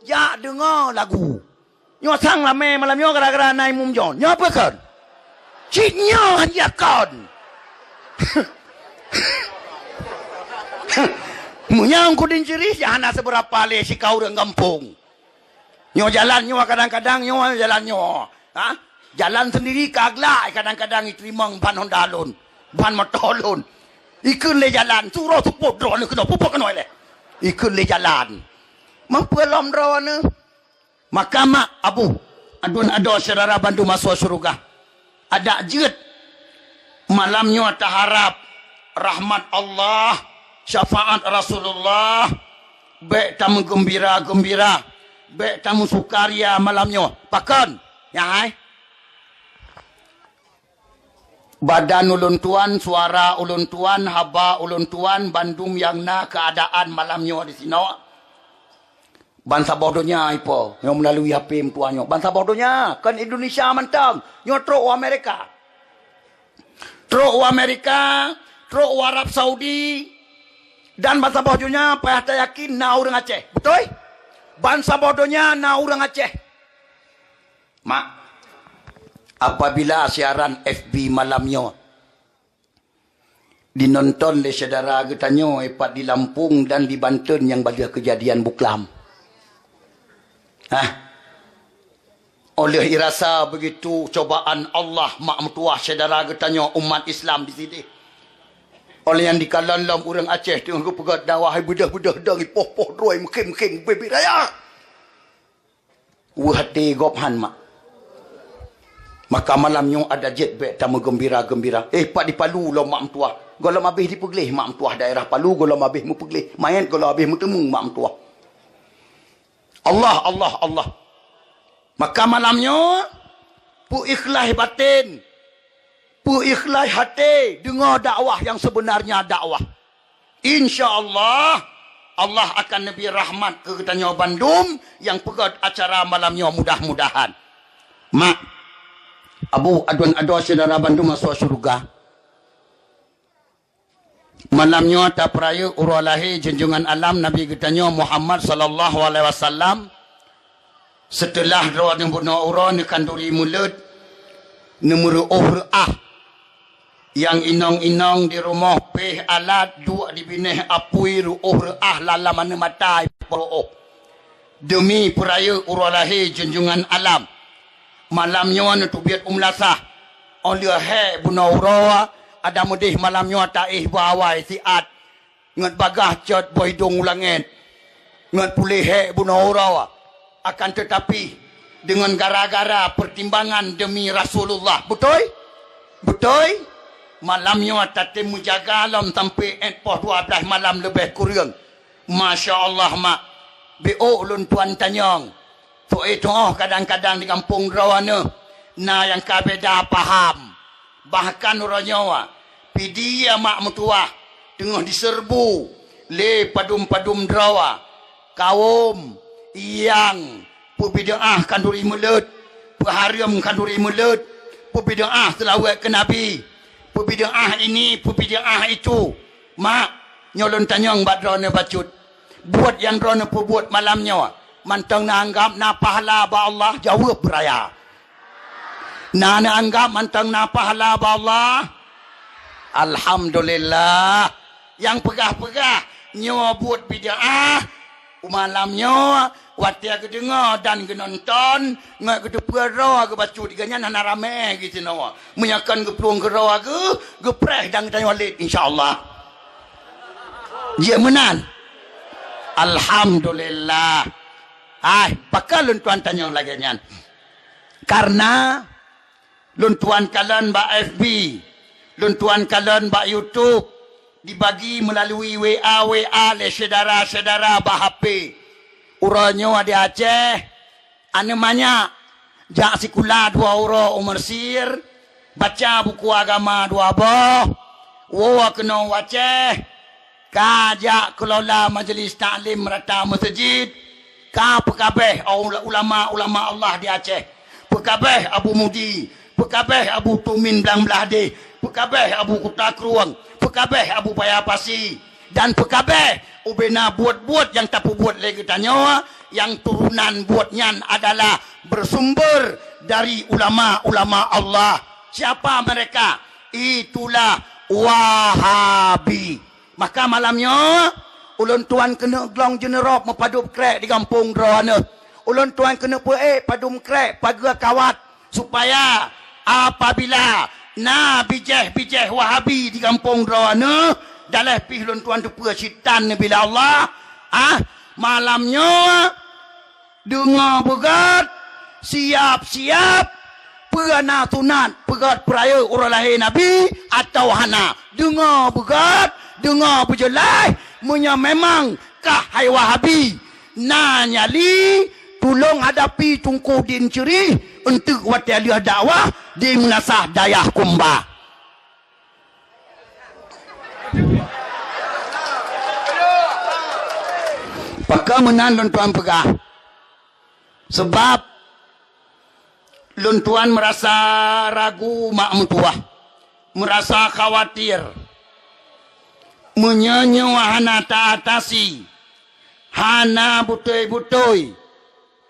ya dengar lagu. Nyo sang lame malam nyo gara-gara naik mumjon. Nyo apa kan? Cinyo hanya kan. Munyang kudin ciri hana seberapa le si kau orang kampung. Nyo jalan nyo kadang-kadang nyo jalan nyo. Ha? Jalan sendiri kaglai kadang-kadang iterimang ban hondalun, ban motolun. Ikun le jalan suruh tupuk drone kena pupuk kena le. Ikun le jalan. Mempelom drone. Maka mak abu adun ado saudara bantu masuk surga. Ada jet malamnya taharap rahmat Allah, syafaat Rasulullah, baik tamu gembira-gembira, baik tamu sukaria malamnya. Pakan, ya hai. Badan ulun tuan, suara ulun tuan, haba ulun tuan, bandum yang na keadaan malamnya di sini. Bangsa bodohnya ipo, yang melalui HP tuannya. Bangsa bodohnya, kan Indonesia mantang, nyotro Amerika. Tro Amerika, tro Arab Saudi, dan bangsa bodohnya payah yakin na orang Aceh. Betul? Bangsa bodohnya na orang Aceh. Mak, apabila siaran FB malamnya dinonton oleh saudara getanyo epat di Lampung dan di Banten yang bagi kejadian buklam. Oleh irasa begitu cobaan Allah mak mertua saudara getanyo umat Islam di sini. Oleh yang dikalan dalam orang Aceh tengok pegat dawah bedah-bedah dang poh-poh droi mekim-mekim bebi raya. Hati gophan mak. Maka malamnya ada jet bek tamu gembira-gembira. Pak di Palu lo mak mentua. Golam habis dipeglih mak mentua daerah Palu golam habis mu peglih. Main golam habis mu temu mak mentua. Allah. Maka malamnya pu ikhlas batin. Pu ikhlas hati dengar dakwah yang sebenarnya dakwah. Insya-Allah Allah akan nabi rahmat ke Getanyo Bandung yang pegat acara malamnya mudah-mudahan. Mak Abu adun ado saudara Bandung masuk surga. Malamnya ta peraya uralahi junjungan alam Nabi Getanyo Muhammad sallallahu alaihi wasallam. Setelah rawat yang bunuh ura ni kanduri mulut nomor yang inong-inong di rumah peh alat dua di bineh apui ru'ah lala mana matai poro'oh. Demi peraya uralahi junjungan alam. Malamnya tu biat umlasah. Oleh he bunuh ura ada mudih malamnya taih bawai siat. Ngat bagah cat boidong ulangin. Ngat pulih he bunuh ura. Akan tetapi dengan gara-gara pertimbangan demi Rasulullah. Betul? Betul? Malamnya tatim mujaga alam sampai 12 malam lebih kurang. Masya Allah mak. B.O. ulun tuan tanyong. So itu kadang-kadang di kampung rawana. Na yang kabeda paham. Bahkan orangnya. Pidia mak mutua. Tengah diserbu. Le padum-padum drawa. Kaum. Yang pubida'ah kanduri mulut, pahariam kanduri mulut, pubida'ah selawat ke Nabi, pubida'ah ini, pubida'ah itu. Mak, nyolon tanyang bat drone bacut. Buat yang drone buat malamnya. Mantang na anggap na pahala ba Allah, jawab beraya. Na anggap mantang na pahala ba Allah. Alhamdulillah. Yang pegah-pegah, nyawa buat bida'ah, malamnya waktu aku dengar dan aku nonton ngak aku pera aku baca diganya nana rame gitu nawa menyakan ke peluang ke rawa ke preh dan tanya walid insyaallah dia menan alhamdulillah pakal luntuan tanya lagi nyan karena luntuan kalian ba FB luntuan kalian ba YouTube dibagi melalui WA le saudara-saudara ba HP. Uranya di Aceh namanya jak sikula 2 ura umur sir baca buku agama 2 boh wa kena Aceh kajak kelola majlis taklim rata masjid ka pekabeh ulama Allah di Aceh pekabeh Abu Mudi pekabeh Abu Tumin Belang Belade pekabeh Abu Kuta Kruang pekabeh Abu Payapasi dan pekabeh ubena buat-buat yang tak buat lagi tanya yang turunan buatnya adalah bersumber dari ulama-ulama Allah. Siapa mereka? Itulah Wahabi. Maka malamnya ulun tuan kena glong jenerop mepadup krek di kampung Drona. Ulun tuan kena padum krek pagar kawat supaya apabila bijeh Wahabi di kampung Drona dalam pih ulun tuan tu syaitan bila Allah malamnya dengar begat siap-siap perana sunat pegat peraya orang lahir Nabi atau hana dengar begat dengar berjelas munya memang kah hai Wahabi nanya li tolong hadapi tungku din ceri untuk watialia dakwah di menasah dayah kumba. Paka menan luntuan pegah sebab luntuan merasa ragu mak mentua, merasa khawatir menyanyi wahana tak atasi hana butoi-butoi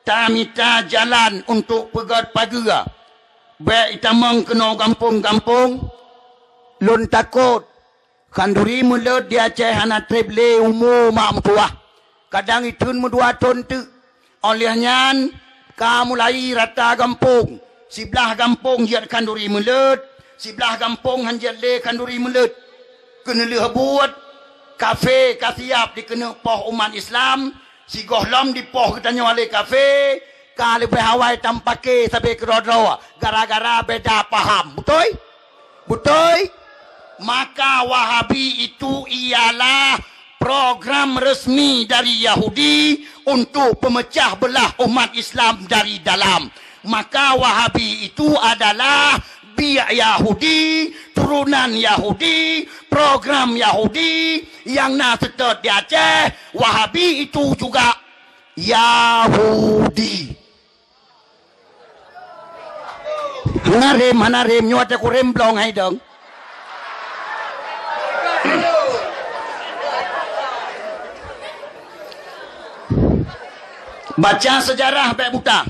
tak minta jalan untuk pegat pagar baik itamang kena kampung-kampung lun takut kanduri mulut dia Aceh hana treble umur mak mentua kadang itu mudua ton tu olehnya ka mulai rata kampung sebelah kampung jat kanduri mulut sebelah kampung hanjat le kanduri mulut kena leh buat kafe kasiap dikena poh umat Islam si gohlom di poh katanya wale kafe ka lebih hawai tampake sampai kerodro gara-gara beda paham betul maka Wahabi itu ialah program resmi dari Yahudi untuk pemecah belah umat Islam dari dalam. Maka Wahabi itu adalah biak Yahudi, turunan Yahudi, program Yahudi yang nasetot di Aceh. Wahabi itu juga Yahudi. Mana rem nyuat aku rem blong hai dong. Baca sejarah baik buta.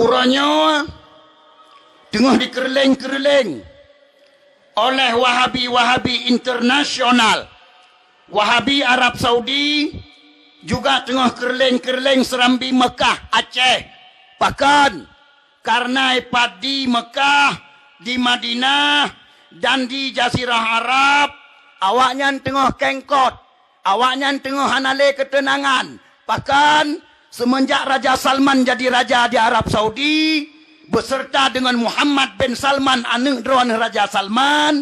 Uranya tengah dikerling-kerling oleh Wahabi internasional. Wahabi Arab Saudi juga tengah kerling-kerling serambi Mekah, Aceh. Bahkan karena di Mekah, di Madinah dan di Jazirah Arab, awaknya tengah kengkot, awaknya tengah hanale ketenangan. Bahkan semenjak Raja Salman jadi raja di Arab Saudi beserta dengan Muhammad bin Salman anak drone Raja Salman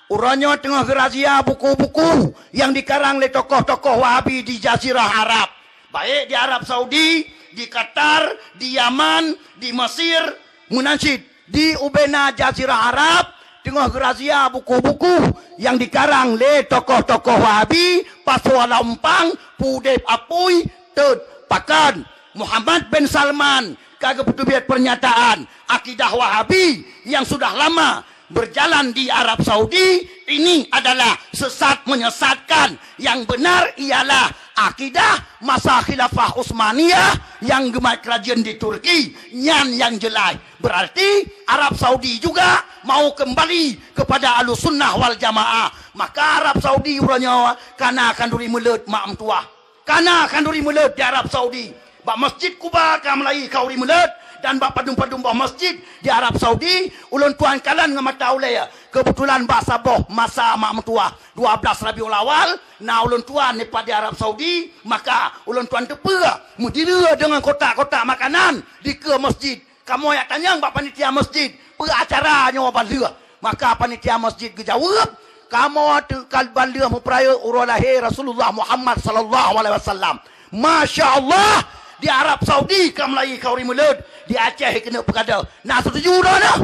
uranya tengah gerazia buku-buku yang dikarang oleh tokoh-tokoh Wahabi di Jazirah Arab baik di Arab Saudi, di Qatar, di Yaman, di Mesir, Munashid, di Ubena Jazirah Arab tengah gerazia buku-buku yang dikarang oleh tokoh-tokoh Wahabi Paswa Lampang, Pudep Apui, Pakan Muhammad bin Salman kagak butuh pernyataan akidah Wahabi yang sudah lama berjalan di Arab Saudi ini adalah sesat menyesatkan. Yang benar ialah akidah masa khilafah Utsmaniyah yang gemat kerajaan di Turki yang jelas. Berarti Arab Saudi juga mau kembali kepada Ahlussunnah wal Jamaah. Maka Arab Saudi uranya kana kanduri mulut mak mentua. Kana kanduri mulut di Arab Saudi. Bak Masjid Kuba ka Melayu kauri mulut dan bak padum-padum bah masjid di Arab Saudi ulun tuan kalan ngamata ulaya. Kebetulan bak saboh masa mak mentua 12 Rabiul Awal na ulun tuan nepa di Arab Saudi maka ulun tuan tepera mudira dengan kotak-kotak makanan di ke masjid. Kamu yang tanya bak panitia masjid peracara nyawa balira. Maka panitia masjid gejawab kamu kalbalira memperaya urang lahir Rasulullah Muhammad sallallahu alaihi wasallam. Masya-Allah di Arab Saudi kamu lagi kauri mulut di Aceh kena perkara. Nak setuju dah nah.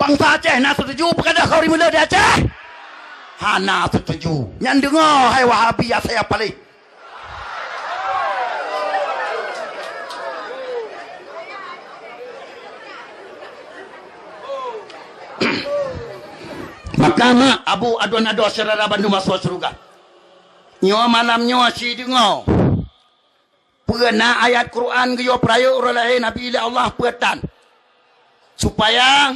Bangsa Aceh nak setuju perkara kauri mulut di Aceh? Hana setuju. Yang dengar hai Wahabi ya saya paling. Maka Abu Adwan Ado Syarara Bandung masuk surga. Nyawa malam nyawa si dengar. Pernah ayat Quran geyo prayo uralahe Nabi ila Allah petan. Supaya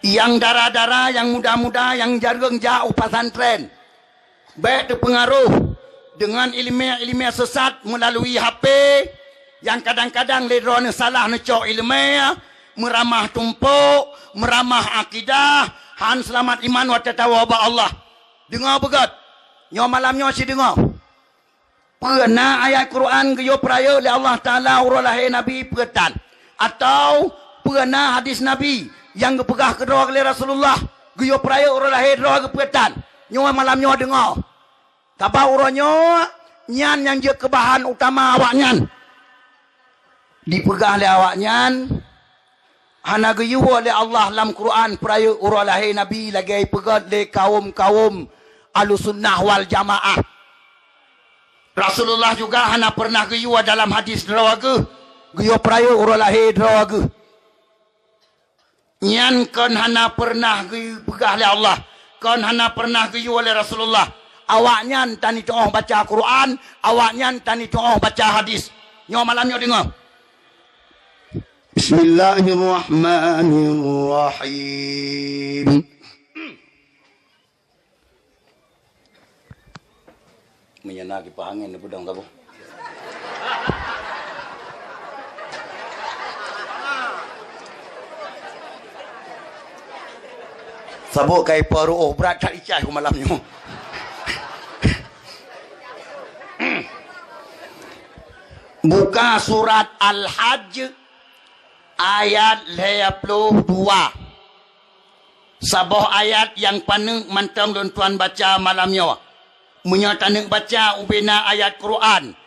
yang dara-dara, yang muda-muda, yang jarang jauh pesantren. Baik terpengaruh dengan ilmiah-ilmiah sesat melalui HP. Yang kadang-kadang ledron salah necok ilmiah. Meramah tumpuk, meramah akidah. Han selamat iman wa tatawaba Allah. Dengar begat. Nyo malamnya si dengar. Pernah ayat Quran geyo prayo oleh Allah Ta'ala uralahe Nabi petan. Atau pernah hadis Nabi yang gepegah kedua oleh Rasulullah geyo prayo uralahe doa gepetan. Nyo malamnya dengar. Tabah uronyo nyan yang je kebahan utama awak nyan. Dipegah oleh awak nyan. Hana geyo oleh Allah dalam Quran prayo uralahe Nabi lagi pegat le kaum-kaum Ahlussunnah wal Jamaah. Rasulullah juga hana pernah geyo dalam hadis drawaga. Geyo prayo uralahe drawaga. Nyan kan hana pernah geyo pegah oleh Allah. Kan hana pernah geyo oleh Rasulullah. Awaknya tani tengah baca Quran, awaknya tani tengah baca hadis. Nyo malamnya dengar. Bismillahirrahmanirrahim. Menyenaki pahangin pedang kamu. Sabuk kai paru berat tak icai malamnya. Buka surat Al-Hajj ayat 52. Sabah ayat yang paneng mantang dan tuan baca malamnya. Menyatakan baca ubina ayat Quran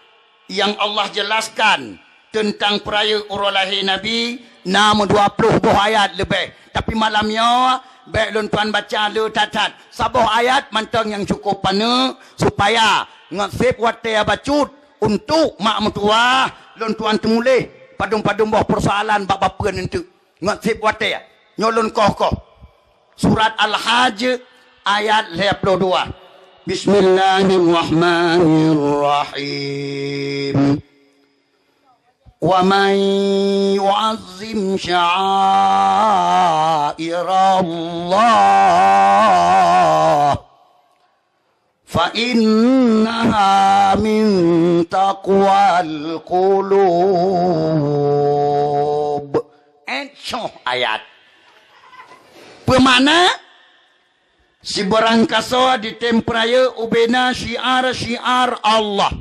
yang Allah jelaskan tentang peraya uralahi Nabi 20 buah ayat lebih. Tapi malamnya baik tuan baca le tatat. Sabah ayat mantang yang cukup pana supaya ngasip wate bacut untuk mak mentua tuan temulih padung-padung bawah persoalan bapa nanti. Ngasip wate nyolon koh. Surat Al-Hajj ayat 52. Bismillahirrahmanirrahim. Wa man yu'azzim sya'airallah fa innaha min taqwal qulub. Ayat. Bermakna si barang kaso di tempraya ubena syiar-syiar Allah.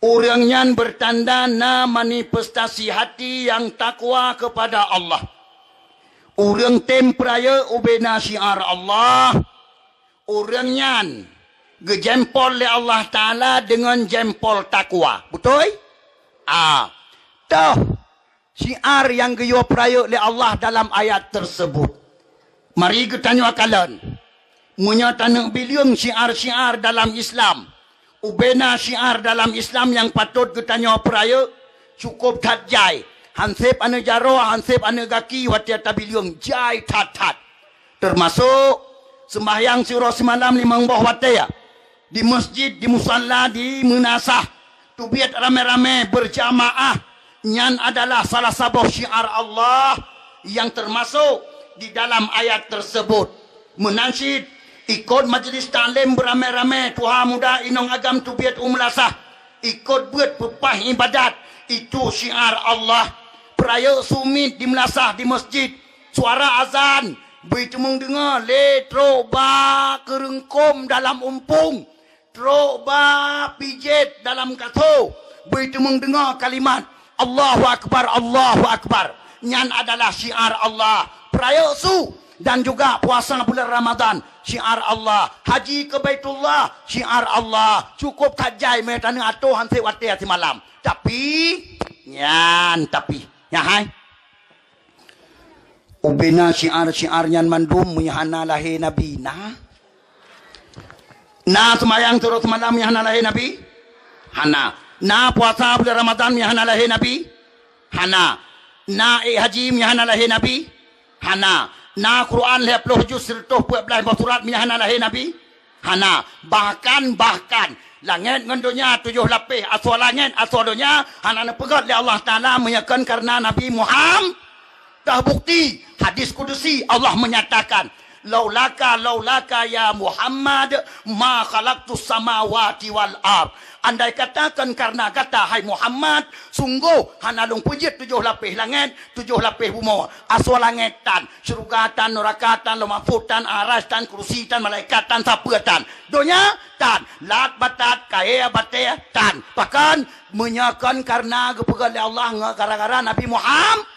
Orangnya bertanda na manifestasi hati yang takwa kepada Allah. Orang tempraya ubena syiar Allah. Orangnya gejempol oleh Allah Ta'ala dengan jempol takwa. Betul? Tuh syiar yang geyo praya oleh Allah dalam ayat tersebut. Mari kita tanya kalian. Menyatakan bilion syiar-syiar dalam Islam. Ubena syiar dalam Islam yang patut kita tanya peraya. Cukup tat jai. Hansip ane jaro, hansip ane gaki. Watiata bilion jai tat-tat. Termasuk sembahyang surah semalam 5 buah wataya. Di masjid, di musalla, di munasah. Tubiat rame-rame berjamaah. Nyan adalah salah satu syiar Allah. Yang termasuk di dalam ayat tersebut menansyid ikut majlis taklim beramai-ramai tuha muda inong agam tubiat umlasah ikut buat pepah ibadat itu syiar Allah. Peraya sumit di melasah di masjid suara azan bercemung dengar le troba kerengkom dalam umpung troba pijet dalam kato bercemung dengar kalimat Allahu Akbar Allahu Akbar. Nyan adalah syiar Allah. Peraya su dan juga puasa bulan Ramadan syiar Allah. Haji ke Baitullah syiar Allah. Cukup kajai metana atuh hanti wate hati malam. Tapi hai. Ubina syiar nyan mandum muyahana lahi Nabi na semayang turut malam muyahana lahi Nabi hana. Na puasa bulan Ramadan muyahana lahi Nabi hana. Na haji muyahana lahi Nabi hana. Na Quran 50 juz 12 surat minahana lahi Nabi hana. Bahkan langit dengan dunia 7 lapis asal langit asal dunia hana pegat oleh Allah Ta'ala menyakan karena Nabi Muhammad dah bukti hadis kudusi Allah menyatakan laulaka ya Muhammad ma khalaqtus samawati wal ard. Andai katakan karena kata hai Muhammad sungguh hana long pujit 7 lapis langit 7 lapis bumi asal langitan syurgatan nerakatan lemafutan arastan kursitan malaikatan sapuatan dunia tan lat batat kaya batea tan bahkan menyakan karena kepegal Allah gara-gara Nabi Muhammad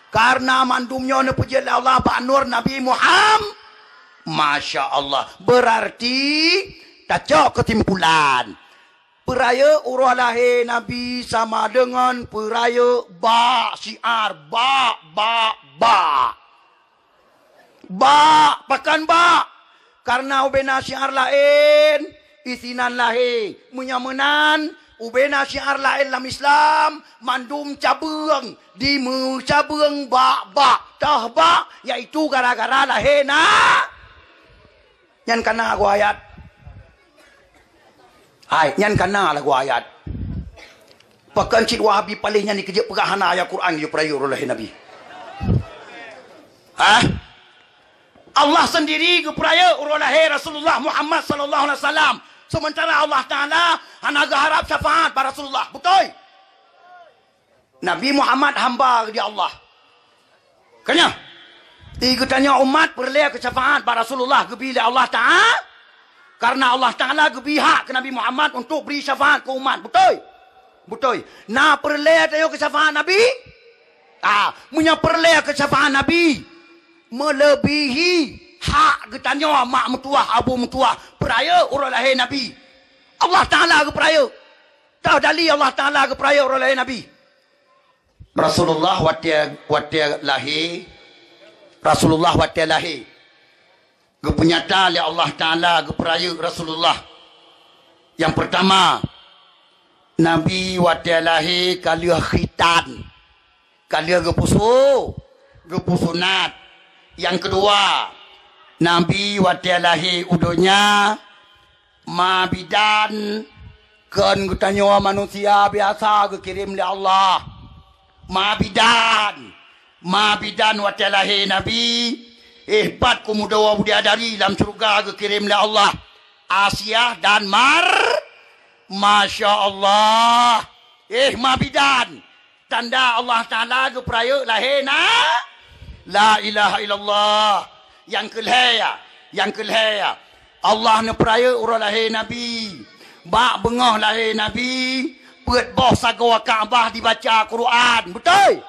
karena mandumnya ne puji Allah Pak Nur Nabi Muhammad. Masya Allah berarti tak cok kesimpulan peraya urah lahir Nabi sama dengan peraya syiar pakan karena ubena syiar lain isinan lahir menyamenan ubena syiar lain dalam Islam mandum cabeng di cabeng tahba yaitu gara-gara lahir Nyan kana aku ayat. Nyan kana lagu ayat. Pakan cik Wahabi palingnya ni kerja pegahana ayat Quran you prayu oleh Nabi. Allah sendiri ke prayu oleh Rasulullah Muhammad sallallahu alaihi wasallam. Sementara Allah Taala hana harap syafaat para Rasulullah. Betul? Nabi Muhammad hamba di Allah. Kanya Tiga tanya umat perleh ke syafaat pada Rasulullah gebila Allah Ta'ala karena Allah Ta'ala gebihak ke Nabi Muhammad untuk beri syafaat ke umat. Betul? Betul. Nah perleh tayo ke syafaat Nabi punya perleh ke syafaat Nabi melebihi hak ketanya mak metuah abu metuah peraya orang lahir Nabi Allah Ta'ala ke peraya tahu dali Allah Ta'ala ke peraya orang lahir Nabi Rasulullah watia lahir Rasulullah watalahi kepenyata oleh Allah Ta'ala keperaya Rasulullah yang pertama Nabi watalahi kalia khitan kalia gepusunat yang kedua Nabi watalahi udonya mabidan kan ketanya manusia biasa kekirim oleh Allah mabidan watalahi Nabi ihbat kumudawa budiadari dalam surga kekirim oleh Allah Asia dan Masya Allah mabidan tanda Allah Ta'ala keperaya lahir la ilaha illallah yang kelihaya Allah ne peraya urang lahir Nabi bak bengah lahir Nabi peut boh sagawa Kaabah dibaca Quran betul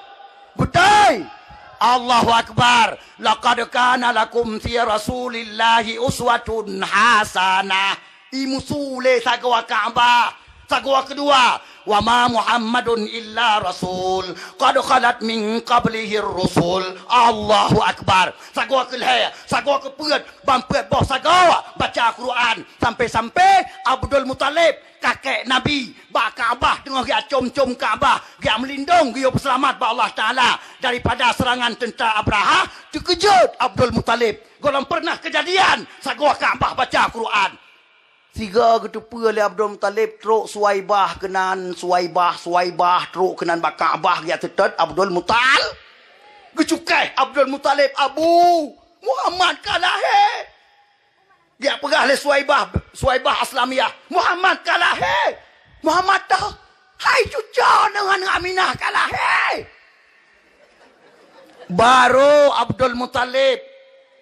Allahu Akbar laqad kana lakum fi rasulillahi uswatun hasanah imusule sagawa Kaabah sagawa kedua wa ma Muhammadun illa rasul qad khalat min qablihi rusul Allahu Akbar sagawa kelaya sagawa kepeut bampeut boh sagawa baca Quran sampai Abdul Muttalib kakek Nabi bak Kaabah tengah dia com-com Kaabah dia melindung dia selamat ba Allah Ta'ala daripada serangan tentera Abraha terkejut Abdul Muttalib golong pernah kejadian sagawa Kaabah baca Quran tiga ketupa oleh Abdul Muttalib teruk Suwaibah kenan Suwaibah teruk kenan bak Kaabah dia tetet Abdul Muttalib kecukai Abdul Muttalib Abu Muhammad kalah dia pegah oleh Suwaibah Aslamiyah Muhammad kalah Muhammad dah hai cuca dengan Aminah kalah baru Abdul Muttalib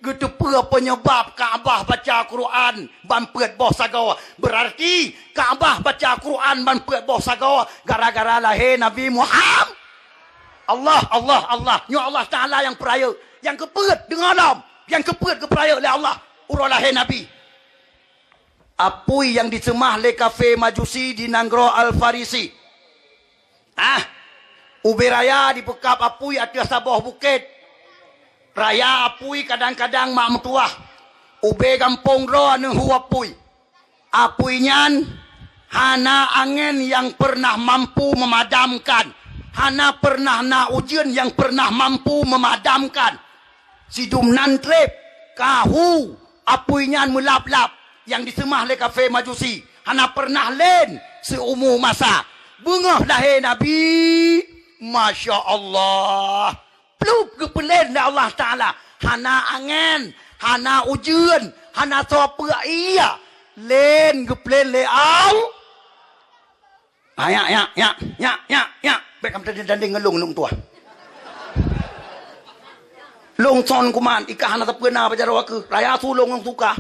getepa penyebab Kaabah baca Quran bampeut boh sagawa berarti Kaabah baca Quran bampeut boh sagawa gara-gara lahir Nabi Muhammad Allah nya Allah Ta'ala yang peraya yang kepeut dengan alam yang kepeut keperaya oleh Allah urang lahir Nabi apui yang dicemah le kafe Majusi di Nanggro Al-Farisi ubi raya di pekap apui atas sabah bukit raya apui kadang-kadang mak metuah ube kampung ro anu apui nyan hana angin yang pernah mampu memadamkan hana pernah na ujian yang pernah mampu memadamkan sidum nantrep kahu apui nyan mulap-lap yang disemah le kafe Majusi hana pernah len seumur masa. Bengah lahir Nabi. Masya Allah. Pluk ke pelen dah Allah Ta'ala. Hana angin, hana ujian, hana sopa iya. Len ke pelen leau. Ya. Baik kamu tadi danding ngelung tua. Long son kuman ikah hana tapena bajar waku raya sulong yang suka.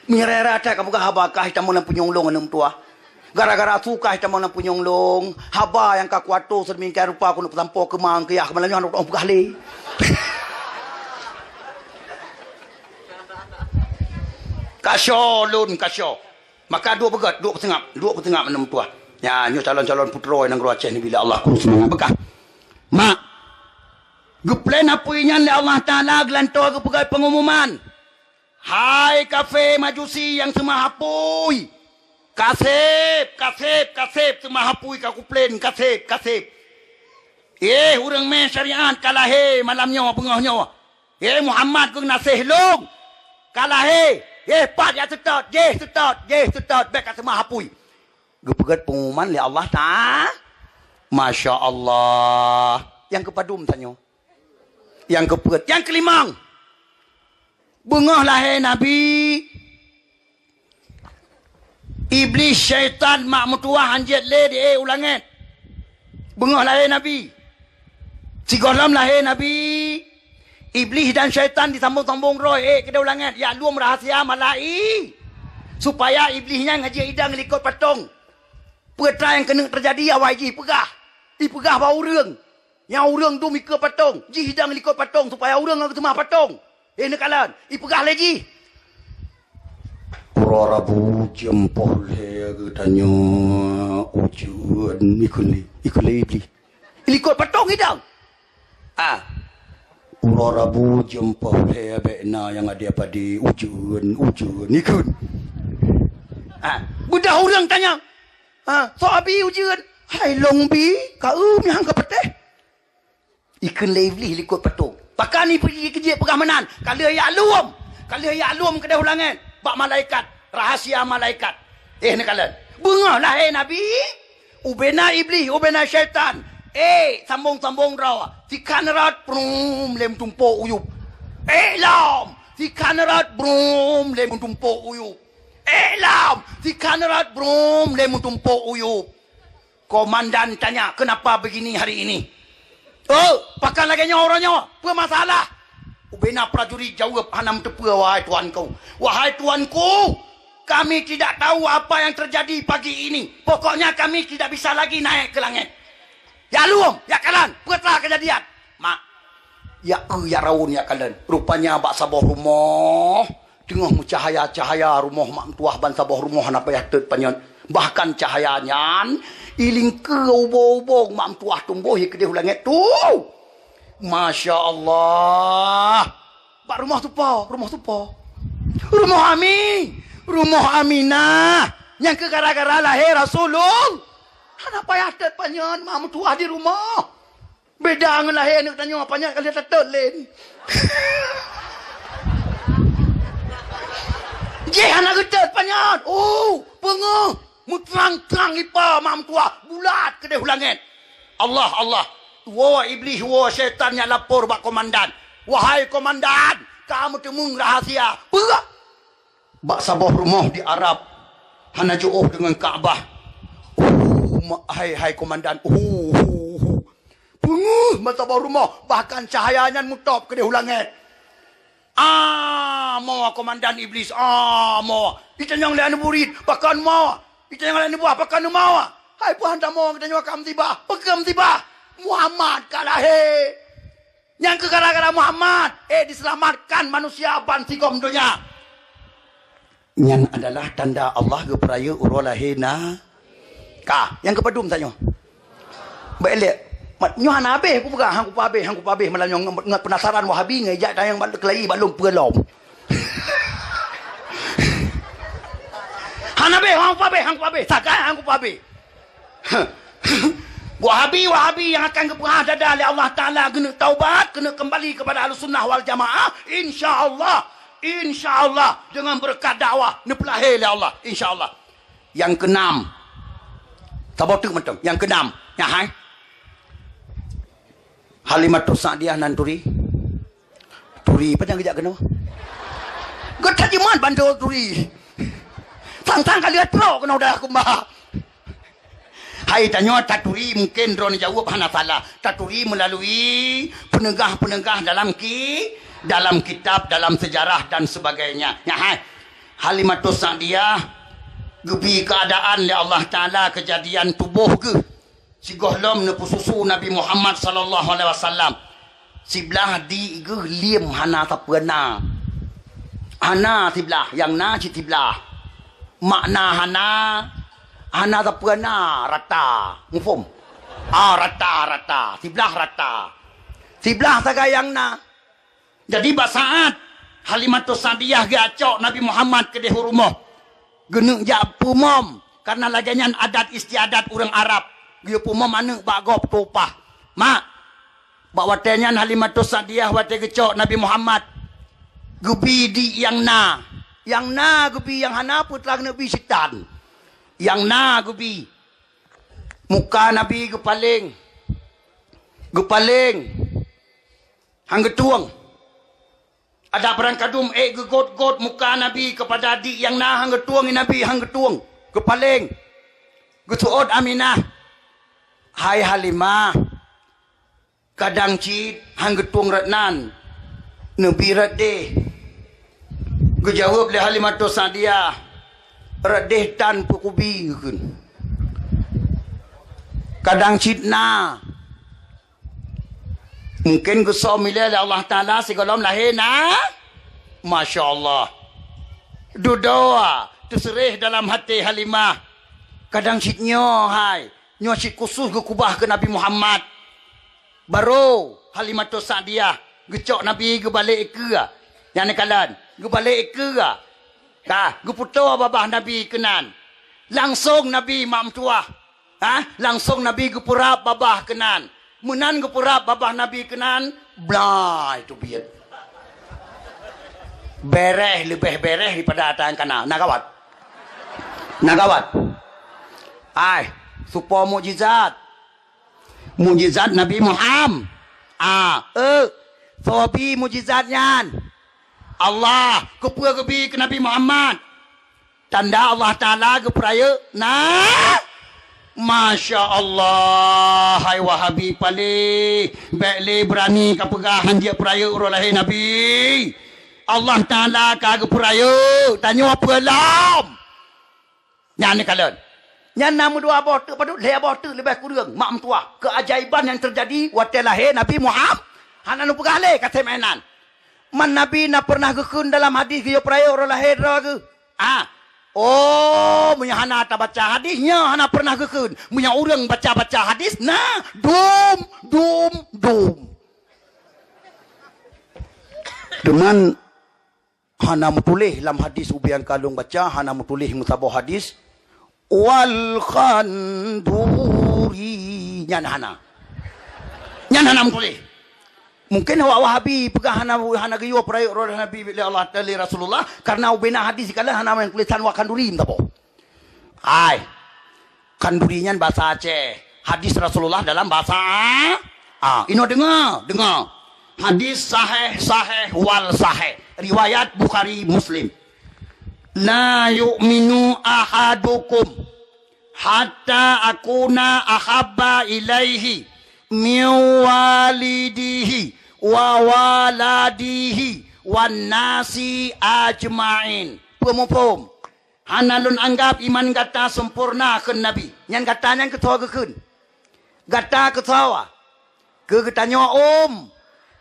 Mererata kamu kah habakah kita mau punyong long enam tua. Gara-gara suka kita mau punyong long haba yang kakuato sedemikian rupa aku nak tampok kemang ke ya kemalannya orang pegale. Kasyo. Maka dua petengah enam tua. Ya, nyo calon-calon putera yang Aceh ni bila Allah kurus semangat bekah. Mak, geplen apa inyan le Allah Ta'ala gelantor ke pegai pengumuman. Hai kafe majusi yang semahapui. Kasep semahapui kaku plen kasep. Urang men syariat kalahe malamnya pengahnya. Muhammad keng nasih long. Kalahe. Pat ya setot. Bek semahapui. Gepegat pengumuman le Allah Ta'ala. Masya Allah. Yang kepadum tanya. Yang kepegat. Yang kelimang. Bengah lahir Nabi. Iblis syaitan mak mutuah hanjat le di ulangan. Bengah lahir Nabi. Si golam lahir Nabi. Iblis dan syaitan disambung-sambung roh. Kita ulangan. Ya luam rahasia malai. Supaya iblisnya ngajak idang likut patung. Perkara yang kena terjadi awal ji pegah. Pegah bau urang. Yang urang tu mikir patung. Ji hidang likut patung supaya urang aku temah patung. Nak kalan. Pegah lagi. Pura rabu jempol he tanya ujian ikut iblis. Likut patung hidang. Pura rabu jempol he bekna yang ada pada ujian ikut. Budak urang tanya. So abi ujian. Hai long bi, kau yang kepeteh. Ikan lively likut patung. Pakai ni pergi kerja pengamanan. Kalau ya luam kedai ulangan. Bak malaikat, rahasia malaikat. Nak kalian. Bengah lahir Nabi. Ubena iblis, ubena syaitan. Sambung-sambung rawa. Si kanerat brum lem tumpuk uyup. Lam. Si kanerat brum lem tumpuk uyup. Lam. Si kanerat brum lem tumpuk uyup. Komandan tanya, kenapa begini hari ini? Pakai lagi orangnya. Apa masalah? Ubena prajurit jawab, hanam tepa, wahai tuanku. Wahai tuanku, kami tidak tahu apa yang terjadi pagi ini. Pokoknya kami tidak bisa lagi naik ke langit. Ya luam, ya kalan, pertelah kejadian. Mak, ya raun ya kalan. Rupanya bak sabah rumah. Tengah cahaya rumah mak tuah ban sabah rumah nak payah terpanyan. Bahkan cahayanya iling ke ubah-ubah mak tuah tumbuh ke dia langit tu. Masya Allah. Bak rumah tu pa. Rumah Aminah. Yang ke gara-gara lahir Rasulullah. Kenapa payah terpanyan mak tuah di rumah. Beda dengan lahir nak tanya apanya kali tetap lain. Anak gedet panyan. Pengah. Mutrang-terang ipa mam tua. Bulat ke dia ulangin. Allah. Wah iblis, wah syaitan yang lapor bak komandan. Wahai komandan. Kamu temung rahasia. Perak. Bak sabah rumah di Arab. Hana jauh dengan Kaabah. Hai komandan. Pengah. Bak sabah rumah. Bahkan cahayanya mutop ke dia ulangin. Mau komandan iblis. Mau. Kita yang lain murid. Pakan mau. Kita yang lain buah. Pakan mau. Hai puan tak mau. Kita yang Pakam tiba. Muhammad kalah he. Yang ke gara-gara Muhammad. Diselamatkan manusia bantikom dunia. Yang adalah tanda Allah keperaya urolahina. Yang kepadum tanya. Baik Nyuhan habis aku pegang hang ku habis malam yang penasaran Wahabi ngejak tayang balik kelahi balung pelom. Hang ku habis sakai hang ku habis. Wahabi yang akan keperah dada oleh Allah Taala kena taubat, kena kembali kepada Ahlussunnah wal Jamaah, insya-Allah InsyaAllah dengan berkat dakwah ni pelahir oleh Allah. InsyaAllah. Yang keenam. Sabar tu macam. Yang keenam. Ya hai. Halimatus Sa'diyah nan turi. Turi apa yang kejap kena? Getak jeman bantu turi. Tang-tang kali atro kena udah aku mbah. Hai tanya taturi mungkin drone jawab hana salah. Taturi melalui penegah-penegah dalam kitab, dalam sejarah dan sebagainya. Ya hai. Halimatus Sa'diyah gebi keadaan ya Allah Taala kejadian tubuh ke. Si gohlom ne pususu Nabi Muhammad sallallahu alaihi wasallam. Si belah di ge liem hana tapena. Hana tiblah yang na ci tiblah. Makna hana tapena rata. Mufum. Rata. Tiblah rata. Tiblah tagayang na. Jadi basaat Halimatus Sa'diyah ge acok Nabi Muhammad ke deh rumah. Geneng ja pumom karena lajanyan adat istiadat orang Arab. Dia pumom mana bagop topah. Mak. Bawa tenyan Halimatus Sa'diyah wate gecok Nabi Muhammad. Gebi di yang na. Yang na gebi yang hana putra Nabi setan. Yang na gebi. Muka Nabi gepaling. Hang getuang. Ada perang kadum gegot-got muka Nabi kepada di yang na hang getuang Nabi hang getuang. Gepaling. Getuot Aminah. Hai Halimah. Kadang cid hang getuang ratnan. Nabi radeh. Gejawab le Halimatus Sa'diyah. Radeh tan pukubi kun. Kadang cid na. Mungkin gesom milih Allah Ta'ala segolom lahir na. Masya Allah. Doa terserih dalam hati Halimah. Kadang cid nyo hai. Nyo cid khusus ke kubah ke Nabi Muhammad. Baru Halimatus Sa'diyah. Gecok Nabi ke balik ke. Yang ni kalan. Ke balik ke. Ke putar babah Nabi kenan. Langsung Nabi mak mentua. Langsung Nabi ke purap babah kenan. Menan ke purap babah Nabi kenan. Blah itu biar. Bereh lebih bereh daripada atan kana. Nak kawat. Ai, supaya mukjizat. Mukjizat Nabi Muhammad. Sobi mukjizatnya. Allah kepi ke Nabi Muhammad. Tanda Allah Ta'ala ke peraya. Nah. Masya Allah. Hai Wahabi pali. Baiklah berani ke pegahan dia peraya urut lahir Nabi. Allah Ta'ala ke peraya. Tanya apa lam. Yang ni kalian. Yang nama dua abah tu. Padahal leh abah tu lebih kurang. Mak mentua. Keajaiban yang terjadi. Waktu lahir Nabi Muhammad. Hana nu pegah leh kata mainan. Man Nabi nak pernah gekun dalam hadis dia peraya orang lahir ke? Punya hana tak baca hadisnya, hana pernah gekun. Punya orang baca hadis, nah, dum. Dengan hana mutulih dalam hadis ubian kalung baca, hana mutulih musabah hadis. Wal khanduri. Nyan hana mutulih. Mungkin awak Wahabi pegah hana gayo peraya orang Nabi Allah Taala Rasulullah karena ubena hadis kala hana yang tulisan wa kanduri tapo. Hai. Kandurinya bahasa Aceh. Hadis Rasulullah dalam bahasa ino dengar. Hadis sahih wal sahih. Riwayat Bukhari Muslim. La yu'minu ahadukum hatta akuna ahabba ilaihi min walidihi wa waladihi wan nasi ajma'in. Pum. Hanalun anggap iman gata sempurna ke Nabi. Yang katanya ketua keun. Gata ketua. Ke katanya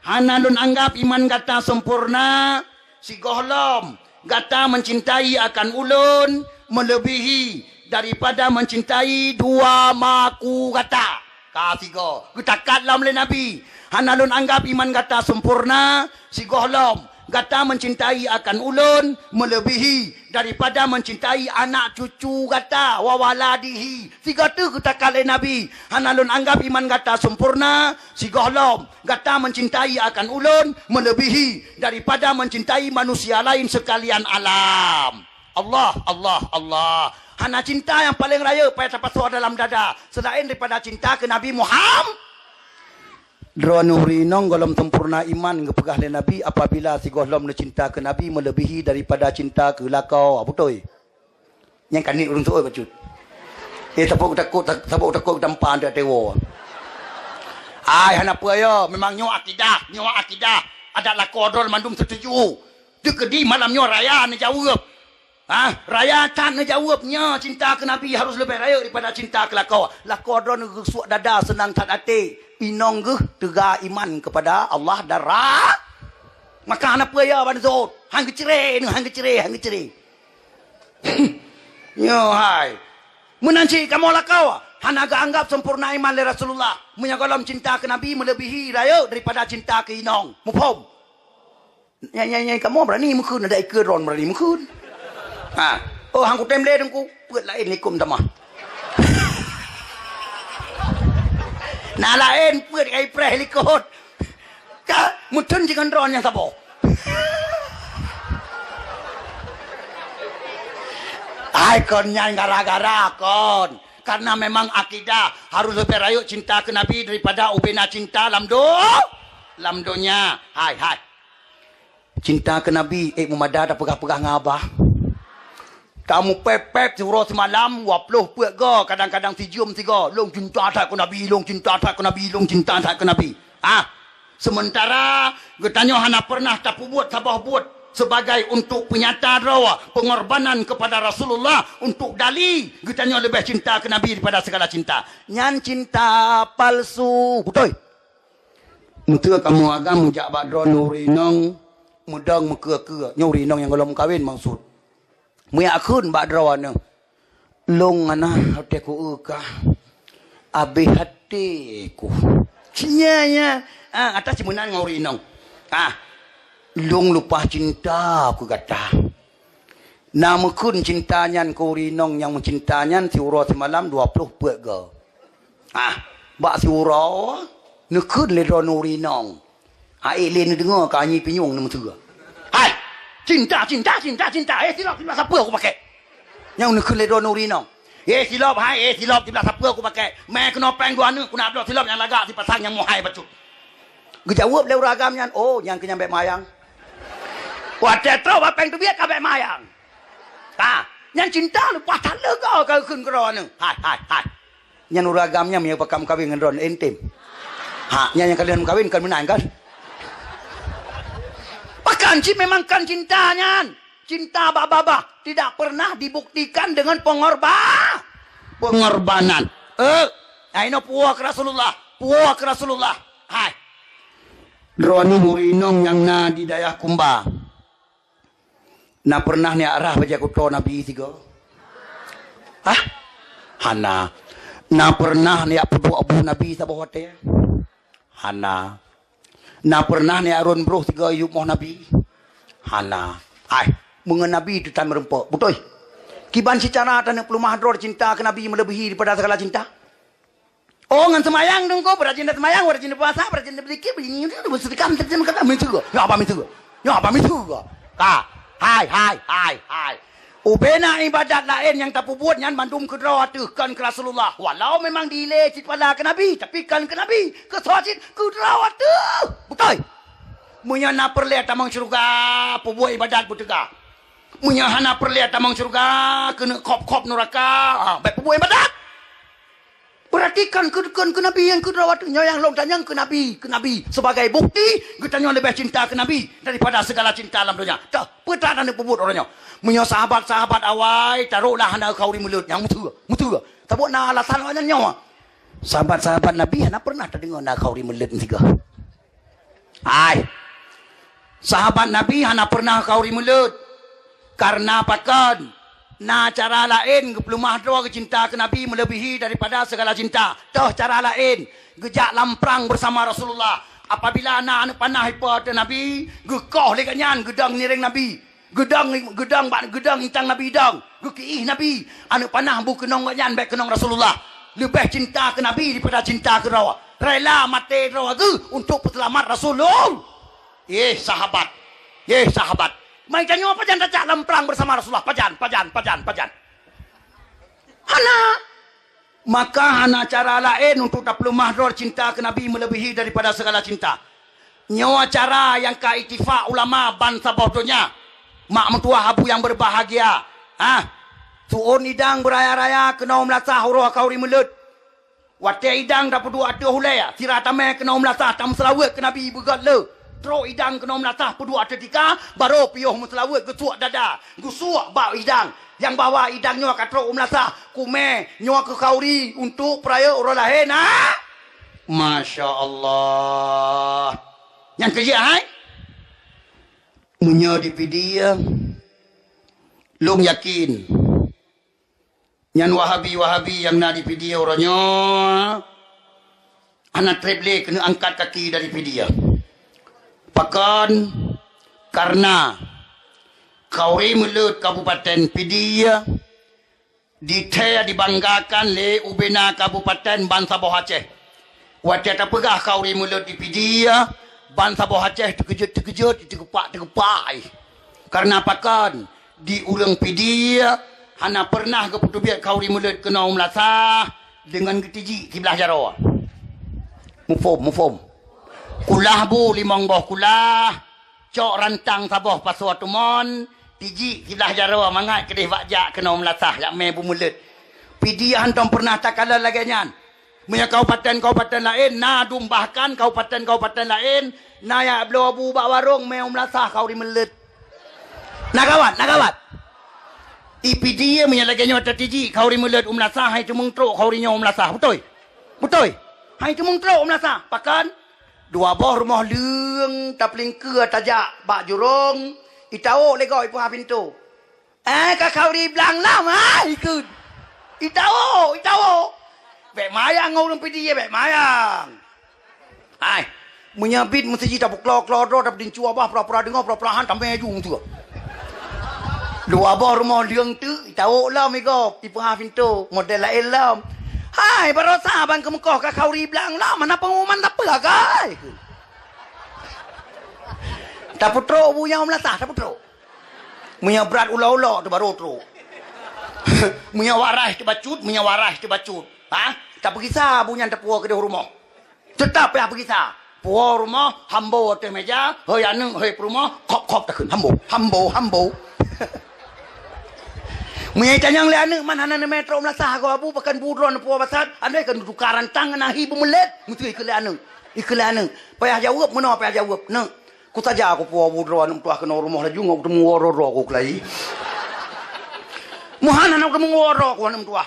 Hanalun anggap iman gata sempurna. Si gohlom. Gata mencintai akan ulun melebihi daripada mencintai dua maku gata. Kasih go. Getakat lam le Nabi. Hanalun anggap iman gata sempurna. Si gohlom. Gata mencintai akan ulun melebihi daripada mencintai anak cucu gata wa waladihi. Siga tu kita kali Nabi. Hanalun anggap iman gata sempurna. Siga lom. Gata mencintai akan ulun melebihi daripada mencintai manusia lain sekalian alam. Allah, Allah, Allah. Hana cinta yang paling raya payah terpasuh dalam dada. Selain daripada cinta ke Nabi Muhammad. Dronuri nong golom sempurna iman ke pegah le Nabi apabila si golom le cinta ke Nabi melebihi daripada cinta ke lakau. Apa tu? Yang kanik urung suai bacut. Siapa takut dampan ada dewa. Ai hana apa ya? Memang nyo akidah. Ada lakau drol mandum setuju. Dia kedi malam nyo raya ni jawab. Raya tan ni jawabnya cinta ke Nabi harus lebih raya daripada cinta ke lakau. Lakau drol ni suak dada senang tak hati. Inong ge tega iman kepada Allah darah. Maka apa ya banzot? Hang kecere. Yo hai. Menanci kamu lakau. Hanaga anggap sempurna iman le Rasulullah. Menyagolam cinta ke Nabi melebihi raya daripada cinta ke inong. Mufhum? Nyai kamu berani mukun ada ikron berani mukun. Oh hang ku temle dengku. Put lain nikum tamah. Nah lain put kai preh likot. Ka mutun jangan ron yang sabo. Ai kon nyai gara-gara kon. Karena memang akidah harus lebih rayuk cinta ke Nabi daripada ubena cinta lamdonya. Hai. Cinta ke Nabi mumada dah pegah-pegah ngabah. Kamu pepep surah semalam 20 puak go kadang-kadang si jum si go long cinta tak ke Nabi long cinta tak ke Nabi. Sementara getanya hana pernah tak buat sabah buat sebagai untuk penyata rawa pengorbanan kepada Rasulullah untuk dali getanya lebih cinta ke Nabi daripada segala cinta. Nyan cinta palsu. Betul. Mutua kamu agam jak badron nurinong mudang meke-ke nyurinong yang golong kawin maksud. Muya akun bak drawana. Long ana hatiku uka. Abi hatiku. Nya. Atas cimunan ngori nong. Long lupa cinta aku kata. Nama kun cintanya kau rinong yang mencintanya si ura semalam 20 puak ke. Bak si ura nekun le rono rinong. Elin dengar kanyi pinyong nama tu. Hai. Cinta. Silap siapa aku pakai? Yang nak keledo nurinong. Silap silap siapa aku pakai? Mai kena peng dua ni, aku nak ada silap yang lagak si pasang yang mohai betul. Gejawab le ragamnya. Oh, yang kenyambek mayang. Wah, tetro apa peng tu biar kabek mayang. Yang cinta lu patah lega kau kun keron ni. Hai. Yang uragamnya yang pakam kawin dengan ron intim. Yang kalian kawin kan menang kan? Pakanci memang kan cintanya. Cinta baba tidak pernah dibuktikan dengan pengorbanan. Aino puak Rasulullah. Hai. Droni murinong yang na di daerah Kumba. Na pernah ni arah baca kuto Nabi tiga. Hana. Na pernah ni abu Nabi sabah hotel. Hana. Na pernah ni arun bro tiga yuk moh Nabi. Hana. Mengen Nabi itu tak merempok. Betul. Kiban secara tanah perlu mahdror cinta ke Nabi melebihi daripada segala cinta. Oh ngan semayang dong kau berajin semayang, berajin puasa, berajin berzikir, begini itu bersedekah macam kata mitu. Ya apa mitu? Hai. Ubena ibadat lain yang tak buat nyan mandum ke draw kan ke Rasulullah. Walau memang dile pada ke Nabi, tapi kan ke Nabi ke sohajit ke draw Betul. Munya na perlihat tamang syurga, buat ibadat butega. Munya hana perlihat tamang syurga, kena kop neraka, baik buat ibadat. Perhatikan ke Nabi yang ke draw yang long tanyang ke Nabi sebagai bukti kita lebih cinta ke Nabi daripada segala cinta alam dunia. Tak petak dan pebut orangnya. Munya sahabat-sahabat awai taruhlah hana kau di mulut yang mutu. Tabuk na alasan orangnya nyawa. Sahabat-sahabat Nabi hana pernah terdengar na kau di mulut tiga. Sahabat Nabi hana pernah kau di mulut. Karena pakan na cara lain geplumah doa cinta ke Nabi melebihi daripada segala cinta. Toh cara lain gejak lamprang bersama Rasulullah. apabila anak panah pada Nabi gekoh le kanyan gedang nireng Nabi gedang intang Nabi dang gekiih Nabi anu panah bu kenong kanyan baik kenong Rasulullah lebih cinta ke Nabi daripada cinta ke rawa rela mati rawa ke untuk selamat Rasulullah sahabat mai tanyo pajan raja dalam perang bersama Rasulullah pajan hana maka hana cara lain untuk tak perlu mahdor cinta ke Nabi melebihi daripada segala cinta nyawa cara yang ka itifak ulama bangsa bodohnya mak mentua habu yang berbahagia tuon idang beraya-raya kena melasah huruf kauri mulut wate idang dapat dua atuh hulaya siratame kena melasah tam selawat ke Nabi begat le tro idang kena melasah pedua atetika baru piyuh muslawat gesuak dada gusuak bak idang yang bawa idangnya kat tro melasah kume nyawa ke kauri untuk peraya orang lain Masya Allah yang kerja menyedipi dia long yakin yang wahabi yang nadipi dia orangnya anak treble kena angkat kaki dari dia pakan karena kauri mulut Kabupaten Pidia dibanggakan le ubena Kabupaten Bangsa Bawah Aceh wajah tak pegah kauri mulut di Pidia Bangsa Bawah Aceh terkejut tergepak karena pakan di ulang Pidia hana pernah ke putubiat kauri mulut kena melasah dengan getiji kiblah jarawa mufum kulah bu limong boh kulah cok rantang saboh pasuat tumon tiji kiblah jarawa mangat kedih wajak kena melasah yak me bu mulut Pidia hantam pernah tak kalah lagi nyan punya kabupaten lain na dumbahkan kabupaten lain na ya belo abu bak warung me melasah kauri mulut nak kawat Pidia punya lagi nyo tiji kauri mulut melasah hai cumung truk kauri nyo melasah betul hai cumung truk melasah pakan dua boh rumah leung tapling ke tajak bak jurong itao lego ipu ha pintu ka kauri blang lam ikut itao bek mayang ngau Pidia bek mayang ai menyabit mesti tak klok dapat dincua bah pura-pura dengar pura-pura han tampai jung tu dua boh rumah leung tu itao lam ego ipu ha pintu model lain lam hai barosa bang kemekoh ka kauri blang lam mana pengumuman tak apa kai tak putro bu yang melasah tak putro punya berat ulau-ulau tu baru tro punya waras tu bacut tak pergi sah punya tak puas ke rumah tetap ya pergi sah puas rumah hambo atas meja hei anu hei rumah kop tak hambo punya tanyang le anu mana nana metro melasah kau abu pakan budron puas basat andai kan tukaran tangan ahi pemelet mesti ikle anu payah jawab mana payah jawab nak ku saja aku puas budron tuah kena rumah laju ngau temu woro aku kelai muhana nak temu woro aku nam tuah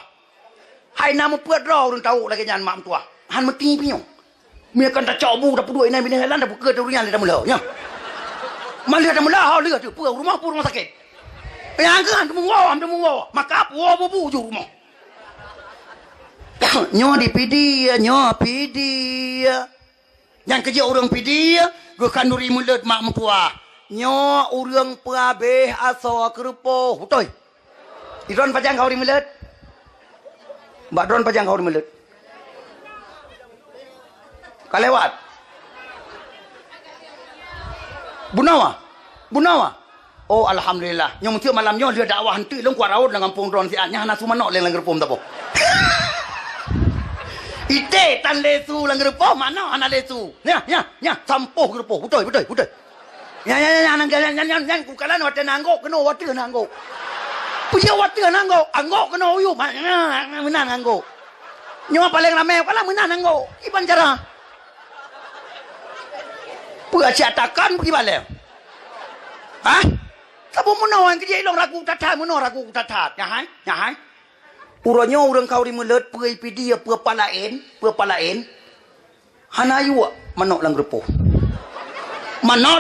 hai nama puat raw dan tahu lagi nyan mak tuah han mati pinyo mia kan tak cobu dah pudui nai bini helan dah buka durian dah mula nya malia dah mula ha lihat tu rumah sakit yang kan temu wow maka puas bubu ju rumah nyo di Pidia yang kerja orang Pidia ge kanduri mulut mak mentua nyo urang perabeh aso kerupo betul Idron pajang kau di mulut Mbak Dron pajang kau di mulut kalewat Bunawa oh alhamdulillah nyong tiu malam nyo dia dakwah henti long kuat raut dengan pung Dron si anya hana sumanok le langger pom tapo ite tan lesu langger pom mana hana lesu nya sampoh gerpoh betul ya nang ku kalan wate nanggo keno wate nanggo punya wate nanggo anggo keno uyu mana nanggo nyawa paling rame kala mana nanggo iban cara puga catakan pergi balik Tabu menawan kerja ilong ragu tatat ya hai uranya urang kau di mulut pergi Pidia palain hanayu manok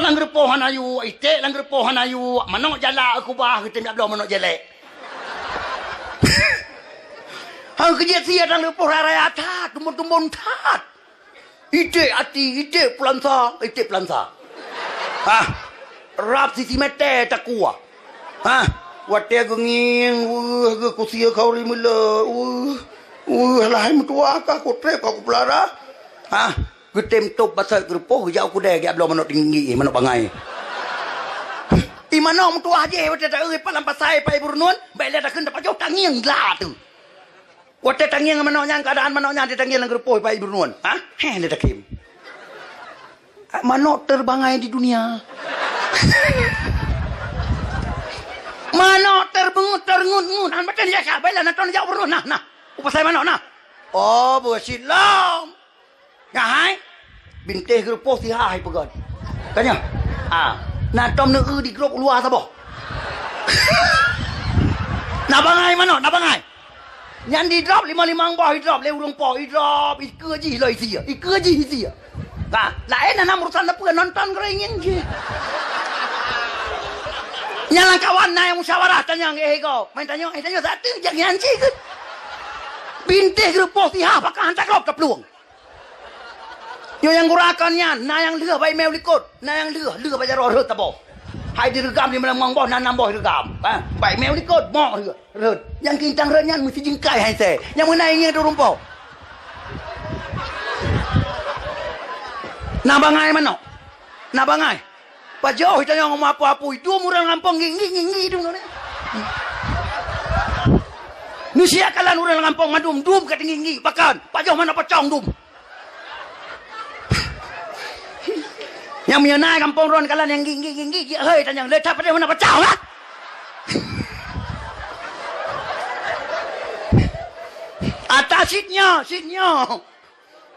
lang repo hanayu ite lang repo hanayu manok jala aku bah kita nak belum manok jelek hang kerja sia lang repo raya tat tumbun tat Ide ati, ide pelansa, ide pelansa. Ah, rap sisi mete tak kuah. Ah, watia genging, ge kusia kau rimula, lah mentua ka aku trep aku pelara. Ah, getem top basal gerpoh jau aku deh, belum manok tinggi, manok bangai. I manok mentua aje, watia tak euy palam pasai pai burnuan, baik dah kena dapat jauh tangiang lah tu. Watia tangiang manoknya keadaan manoknya dia tangiang gerpoh pai burnuan. Ah, dia tak kim. Manok terbangai di dunia. Manok terbengut. Han baten ya ka, baiklah nak jauh burnuan. Nah. Upasai manok nah. Oh, bersit lam. Ya hai. Binteh gerpoh si hai pegan. Tanya. Ah, na tom nu di grup luar sabo. Nak bangai manok, nak bangai. Nyan di drop 55 boh, drop le urang po, drop ikeu ji loi sia. Ikeu ji sia. Nah, lain na urusan apa nonton keringin je. Nyalang kawan na yang musyawarah tanya kau. Main tanya satu jangan nyanci ke. Bintih gerpoh si ha pakah hantar klop ke peluang. Yo yang gurakannya, na yang leuh bai meo likut, na yang leuh bai jaro reut tabo. Hai diregam di melang boh na boh regam. Ha, bai meo likut mo reut. Yang kintang reutnya mesti jingkai hai se. Yang menai ingin tu rumpau. Na bangai manok. Na bangai. Pa jauh tanya ngomong apa-apa itu murang ngampong ngi tu ni. Nusia kalan urang ngampong madum dum kat ngi pakan. Pa jauh mana pacong dum. Yang menyenai kampung ron kalan yang ngi hei tanya le tap pada mana pacong lah. Atas sitnya.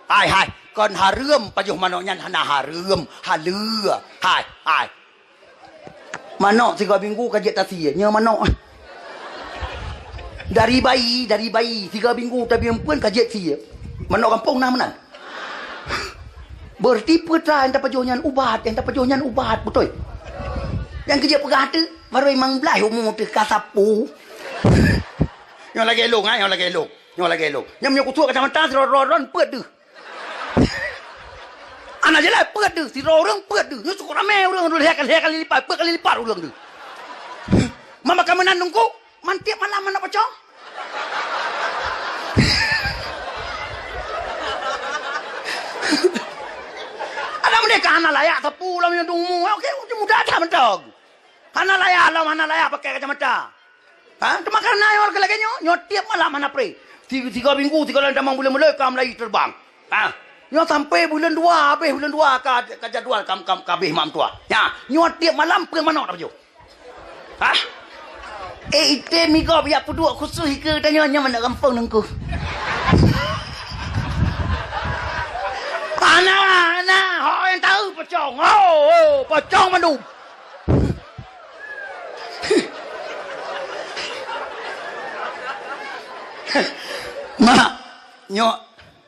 Hai. Kon harum pajuh manoknya hana harum halua hai manok 3 minggu kajek tasi nya manok dari bayi 3 minggu tapi pun kajek si manok kampung nah menan berarti putra yang dapat pajuhnya ubat betul yang kerja pegah tu baru memang belah umur tu kasapu yang lagi elok yang punya kutuk kacamata ron pet tu. Anak je lah pet tu. Si orang pet tu. Dia suka ramai orang. Dia kali lipat. Pet kali lipat orang tu. Mama kamu nandungku. Mantiap malam mana pacong. Ada mereka anak layak sapu lah yang tunggu. Okey, mudah tak mentong. Anak layak pakai kacamata. Ha? Cuma karena orang lagi nyotiap malam mana pre. 3 minggu 3 bulan damang bulan mulai kam lagi terbang. Ha? Nyo sampai bulan 2 habis bulan 2 ka jadual kam kabeh mam tua. Ya, nyo tiap malam pergi manok dah baju. Ha? Ite mi go biar peduk khusus ke tanya nya mana kampung nengku. Ana, hok yang tahu pocong. Oh, pocong mandum. Mak, nyo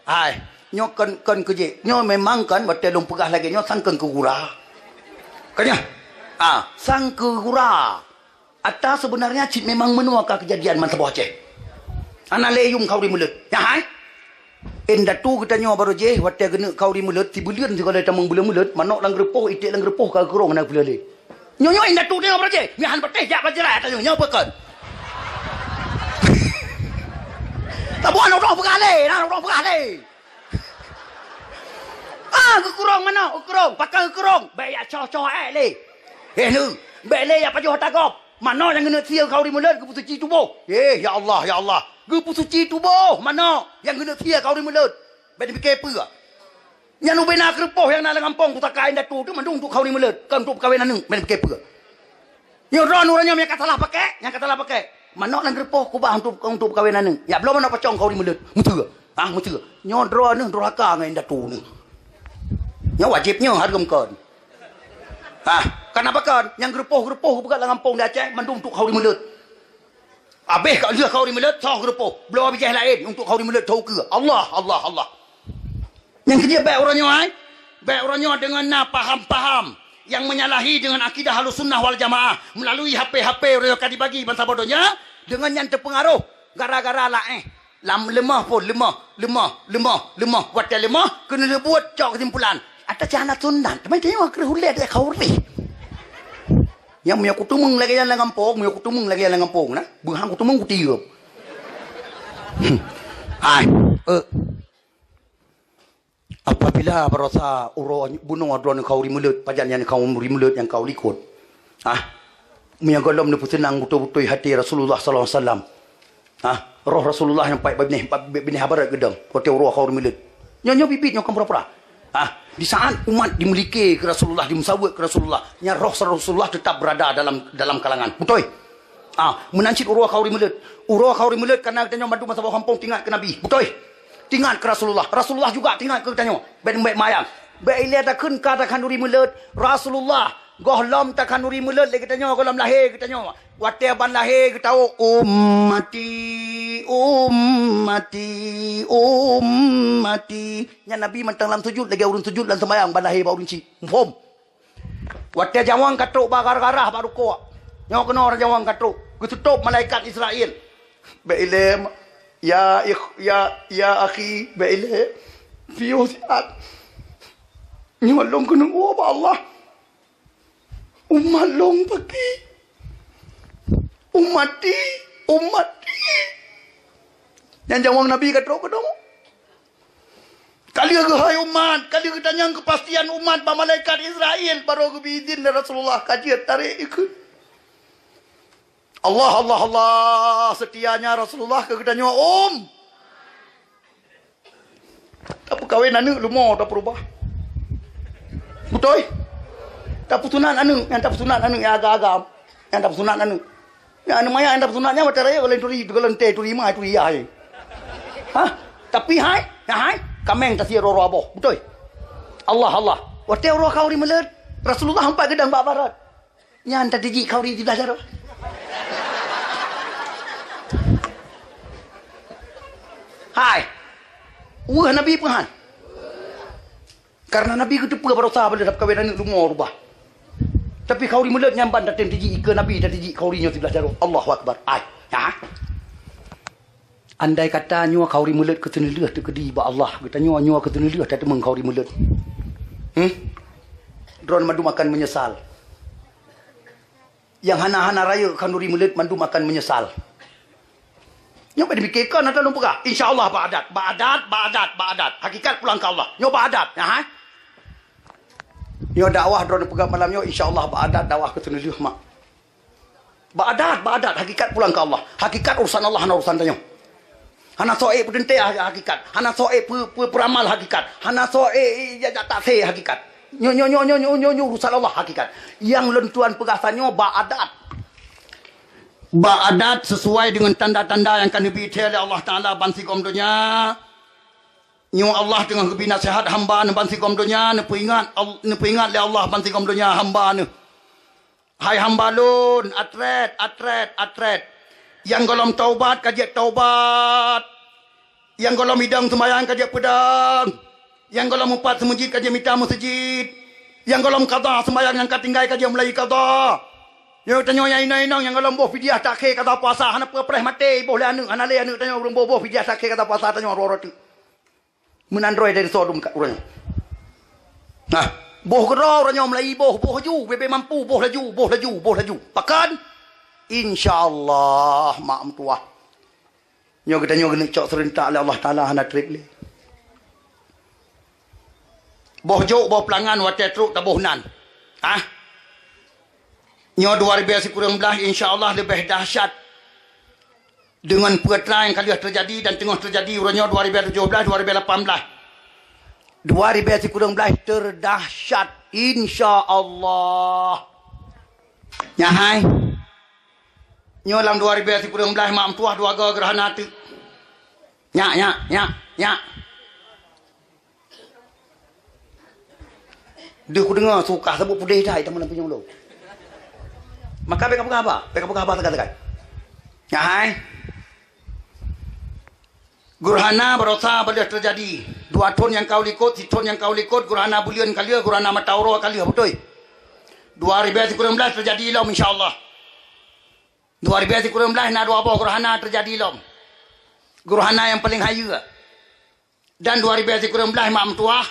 ai nyo kan kerja nyo memang kan batal long pegah lagi nyo sangkan ke gura kanya sang ke gura atas sebenarnya cik memang menuaka kejadian mantap Aceh ana leyum kau di mulut ya hai enda tu kita nyo baru je watia gena kau di mulut tibulian segala tamang bulan mulut manok lang repoh itik lang repoh ka gerong nak bulale nyo enda tu dia baru je mihan pateh jak bajerai tanya nyo pekan tak buat orang pegah le. Kekurung mana? Kekurung, pakai kekurung. Baik ya coh le. Nu, baik le ya pajuh takop. Mana yang kena sia kau di mulut ke pusuci tubuh? Ya Allah. Ke pusuci tubuh mana yang kena sia kau di mulut? Baik fikir apa? Yang nu bina kerpoh yang nak ngampong ku takai datu tu mandung untuk kau di mulut. Kan untuk kahwin anu, baik fikir apa? Yang ron urangnya yang kata lah pakai. Manok lang gerpoh ku bah untuk perkahwinan ni. Ya belum mana pacong kau di mulut. Mutu. Nyo dro ni doraka ngai datu ni. Nyo wajibnya hargam kon. Kenapa kan? Yang gerpoh ku pegat lang kampung di Aceh mandung untuk kau di mulut. Habis kau lihat kau di mulut sah gerpoh. Belum habis lain untuk kau di mulut tahu ke? Allah. Yang kerja baik orangnya baik orangnya dengan paham yang menyalahi dengan akidah Ahlussunnah wal Jamaah melalui HP orang yang dibagi bangsa bodohnya dengan yang terpengaruh gara-gara lemah pun lemah. Watai lemah kena buat cak kesimpulan. Ada jana sunat. Tapi tengok kena hulet dia kau ri. Yang punya kutumung lagi yang kampung, punya kutumung lagi yang kampung nah. Buhang kutumung ku tiup. Hai. Apabila berasa uro bunuh adron kau rimulut, pajan yang kau rimulut yang kau likut. Punya golom ni pusenang betul-betul hati Rasulullah sallallahu alaihi wasallam. Roh Rasulullah yang baik bini habarat gedang. Kau roh kau rimulut. Nyonya bibit nyokam pura-pura. Di saat umat dimiliki ke Rasulullah, dimusawwir ke Rasulullah, nya roh Rasulullah tetap berada dalam kalangan. Betul? Menancit urwah kauri mulut. Urwah kauri mulut karena katanya madu masa bawa kampung tinggal ke Nabi. Betul? Tinggal ke Rasulullah. Rasulullah juga tinggal ke katanya. Baik mayang. Baik ilia tak kun kata kanduri mulut. Rasulullah gohlom tak kanduri mulut lagi katanya gohlom lahir katanya. Wate ban lahir kita tahu ummati. Nya Nabi mentang dalam sujud lagi urun sujud dan sembahyang ban lahir bau rinci. Mfom. Wate jawang katruk bakar-garah baru ko. Nyo kena orang jawang katruk. Ketutup malaikat Israel. Bailem ya akhi bailem fi usiat. Nyo long kena ba Allah. Ummat long pagi. Ummati. Yang jawang Nabi katruk kedong. Kali ke hai umat, kali ke tanyang kepastian umat ba malaikat Israel baru ke izin Rasulullah kajian tarik ikut. Allah setianya Rasulullah ke tanya tak kawin anu lumo tak berubah. Betul? Tak putunan anu, yang tak putunan anu yang agak-agak. Yang tak putunan anu. Yang anu maya yang tak putunannya macam raya kalau turi mah turi ai. Tapi hai, kameng tak sia roh aboh. Betul? Allah. Wate roh kau ri melet. Rasulullah hampa gedang bak barat. Nya anta diji kau ri di belajar. Hai. Nabi pun karena Nabi itu pun berusaha pada dapat kahwin anak lumur rubah. Tapi kau ri melet nyamban datang diji ke Nabi dan diji kau ri nyo di belajar. Allahu akbar. Andai kata nyo kau ri melet ke teneleh tu kedi ba Allah. Kata nyo ke teneleh tak temeng kau ri melet. Dron mandu makan menyesal. Yang hana-hana raya kanuri melet mandu makan menyesal. Nyo pada fikirkan ada lupa kah? InsyaAllah ba'adat. Hakikat pulang ke Allah. Nyo ba'adat. Nyo dakwah drone pegang malam nyo insya-Allah ba'adat dakwah ke teneleh mak. Ba'adat hakikat pulang ke Allah. Hakikat urusan Allah hana urusan tanyo. Hana soe pedente hakikat. Hana soe peramal hakikat. Hana soe tak se hakikat. Nyo urusan Allah hakikat. Yang lentuan pegasannya ba'adat sesuai dengan tanda-tanda yang akan diberikan oleh Allah Ta'ala bansi kaum dunia. Nyo Allah dengan kebina sehat hamba ne bansi kaum dunia ne peringat oleh Allah bansi kaum dunia hamba ne. Hai hamba lun atret. Yang golom taubat kajian taubat. Yang golom hidang sembahyang kajian pedang. Yang golom empat semujid kajian mita masjid. Yang golom qada sembahyang yang katinggai kajian mulai qada. Yo tanyo yang inang yang golom boh fidyah tak ke kata puasa hana pereh mati boh le anu hana le anu tanyo urang boh fidyah tak ke kata puasa tanyo rorot. Menandroi dari sodum kat urang. Boh gero ranyo mulai boh ju bebe mampu boh laju. Pakan insyaallah mak tua. Nyo kita nyo kena cok serentak oleh Allah Taala hana trip le. Boh jok boh pelangan watai truk tabuh nan. Nyo 2019 insya-Allah lebih dahsyat dengan perkara yang kali terjadi dan tengah terjadi urangnya 2017 2018. 2019 terdahsyat insya-Allah. Nyahai. Nyo dalam 2019 mak tuah dua gerhana tu. Nya. Dia ku dengar suka sebut pudih dah teman punya lu. Maka beka apa tekan. Ya hai. Gerhana berosa boleh terjadi. 2 ton yang kau likut, 3 ton yang kau likut, gerhana bulian kali, gerhana matauro kali, betul. 2019 terjadi ilom insya-Allah. 2019 na dua apa gerhana terjadi ilom. Guruhana yang paling haya. Dan 2019 mak mentua.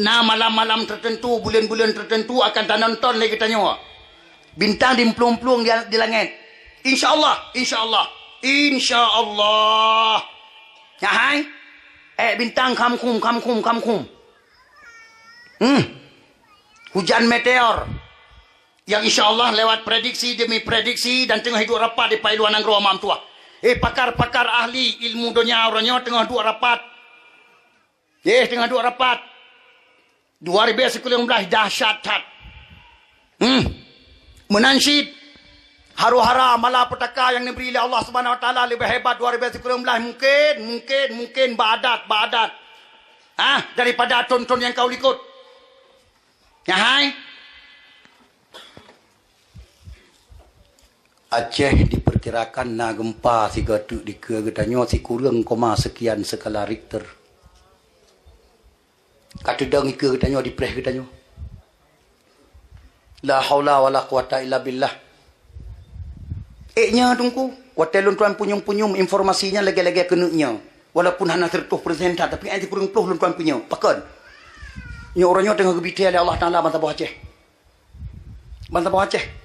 Nah malam-malam tertentu, bulan-bulan tertentu akan tak nonton lagi tanya. Bintang dimpelung-pelung di langit. InsyaAllah, insyaAllah, insyaAllah. Ya hai? Bintang kamkum. Hujan meteor. Yang insyaAllah lewat prediksi demi prediksi dan tengah hidup rapat di Pailuan Angro Mam Tua. Pakar-pakar ahli ilmu dunia orangnya tengah dua rapat. Tengah dua rapat. 2019 dahsyat. Menansyid haru-hara malapetaka yang diberi oleh Allah Subhanahu Wa Taala lebih hebat 2019 mungkin badat. Daripada tonton yang kau ikut. Ya hai? Aceh diperkirakan na gempa si gatuk di kegedanyo si kurang koma sekian skala Richter. Kata dang ike gedanyo di preh gedanyo. La haula wala quwata illa billah. Nya tungku, hotel tuan punyum informasinya lagi-lagi kenanya. Walaupun hanya 100% tapi anti kurang puluh tuan punya. Pakan. Nya orangnya tengah gebiti oleh Allah Taala bantah bawah Aceh. Bantah bawah Aceh.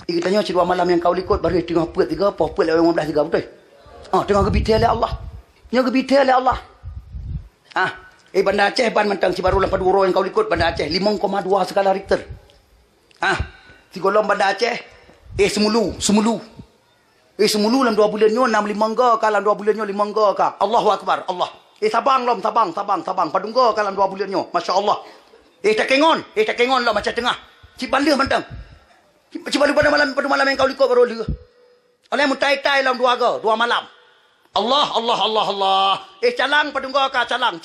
Kita tanya dua malam yang kau ikut baru tengah puat 3 puat 15 3 betul. Tengah gebiti oleh Allah. Nya gebiti oleh Allah. Bandar Aceh ban mentang si baru 82 yang kau ikut Bandar Aceh 5,2 skala Richter. Si golong Bandar Aceh semulu. Semulu dalam 2 bulan nyo 6 5 ka dalam 2 bulan nyo 5 ka. Allahu akbar. Allah. Sabang padungga dalam 2 bulan nyo. Masya-Allah. Tak kengon lah macam tengah. Si balih mentang. Cuba pada malam yang kau ikut baru dia. Oleh mutai-tai dalam 2 malam. Allah. Calang padungga ka calang.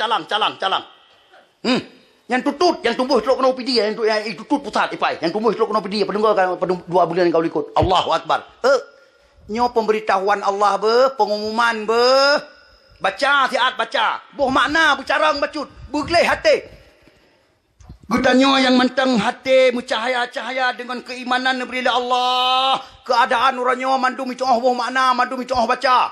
Yang tutut, yang tumbuh teluk kena upidi, yang tutut pusat ipai, yang tumbuh teluk kena upidi padungga ka 2 bulan yang kau ikut. Allahu akbar. Nyo pemberitahuan Allah pengumuman baca siat baca. Boh makna bercarang bacut, bergelih hati. Gudanyo yang mentang hati mencahaya-cahaya dengan keimanan diberi Allah. Keadaan orangnya mandu micoh boh makna, mandu micoh baca.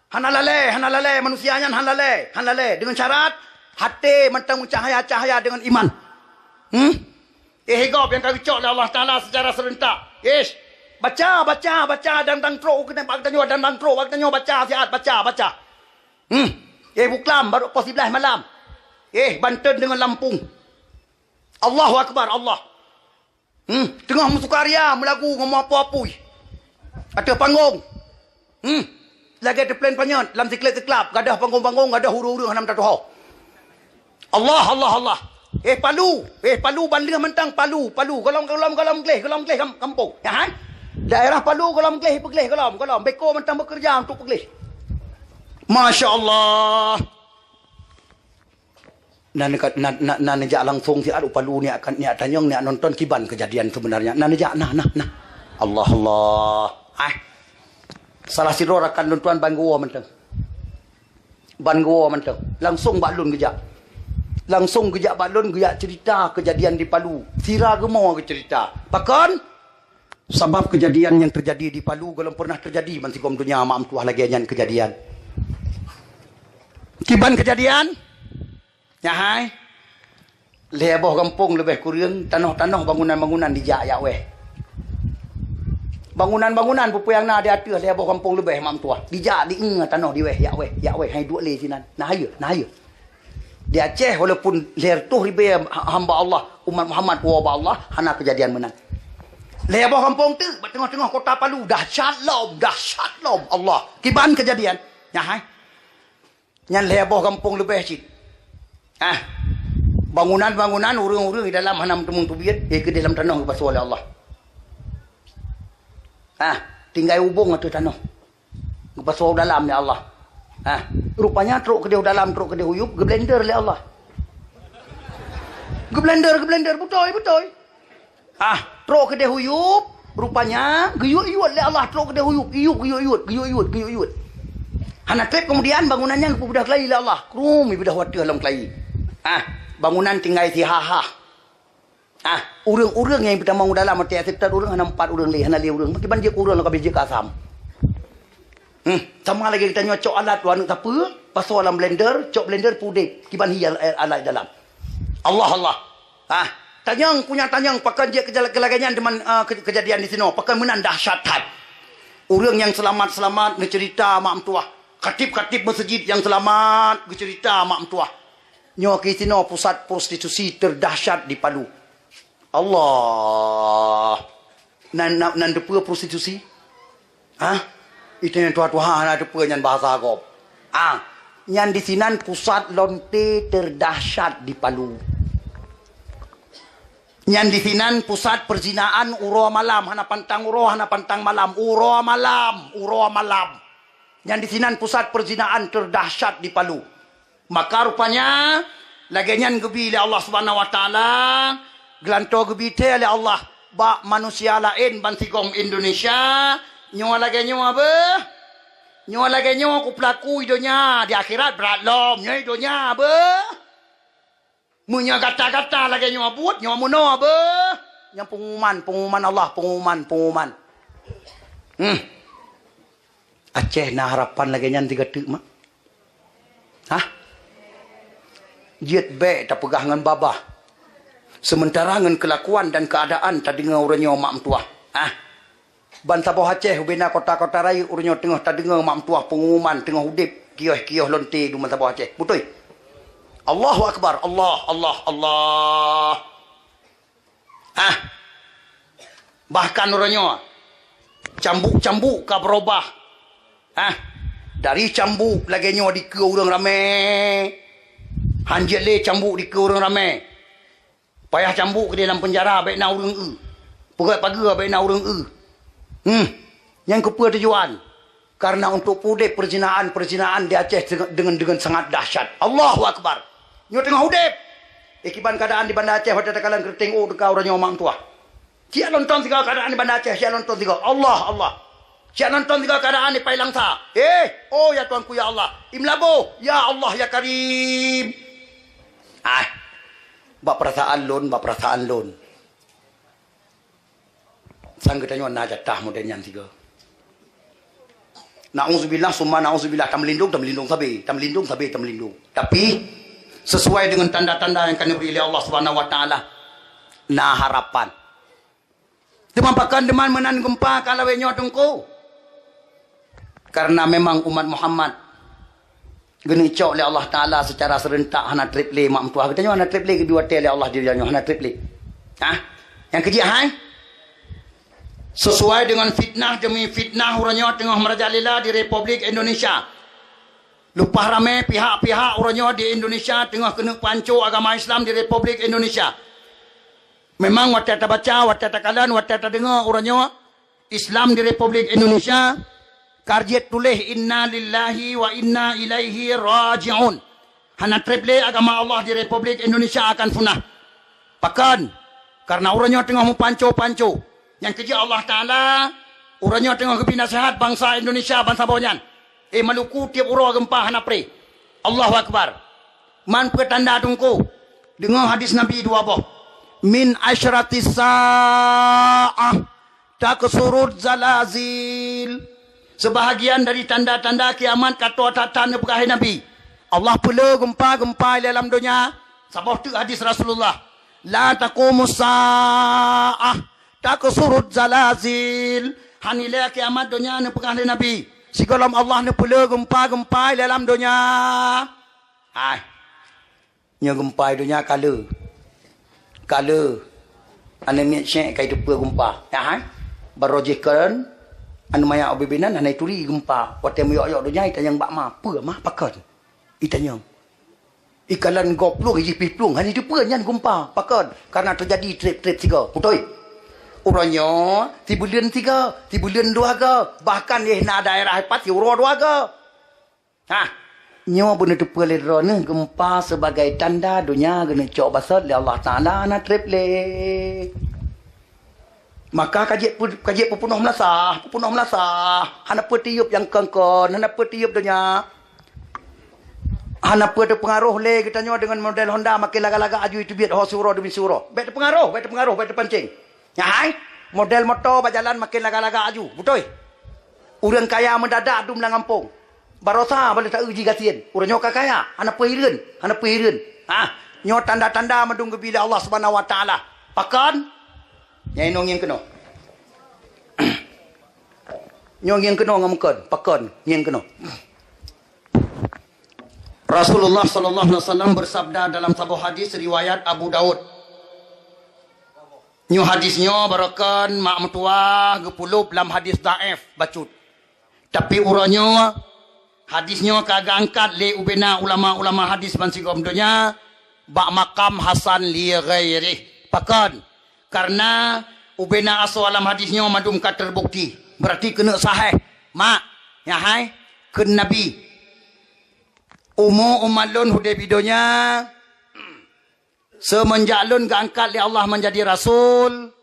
Hanalale manusianya hanalale dengan syarat hati mentang mencahaya-cahaya dengan iman. Higop yang kami cok oleh Allah Taala secara serentak. Baca dan tro kena bagdanyo dan tro bagdanyo baca siat baca. Buklam baru pos 11 malam. Banten dengan Lampung. Allahu akbar Allah. Tengah musukaria melagu ngomong apa-apa. Ada panggung. Lagi ada plan panyat dalam siklet kelab, gadah panggung-panggung, gadah huru-huru hanam tatuh. Allah. Palu bandar mentang Palu. Golong gleh kampung. Ya hai? Daerah Palu golong gleh golong. Beko mentang bekerja untuk pegleh. Masya-Allah. Nanejak langsung si adu Palu ni akan ni tanyong ni nonton kiban kejadian sebenarnya. Nanejak nah. Allah. Salah siro rakan tuan ban gua mentang. Langsung balun gejak. Balun gejak cerita kejadian di Palu. Sira gemau ke cerita. Bahkan sebab kejadian yang terjadi di Palu belum pernah terjadi man sigom dunia mak tuah lagi nyan kejadian. Kiban kejadian? Ya hai. Leboh kampung lebih kurang tanah bangunan dijak ya weh. Bangunan pupuyang na dia atas leboh kampung lebih mak tuah. Dijak di tanah di weh ya weh hai dua le sinan. Nah ya. Di Aceh walaupun leher tu ribe hamba Allah umat Muhammad wa Allah hana kejadian menang. Leboh kampung tu tengah-tengah kota Palu dahsyat lom Allah. Kiban kejadian. Ya hai. Nyan leboh kampung lebih cit. Bangunan urung-urung di dalam hanam temung tubir ke dalam tanah lepas oleh Allah. Tinggal hubung atau tanah. Lepas dalam ya Allah. Rupanya truk ke dia dalam, truk ke dia huyup, geblender oleh Allah. Geblender betul. Truk ke dia huyup, rupanya geyut oleh Allah, truk ke dia huyup, geyut. Hana trip kemudian bangunannya budak kelai oleh Allah. Krum budak wadah dalam kelai. Bangunan tinggal si ha. Urang yang kita mau dalam mati sekitar urang hana 4 urang le, hana 5 urang. Makiban dia urang ka biji kasam. Sama lagi kita tanya cok alat wanu tak apa, pasal dalam blender, cok blender pudek, kiban hiya alat dalam. Allah. Tanyang pakai je kelagannya dengan kejadian di sini, pakai menan dahsyatan. Orang yang selamat bercerita mak mentua. Khatib masjid yang selamat bercerita mak mentua. Nyo ke sini pusat prostitusi terdahsyat di Palu. Allah. Nan depa prostitusi? Itu yang Tuhan ada apa yang bahasa kau. Yang di sini pusat lonte terdahsyat di Palu. Yang di sini pusat perzinaan uro malam, hana pantang malam, uro malam. Yang di sini pusat perzinaan terdahsyat di Palu. Maka rupanya lagian gebi oleh Allah Subhanahu wa taala, gelanto gebi te oleh Allah, ba manusia lain bantigong Indonesia. Nyawa lagi nyawa ku pelaku hidunya di akhirat berat lom nyawa hidunya munya kata-kata lagi nyawa buat nyawa muno yang pengumuman Allah pengumuman Aceh na harapan lagi nyan tiga tuk mak jiat be tak pegah ngan babah sementara ngan kelakuan dan keadaan tak dengar orang nyawa mak mentua Banta Bawah Aceh, bina kota-kota raya, urunyo tengah tak dengar mak mentua pengumuman, tengah hudip, kioh lonte di Banta Bawah Aceh. Betul? Allahu Akbar, Allah. Bahkan urunyo, cambuk ka berubah. Dari cambuk, lagi nyo di ke orang ramai. Hanjit le cambuk di ke orang ramai. Payah cambuk ke dalam penjara, baik na orang Pegat pagi, baik na orang Yang kepa tujuan karena untuk pudek perzinaan di Aceh dengan sangat dahsyat. Allahu Akbar. Nyo tengah hudip. Ikiban keadaan di Bandar Aceh pada takalan kerting dekat orang nyomang tua. Siap nonton tiga keadaan di Bandar Aceh, siap nonton tiga. Allah. Siap nonton tiga keadaan di Pailangsa. Ya Tuanku ya Allah. Imlabo, ya Allah ya Karim. Bak perasaan lon. Sangka tanya nak jatah modelnya tiga. Na'udzubillah summa na'udzubillah tam melindung sabi. Tapi sesuai dengan tanda-tanda yang akan diberi oleh Allah Subhanahu wa taala. Nah harapan. Demampakan deman menan gempa kalau wenyo tengku. Karena memang umat Muhammad geni cok oleh Allah taala secara serentak hana triple mak mentua. Katanya hana triple ke dua oleh Allah dia hana triple. Yang kejih sesuai dengan fitnah demi fitnah orangnya tengah merajalela di Republik Indonesia. Lupa ramai pihak-pihak orangnya di Indonesia tengah kena pancu agama Islam di Republik Indonesia. Memang waktu kita baca, waktu kita kalan, waktu kita dengar orangnya Islam di Republik Indonesia karjiat tulis inna lillahi wa inna ilaihi raji'un. Hana triple agama Allah di Republik Indonesia akan punah. Bahkan karena orangnya tengah mempancu-pancu. Yang kerja Allah Ta'ala, orangnya tengah kepi nasihat bangsa Indonesia, bangsa Bawanyan. Maluku tiap ura gempa hanapre. Allahu Akbar. Man petanda tungku. Dengar hadis Nabi dua boh. Min asyratis sa'ah taksurud zalazil. Sebahagian dari tanda-tanda kiamat kata tanda pekah Nabi. Allah pula gempa-gempa dalam dunia. Sabah tu hadis Rasulullah. La taqumus sa'ah taksurud zalazil. Hanila kiamat dunia ni pekah Nabi. Sikalam Allah ni pula gempa-gempa dalam dunia. Nya gempa dunia kala ane miat syek kai depa gempa. Barojihkan anu maya obibinan anai turi gempa. Wate moyok-yok dunia itanyang bakma. Apa mah pakan? Itanyang. Ikalan goplung iji piplung hani depa nyan gempa pakan karena terjadi trip-trip tiga. Betul? Orangnya tibulan 3, tibulan 2 bahkan na daerah hepat euro 2 nyawa benar depa lera ni gempa sebagai tanda dunia gena cok basat li Allah Taala na triple. Maka kajiat penuh melasah hana petiup yang kengkon hana petiup dunia hana pada pengaruh le kita nyawa dengan model Honda makin laga-laga aju itu biar suro demi suro bet pengaruh bet pancing. Model motor berjalan makin laga-laga aju. Betul? Orang kaya mendadak dum lang kampung. Barosa balik tak uji gatian. Orang nyoka kaya, anak pehirin. Nyo tanda-tanda mendung bila Allah Subhanahu wa taala. Pakan nyai nong yang kena. Nyong yang kena ngamukon, pakan yang kena. Rasulullah sallallahu alaihi wasallam bersabda dalam sebuah hadis riwayat Abu Daud. Nyo hadisnya barakan mak metua gepulup dalam hadis daif bacut. Tapi uranya hadisnya kagak angkat le ubena ulama-ulama hadis bansigom dunia bak makam hasan li ghairi. Pakan karena ubena asalam hadisnya madum ka terbukti. Berarti kena sahih. Mak, ya hai, kena nabi. Umat lun hudai bidonya semenjak lun keangkat oleh Allah menjadi rasul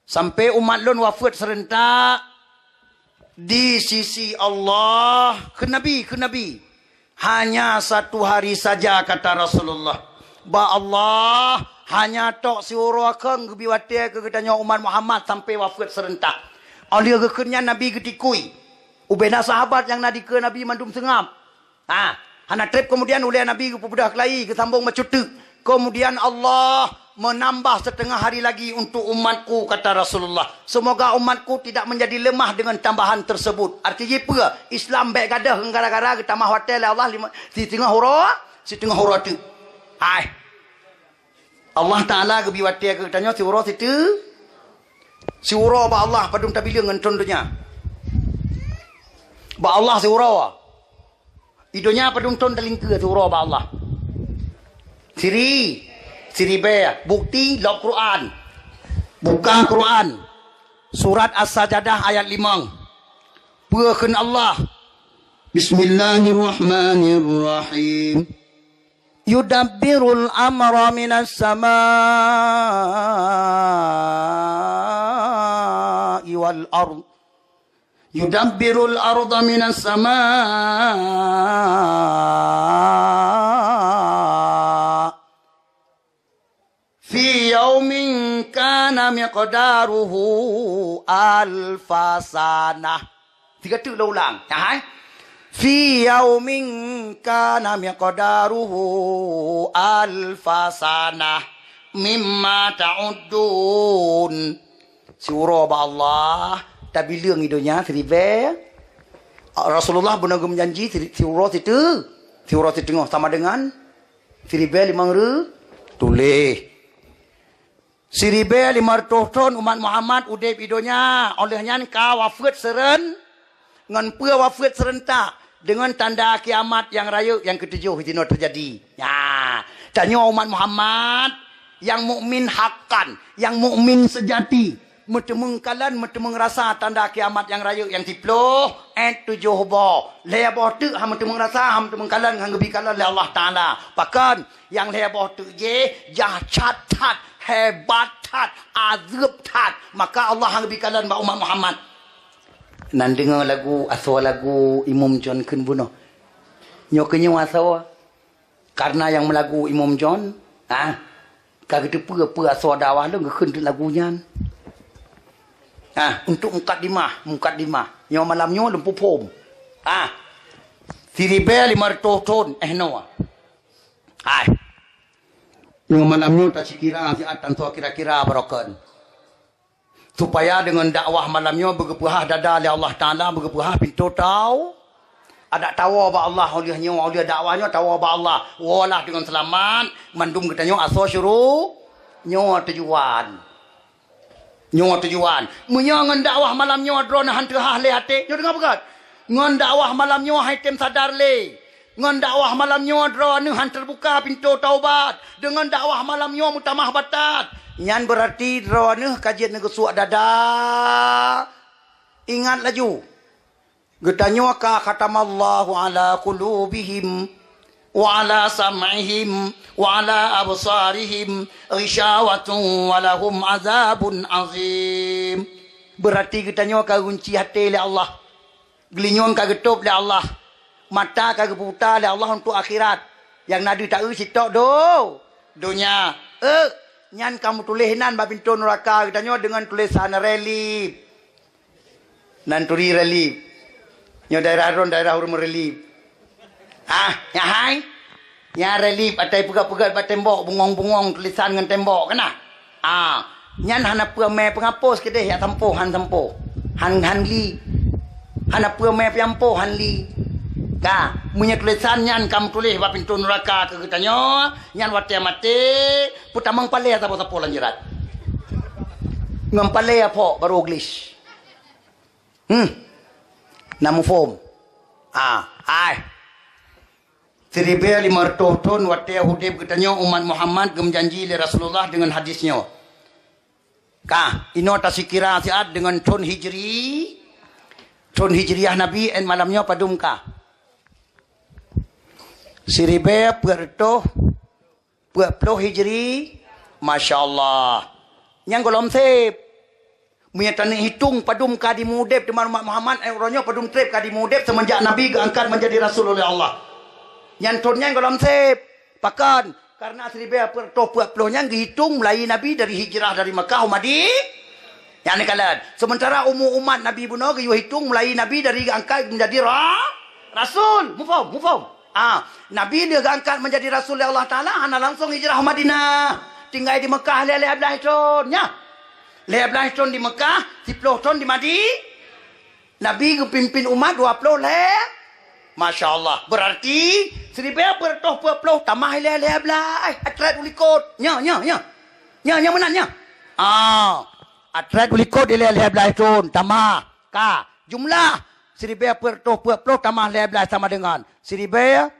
sampai umat lun wafat serentak di sisi Allah ke nabi hanya 1 hari saja kata Rasulullah ba Allah hanya tok siurakan kebiwate ke katanya umat Muhammad sampai wafat serentak oleh kekennya nabi ketikui ubena sahabat yang nadi ke nabi mandum sengam hana trip kemudian oleh nabi ke pemuda kelai ke sambung macutu. Kemudian Allah menambah 1/2 hari lagi untuk umatku kata Rasulullah. Semoga umatku tidak menjadi lemah dengan tambahan tersebut. Artinya apa? Islam baik gadah gara-gara kita mah hotel Allah si tengah hura tu. Hai. Allah Taala ke biwate ke tanya si hura situ. Si hura ba Allah padung tabila ngan tondonya. Ba Allah si hura. Idonya padung ton daling ke si hura ba Allah. Siri be bukti lok Quran. Buka Quran. Surat As-Sajdah ayat 5. Puakeun Allah. Bismillahirrahmanirrahim. Yudabbirul amra minas samaa'i wal ard. Yudabbirul arda minas samaa'i fi yaumin kana miqdaruhu alfasanah. 3 tu ulang. Ya, fi yaumin kana miqdaruhu alfasanah mimma ta'uddun. Surah Allah tabileung idonya seribe. Rasulullah benagum janji surah itu. Surah itu tengah sama dengan seribe 5 tulis. Seribe 500 ton umat Muhammad udai idonya olehnya ka wafat seren ngan pua wafat serentak dengan tanda kiamat yang raya yang ketujuh itu terjadi. Ya, tanya umat Muhammad yang mukmin hakan, yang mukmin sejati, metemung rasa tanda kiamat yang raya yang 10 7 bo. Leboh tu ham metemung rasa ham metemung kalan hang gebi kalan le Allah Taala. Pakan yang leboh tu je jahcat tat, hebat tat, azab tat, maka Allah hang gebi kalan ba umat Muhammad. Nan dengar lagu Imam John kun bunuh. Nyoknya asawa. Karena yang melagu Imam John, kagak apa asawa dakwah lu kun lagunya. Untuk mukadimah. Nyo malamnya lempu pom. Siribe 500 ton noa. Nyo malamnya tak sikira si atan so kira-kira barokan. Supaya dengan dakwah malamnya bergepuhah dada oleh Allah Ta'ala, bergepuhah pintu tahu. Ada tawa ba Allah olehnya, oleh dakwahnya tawa ba Allah. Walah dengan selamat, mandum katanya asal syuruh, nyawa tujuan. Menyangan dakwah malamnya drona hantu le hati. Nyo dengar bekat? Ngan dakwah malamnya haitem sadar le. Ngan dakwah malamnya drona hantu terbuka pintu taubat. Dengan dakwah malamnya mutamah batat. Yan berarti rawaneh kajian negesuak dada. Ingat laju. Getanya ka khatamallahu ala qulubihim wa ala sam'ihim wa ala absarihim ghishawatun wa lahum azabun azim. Berarti getanya ka kunci hati le Allah. Gelinyong ka getup le Allah. Mata ka buta le Allah untuk akhirat. Yang nadi tak sitok do. Dunia. Nyan kamu tulisan babintu neraka katanya dengan tulisan relief. Nanturi relief. Nyo daerah ron daerah urung relief. Ya hai. Ya relief atai pegat-pegat bat tembok bungong-bungong tulisan dengan tembok kena. Nyan hana me pengapus ke deh ya tempo han tempo. Han li. Hana me piampo han li. Ka, punya tulisan nyan kam tulis ba pintu neraka ke getanyo, nyan wate mate, putamang pale sapo-sapo lanjerat. Ngam pale apa baru English. Namu form. Ai. 1500 tahun wate hudib getanyo umat Muhammad gem janji le Rasulullah dengan hadisnya. Ka, ino tasikira siat dengan tahun Hijri. Tahun Hijriah Nabi en malamnya padum ka. Siribe puluh Hijri, Masya Allah. Yang golom sip. Punya tanah hitung padum kadi mudib di umat Muhammad. Euronya padum trip kadi mudib semenjak Nabi keangkat menjadi Rasul oleh Allah. Yang tunnya golom sip. Pakan. Karena siribe puluh-puluhnya dihitung mulai Nabi dari hijrah dari Mekah Madinah. Yang ni kalian. Sementara umat Nabi Buno hitung mulai Nabi dari keangkat menjadi Rasul. Mufaham. Nabi dia angkat menjadi Rasul Allah Ta'ala. Hana langsung hijrah Madinah. Tinggal di Mekah le belah tahun. Ya. Le belah tahun di Mekah. 10 tahun di Madinah. Nabi pimpin umat 20 le. Masya Allah. Berarti 1020 tambah le belah. Atret ulikot. Ya menanya. Atret ulikot le belah tahun. Tambah. Ka. Jumlah. 1020 tambah 11 sama dengan 1020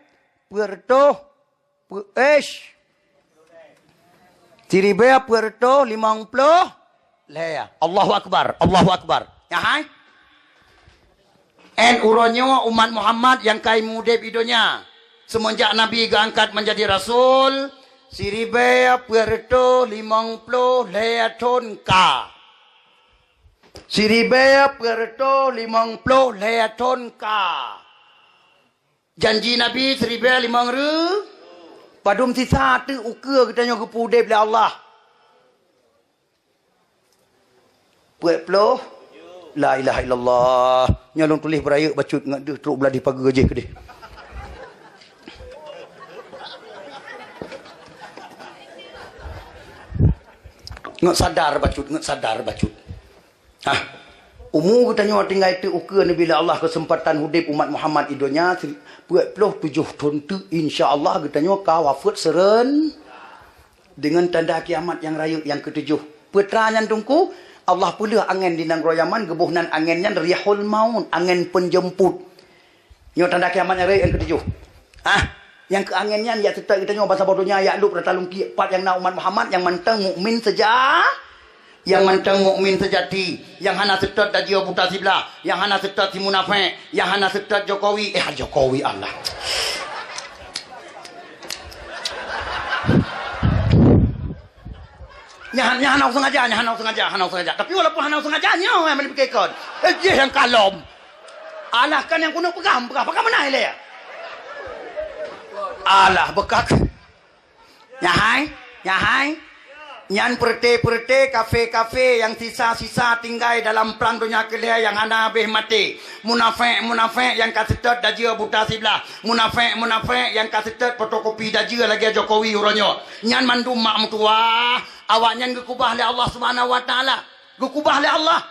lea. Allahu Akbar. Ya hai. Uronyo umat Muhammad yang kai mudib idonya semenjak Nabi diangkat menjadi Rasul 1050 lea ton ka. 1050 lea ton ka. Janji Nabi 1500 padum sisa tu ukur kita nyo kepudai bila Allah. Puet-ploh la ilaha illallah. Nyalong tulis beraya bacut ngak dia teruk belah di pagar je ke dia. Ngak sadar bacut. Umur kita nyawa tinggal itu ukur ni bila Allah kesempatan hudib umat Muhammad idonya 27 tahun tu insya-Allah kita nyawa kawafat seren dengan tanda kiamat yang raya yang ketujuh. Putranya tungku Allah pula angin di nang royaman gebuhnan anginnya riyahul maut, angin penjemput. Nyawa tanda kiamat yang raya yang ketujuh. Yang keanginnya ya kita nyawa bahasa bodohnya ya lu pertalung kiat yang nak umat Muhammad yang mantang mukmin sejak yang mantang mukmin sejati, yang hana setat dajio buta sibla, yang hana setat si munafik, yang hana setat Jokowi, Jokowi Allah. Nya hana sengaja. Tapi walaupun hana sengaja nya yang berfikirkan. Dia yang kalom. Allah kan yang kuno pegang pakai mana ile ya? Allah bekak. Ya hai. Nyan perte kafe yang sisa tinggal dalam perang dunia kelia yang hana habis mati. Munafik yang kasetet dajia buta siblah. Munafik yang kasetet fotokopi dajia lagi Jokowi uronyo. Nyan mandum mak mutua. Awak nyan gekubah oleh Allah Subhanahu Wa Taala. Gekubah oleh Allah.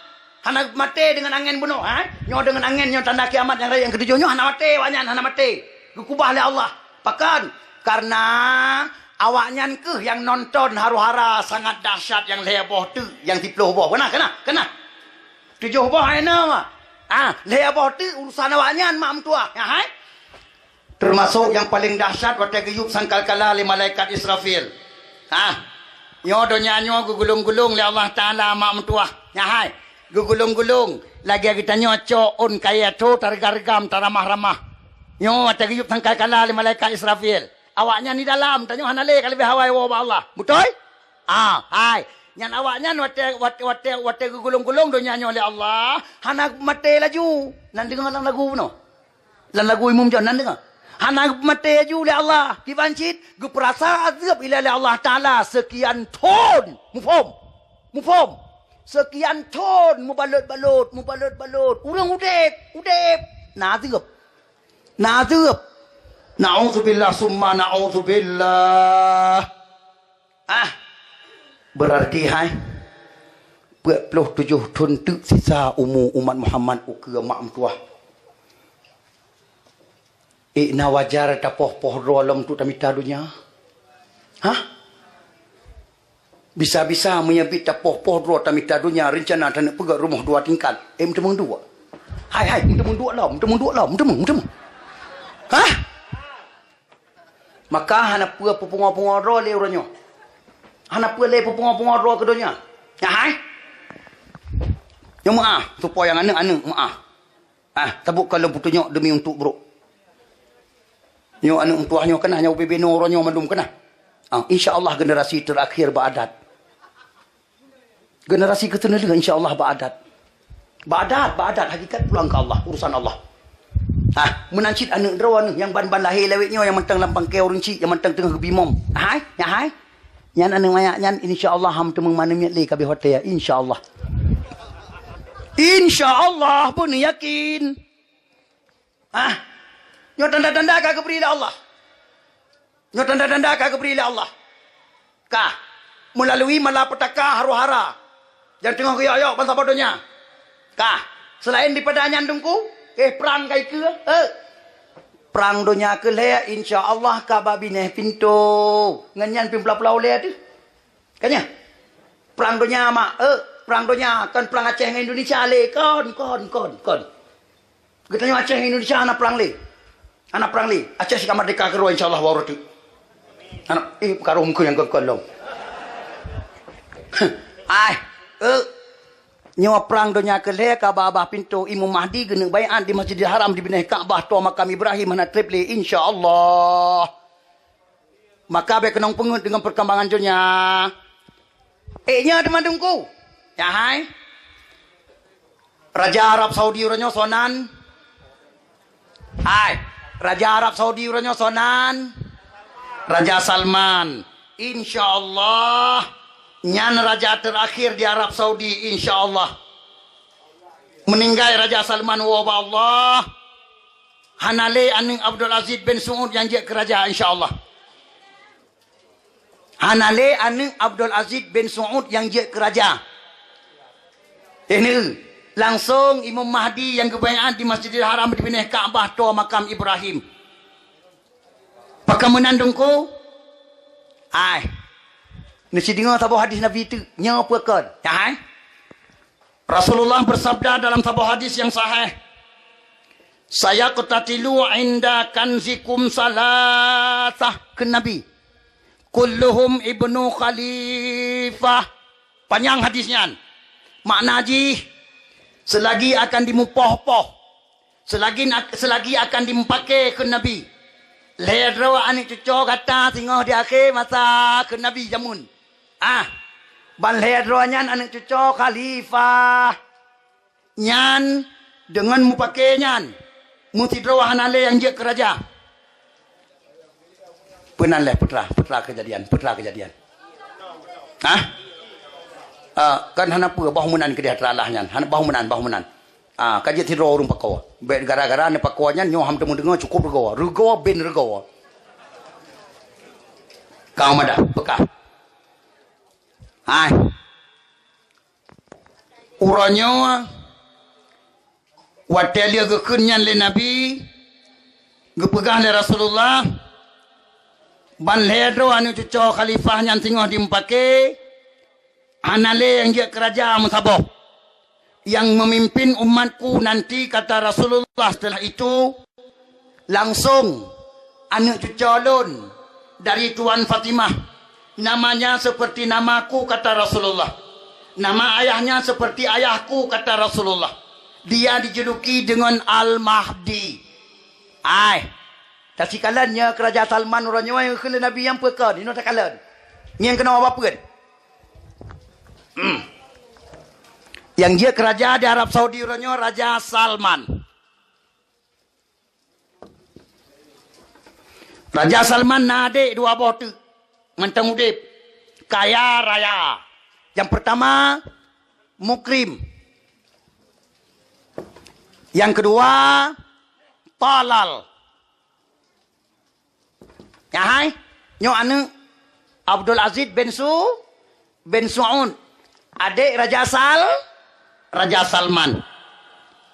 Hana mati dengan angin bunuh. Nyo dengan angin nyo tanda kiamat yang raya yang ketujuh nyo hana mati. Wanyan hana mati. Gekubah oleh Allah. Pakan karena awaknya ke yang nonton haru-hara sangat dahsyat yang heboh tu yang 10 boh kena 7 boh ana heboh tu urusan awaknya mak mentua ya hai termasuk yang paling dahsyat waktu geyup sangkal-kala oleh malaikat Israfil nyo donya nyo gugulung-gulung oleh Allah Taala mak mentua ya hai gugulung-gulung lagi kita nyo coon kaya tu targargam taramah-ramah nyo waktu geyup sangkal-kala oleh malaikat Israfil. Awaknya ni dalam tanya hanale kalau behawai wa Allah. Betul? Hai. Yang awaknya wate gulung-gulung dunia oleh Allah, hana mate laju. Nan dengar lagu no. Lan lagu imam jangan dengar. Hana mate laju oleh Allah. Kibancit geperasa azab ila Allah Taala sekian ton. Mufhum. sekian ton mubalut-balut. Urang udep. Nazib. Na'udzubillah summa na'udzubillah. Berarti 27 ton tu sisa umur umat Muhammad uke mak mentua. Na wajar tapoh rolam tu tamita dunia. Bisa-bisa menyebut tapoh ro tamita dunia rencana tak nak pegang rumah 2 tingkat. Mentemung 2. Hai, mentemung 2 lah, mentemung. Maka hana pua pupunga ro le uranyo. Hana pua le pupunga ro ke dunia. Hai. Yang maaf, supaya yang anak maaf. Tabuk kalau putunya demi untuk bro. Nyo anak tuahnya kena hanya ubebeno orangnya mandum kena. InsyaAllah generasi terakhir ba'adat. Generasi ketujuh insyaAllah ba'adat. Ba'adat hakikat pulang ke Allah, urusan Allah. Menancit anak draw yang ban lahir lewetnya yang mentang lampang keo runci, yang mentang tengah bimom. Hai. Yan anak mayak yan insyaAllah ham temeng mana miat le kabeh hotel insyaAllah. InsyaAllah pun yakin. Nyo tanda-tanda ka keberi Allah. Kah melalui malapetaka haru-hara yang tengah kaya bangsa bodohnya. Kah selain daripada nyandungku perang kai ke perang dunia ke le insyaallah ka babineh pintu nganyan pimpla-plau le tu. Kanya perang dunia mak perang dunia kan perang Aceh dengan Indonesia le kon. Kita Aceh dengan Indonesia anak perang le. Aceh si merdeka ke insyaallah wa tu. Anak karungku yang kekolong. Nyawa perang dunia ke le ka babah pintu Imam Mahdi kena baiat di Masjidil Haram di binah Kaabah tu makam Ibrahim hana triple insyaallah. Maka be kenong pengut dengan perkembangan dunia. Nya teman-temanku. Ya hai. Raja Arab Saudi uranyo sonan. Hai. Raja Arab Saudi uranyo sonan. Raja Salman. InsyaAllah. Nyan raja terakhir di Arab Saudi. InsyaAllah. Meninggal Raja Salman wa Allah. Hanale aning Abdul Aziz bin Saud yang je kerajaan InsyaAllah. Hanale aning Abdul Aziz bin Saud yang je kerajaan. Ini langsung Imam Mahdi yang kebaikan di Masjidil Haram di binah Kaabah tu makam Ibrahim. Pakai menandungku. Nasi dengar sebuah hadis Nabi itu nyapakan. Ya, Rasulullah bersabda dalam sebuah hadis yang sahih. Saya qatatilu inda kanzikum salasah ke Nabi. Kulluhum ibnu khalifah. Panjang hadisnya. Makna haji selagi akan dimupoh-poh. Selagi akan dimpakai ke Nabi. Lerawa anik cucu kata singoh di akhir masa ke Nabi jamun. Ban lerawa nyan anik cucu khalifah. Nyan dengan mupakai nyan. Mutidrawa hanale yang je keraja. Penanlah putra kejadian. Kan hana pura bahumenan ke dia teralah nyan. Hana bahumenan. Kaji tidro urung pakowa. Bet gara-gara ne pakowa nyan nyo ham temu dengar cukup regawa ben regawa. Kau madah bekah. Uranyo watelia gekun nyan le Nabi gepegah le Rasulullah ban ledro anu cucu khalifah nyan singoh dimpake anale yang je kerajaan musabah yang memimpin umatku nanti kata Rasulullah setelah itu langsung anak cucu lun dari Tuan Fatimah namanya seperti namaku kata Rasulullah, nama ayahnya seperti ayahku kata Rasulullah, dia dijuluki dengan Al-Mahdi. Tak sikalannya kerajaan Salman orangnya yang kena Nabi yang pekan ini tak kalan yang kena apa pun. Yang dia kerajaan di Arab Saudi orangnya Raja Salman. Raja Salman nade dua botu mentang udip kaya raya. Yang pertama mukrim. Yang kedua, talal. Ya hai, nyo anu Abdul Aziz bin Su'ud. Adik Raja Salman.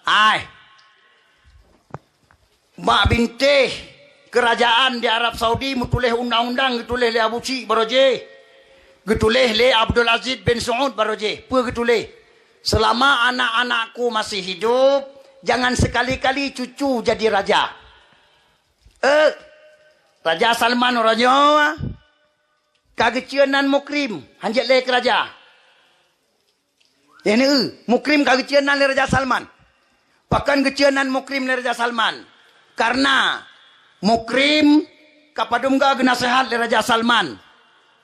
Hai. Mak bintih kerajaan di Arab Saudi mutulih undang-undang getulih le Abu Cik baroje. Getulih le Abdul Aziz bin Su'ud baroje. Apa getulih? Selama anak-anakku masih hidup, jangan sekali-kali cucu jadi raja. Raja Salman orangnya kagecianan mukrim hanjat le ke raja. Ini mukrim kagecianan le Raja Salman. Bahkan kecianan mukrim le Raja Salman. Karena mukrim kapadungga genasehat le Raja Salman.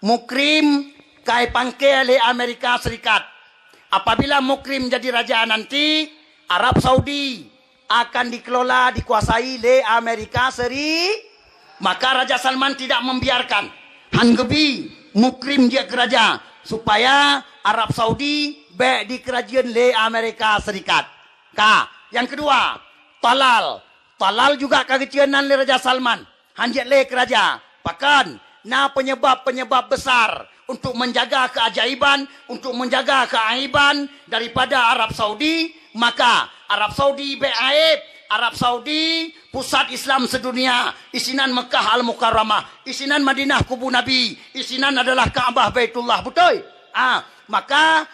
Mukrim kai pangke le Amerika Serikat. Apabila mukrim jadi raja nanti, Arab Saudi akan dikelola, dikuasai le Amerika Serikat. Maka Raja Salman tidak membiarkan hanggebi mukrim dia ke raja supaya Arab Saudi baik di kerajaan le Amerika Serikat. Yang kedua, talal. Talal juga kekecianan le Raja Salman. Hanjat le ke raja. Bahkan penyebab-penyebab besar untuk menjaga keajaiban, untuk menjaga keaiban daripada Arab Saudi, maka Arab Saudi baik aib. Arab Saudi pusat Islam sedunia, isinan Mekah Al-Mukarramah, isinan Madinah kubu Nabi, isinan adalah Kaabah Baitullah, betul? Maka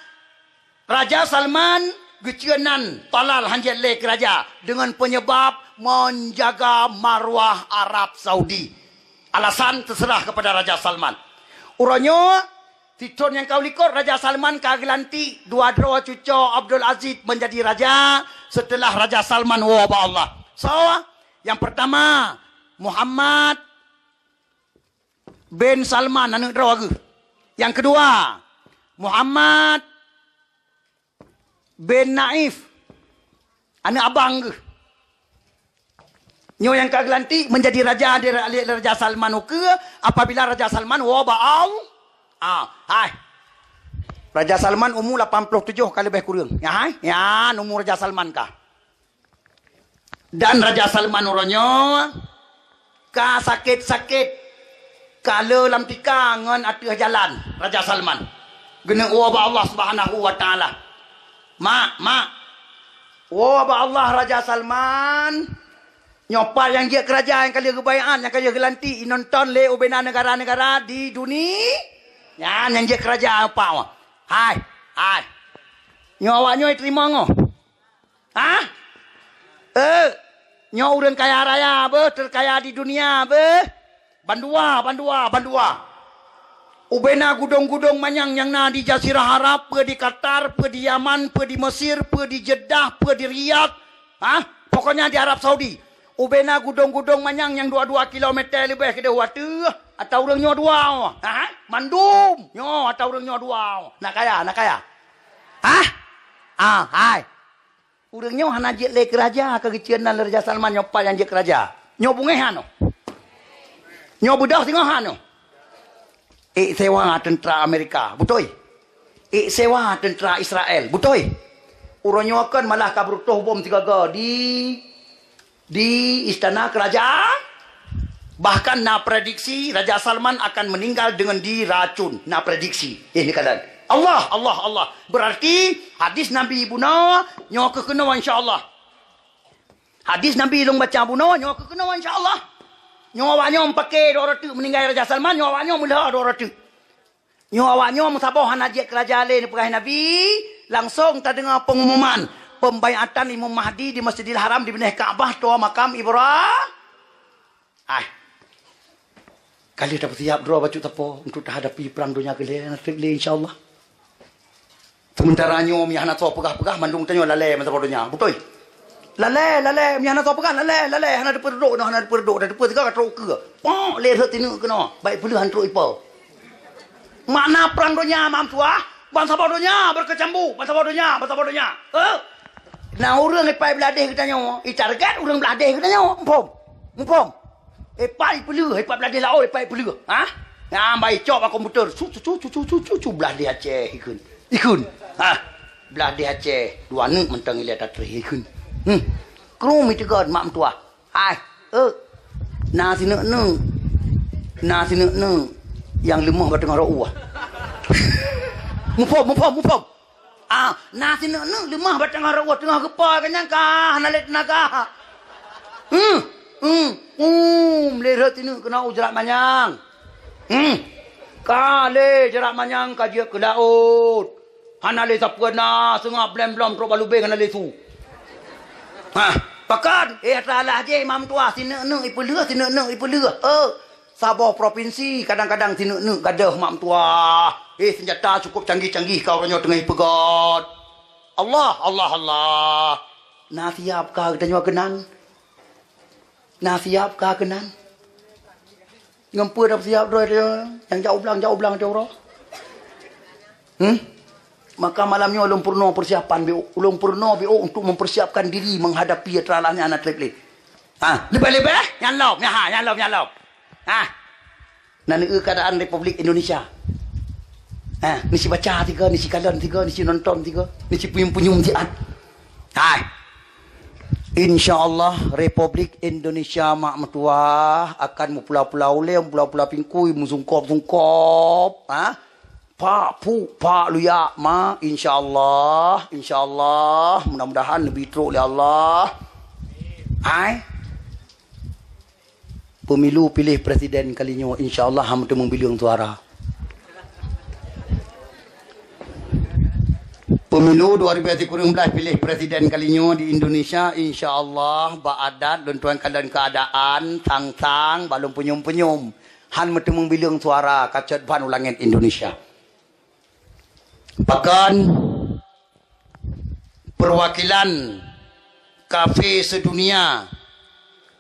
Raja Salman gecianan talal hanjat le ke raja dengan penyebab menjaga marwah Arab Saudi. Alasan terserah kepada Raja Salman. Uranyo Titon yang kau likut Raja Salman kagelanti dua cucu Abdul Aziz menjadi raja setelah Raja Salman wabah Allah. So, yang pertama Muhammad bin Salman anak drawa. Yang kedua Muhammad bin Naif anak abang ke. Nyo yang kagelanti menjadi raja dari Raja Salman ke apabila Raja Salman wabah Allah. Hai. Raja Salman umur 87 kali lebih kurang. Ya, hai. Ya, umur Raja Salman kah. Dan Raja Salman orangnya ka sakit-sakit kala lam tika ngan atih jalan Raja Salman. Gena wabah Allah Subhanahu wa taala. Mak. Wabah Allah Raja Salman nyopal yang dia kerajaan kali kebayaan yang kali gelanti nonton le ubena negara-negara di dunia. Ya, yang dia kerajaan apa? Hai. Nyawanya terima ngo. Nyaw urang kaya raya be, terkaya di dunia be. Bandua. Ubena gudong-gudong manyang yang na di Jazirah Arab, pe di Qatar, pe di Yaman, pe di Mesir, pe di Jeddah, pe di Riyadh. Pokoknya di Arab Saudi. Ubena gudong-gudong manyang yang 22 kilometer lebih ke dewatu. Atau orang nyo dua. Mandum. Nyo atau orang nyo dua. Nak kaya. Hai. Orang nyo hana je le keraja kegecianan Raja Salman nyopal yang je keraja. Nyo bungehan no. Nyo budak tingohan no. Sewa tentera Amerika, betul? Sewa tentera Israel, betul? Orang nyo akan malah kabrutuh bom 3 di istana kerajaan. Bahkan na prediksi Raja Salman akan meninggal dengan diracun. Na prediksi. Ini keadaan. Allah. Berarti hadis Nabi Ibuna nyawa kekenawan insyaAllah. Hadis Nabi long baca Ibuna nyawa kekenawan insyaAllah. Nyawanya pakai 200 meninggal Raja Salman. Nyawanya mula 200. Nyawanya musabah najik kerajaan lain pegawai Nabi. Langsung tak dengar pengumuman. Pembaiatan Imam Mahdi di Masjidil Haram di benih Kaabah tua makam Ibrahim. Kali dapat siap dua baju tapo untuk hadapi perang dunia kalian insyaAllah. Sementara nyo miyahna to pegah-pegah mandung tanyo lale masa bodonya. Betul? Lale miyahna to pegah lale hana de perduk hana de perduk de tiga ka ke. Po le hot tinu kena. Baik puluhan tro ipo. Mana perang dunia mam tua? Bangsa bodonya berkecambu, bangsa bodonya. Nah urang ipai beladeh kita nyo. Target urang beladeh kita nyo. Mumpom. Pai pelu, pai beladeh lao, pai pelu. Ya, baik cop komputer. Cu beladeh Aceh ikun. belah di Aceh, dua nek mentang ilia tak terhikun. Kru mi tegon mak tua. Hai, nasi nek yang lemah batang rau. Mufom. Nasi nek lemah batang rau tengah gepa kenyang kah nalit naga. Melihat ini kena ujarak manyang. Kale jarak manyang kajia ke laut. Hanale sapena sengah blem-blem tro balubeng hanale su. Pakan salah je mam tua sine ipu leuh Sabah provinsi kadang-kadang sine gadah mam tua. Senjata cukup canggih-canggih kau ronyo tengah pegot. Allah. Nah siap kah kita nyawa kenan? Nah siap kah kenan? Ngempur dah siap dah dia. Yang jauh belang dia orang. Maka malamnya ulung purno persiapan ulung purno untuk mempersiapkan diri menghadapi teralahnya anak terpilih. Lebih-lebih yang lom. Nani keadaan Republik Indonesia. Nisi baca tiga, nisi kalan tiga, nisi nonton tiga, nisi punyum-punyum tian. InsyaAllah Republik Indonesia mak metua akan mempulau-pulau lem, pulau-pulau pingkui, musungkop. Pak luya ma insyaallah mudah-mudahan lebih teruk oleh Allah. Pemilu pilih presiden kalinya insyaallah hang tu membilang suara. Pemilu 2019 pilih presiden kalinya di Indonesia insyaallah baadat dan tuan keadaan tang balum penyum-penyum han metu membilang suara kacat ban ulangan Indonesia. Bahkan perwakilan kafe sedunia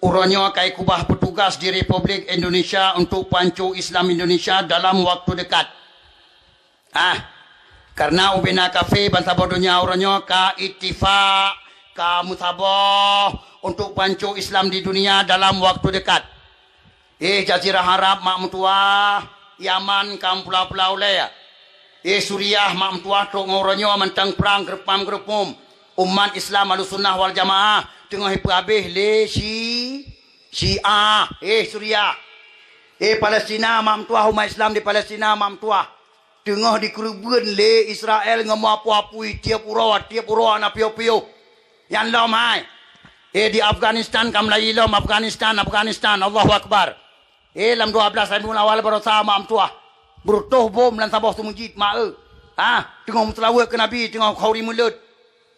urangnya kai kubah petugas di Republik Indonesia untuk pancu Islam Indonesia dalam waktu dekat. Karena ubina kafe bangsa bodohnya urangnya ka ittifaq ka musabah untuk pancu Islam di dunia dalam waktu dekat. Jazirah Arab mak mutua Yaman kam pulau-pulau lea. Suriah mak tua tok ngoronyo mentang perang gerepam umat Islam Ahlussunnah wal Jamaah tengah hipu habis le Syiah Suriah Palestina mak tua umat Islam di Palestina mak tua tengah dikerubun le Israel ngemu apa-apui tiap uro na pio-pio yang lom hai di Afghanistan kam lai lom Afghanistan Allahu Akbar lam 12 Rabiul Awal berusaha mak tua berutuh bom dan sabah tu masjid mak tengah mutlawak ke Nabi tengah khauri mulut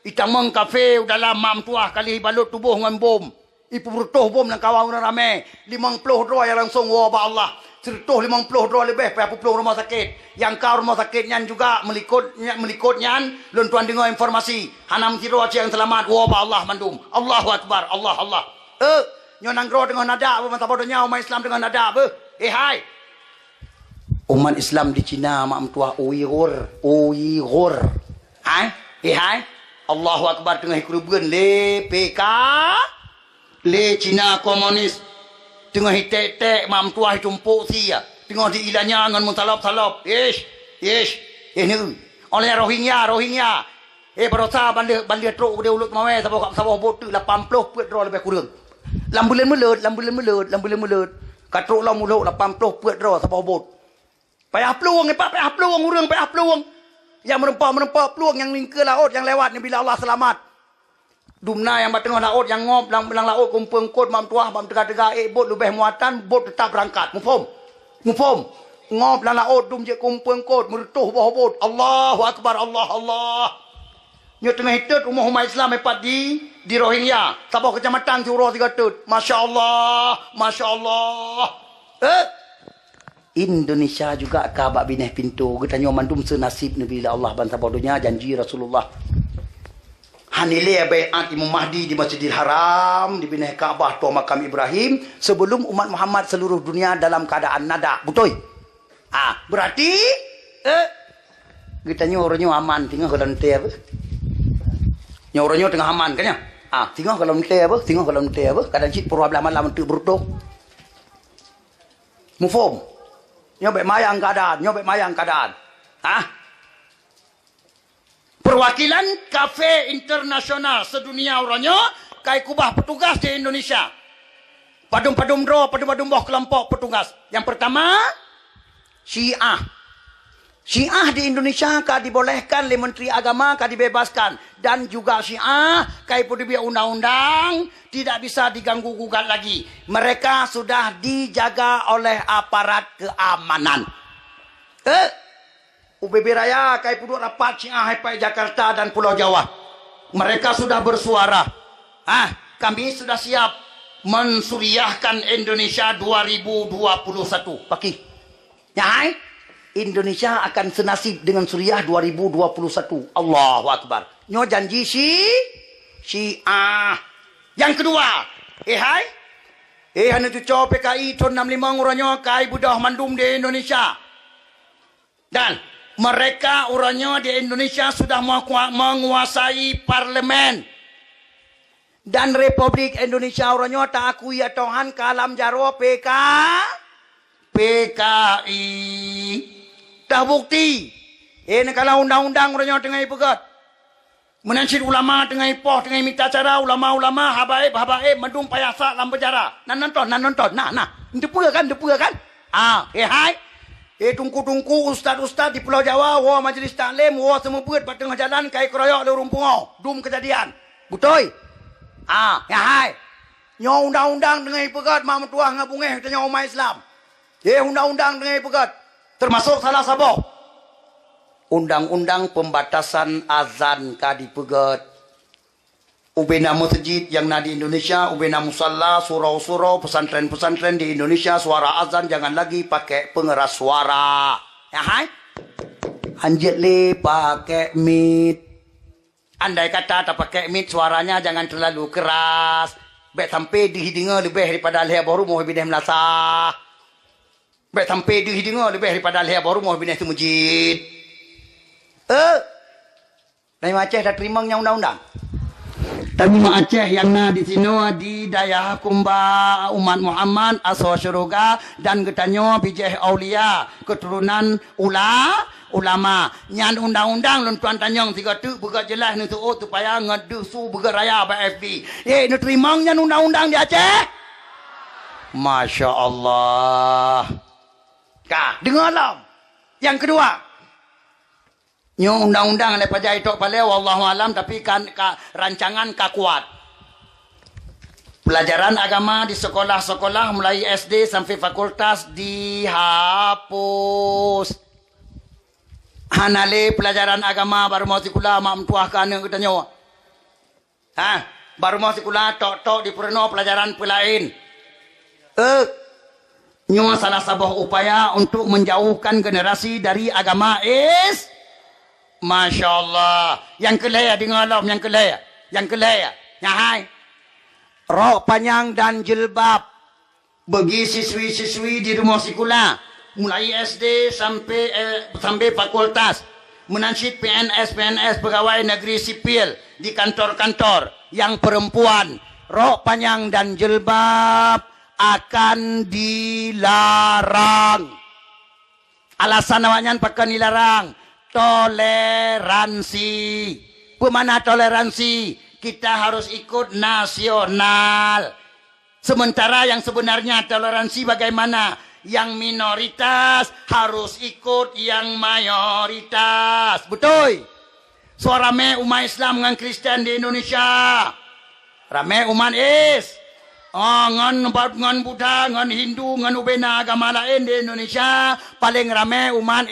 itamang kafe dalam mam tuah kali balut tubuh dengan bom ipu berutuh bom dan kawan ramai 50 doa yang langsung wabah Allah 150 doa lebih berapa puluh rumah sakit yang kau rumah sakitnya juga melikutnya lun tuan dengar informasi hanam tiro yang selamat wabah Allah mandum Allahu Akbar Allah nyonang gro dengan nada masa bodohnya umat Islam dengan nada hai umat Islam di Cina mak tua Uyghur. Hai. Allahu Akbar tengah kerubun le PK le Cina komunis tengah hitek mak tua tumpuk sia tengah diilanya dengan mutalab. Ini oleh Rohingya. Berosa bandir truk dia ulut mawe sabah bot 80 pet ro lebih kurang. Lambulan mulut. Katruk lam mulut 80 pet ro sabah bot. Payah peluang urang payah peluang. Yang merempah peluang yang lingkar laut yang lewat ni bila Allah selamat. Dumna yang batengah laut yang ngop belang laut kumpul kot mam tuah mam tega-tega bot lebih muatan bot tetap berangkat. Mufhum. Ngop belang laut dum je kumpul kot meretuh bawah bot. Allahu Akbar Allah. Nya tengah hitut umat Islam hepat di Rohingya. Sabah kecamatan Juro 3 tut. Masya-Allah. Indonesia juga kabak bineh pintu kita nyoman dum senasib Nabi Allah bangsa bodohnya janji Rasulullah hanile baiat Imam Mahdi di Masjidil Haram di bineh Kaabah tu makam Ibrahim sebelum umat Muhammad seluruh dunia dalam keadaan nada betul berarti kita nyoronyo aman tinggal kalau ente apa nyoronyo tengah aman kan ya tinggal kalau ente apa kadang cik purwa belaman lamun tu berutuh mufum nyobek mayang keadaan. Perwakilan kafe internasional sedunia orangnya kai kubah petugas di Indonesia. Padum-padum boh kelompok petugas. Yang pertama, Syiah. Syiah di Indonesia kah dibolehkan oleh Menteri Agama, kah dibebaskan. Dan juga Syiah, kai pun dibiar undang-undang, tidak bisa diganggu-gugat lagi. Mereka sudah dijaga oleh aparat keamanan. UBB Raya, kai pun rapat Syiah Hai Jakarta dan Pulau Jawa. Mereka sudah bersuara. Kami sudah siap mensuriahkan Indonesia 2021. Paki. Ya, Indonesia akan senasib dengan Suriah 2021. Allahu Akbar. Nyo janji Syiah. Yang kedua, hai. Hanya cuco PKI tahun 65 orangnya kai budah mandum di Indonesia. Dan mereka orangnya di Indonesia sudah menguasai parlemen. Dan Republik Indonesia orangnya tak akui ya Tuhan kalam jaro PKI. Dah bukti. Kalau undang-undang orangnya tengah ipegat. Menansir ulama tengah ipoh, tengah minta cara ulama-ulama habaib mendung payasa dalam penjara. Nah nonton. Depuga kan? Hai. Tungku-tungku ustaz-ustaz di Pulau Jawa, majlis taklim, semua buat pada tengah jalan kai keroyok le rumpung. Dum kejadian. Betul? Hai. Nyo undang-undang tengah ipegat mak mentua ngabungeh tanya umat Islam. Undang-undang tengah ipegat. Termasuk salah sabo. Undang-undang pembatasan azan kadi pegat. Ubena masjid yang ada di Indonesia, ubena musalla, surau-surau, pesantren-pesantren di Indonesia, suara azan jangan lagi pakai pengeras suara. Ya hai? Anjir le pakai mic. Andai kata tak pakai mic suaranya jangan terlalu keras. Baik sampai dihidinga lebih daripada leher baru mau bidah melasah. Baik sampai dihidinga lebih daripada leher baru mau bidah tu masjid. Dari Aceh dah terima yang undang-undang. Tapi Aceh yang di sini di daya kumba umat Muhammad asal syurga dan getanyo bijih aulia keturunan ulama nyan undang-undang lun tuan tanyong tiga tu begat jelas ni tu supaya ngadu su begat raya BFB. Ni terima nyan undang-undang di Aceh. Masya Allah. Dengarlah. Yang kedua, nyo undang-undang daripada itu pada wallahu alam tapi kan rancangan kuat. Pelajaran agama di sekolah-sekolah mulai SD sampai fakultas dihapus. Hanale pelajaran agama baru mau sekolah mak mentuahkan yang kita nyawa. Baru mau sekolah tok-tok di purno pelajaran pelain. Nyo salah sebuah upaya untuk menjauhkan generasi dari agama Masya Allah. Yang kelaya dengar alam. Yang kelaya. Hai. Rok panjang dan jilbab. Bagi siswi-siswi di rumah sekolah. Mulai SD sampai fakultas. Menansyid PNS pegawai negeri sipil. Di kantor-kantor. Yang perempuan. Rok panjang dan jilbab akan dilarang. Alasan awaknya pakai dilarang. Toleransi. Bagaimana toleransi? Kita harus ikut nasional. Sementara yang sebenarnya toleransi bagaimana? Yang minoritas harus ikut yang mayoritas. Betul? Suara rame umat Islam dengan Kristen di Indonesia. Rame umat ngan Buddha, ngan Hindu, ngan ubena agama lain di Indonesia. Paling rame umat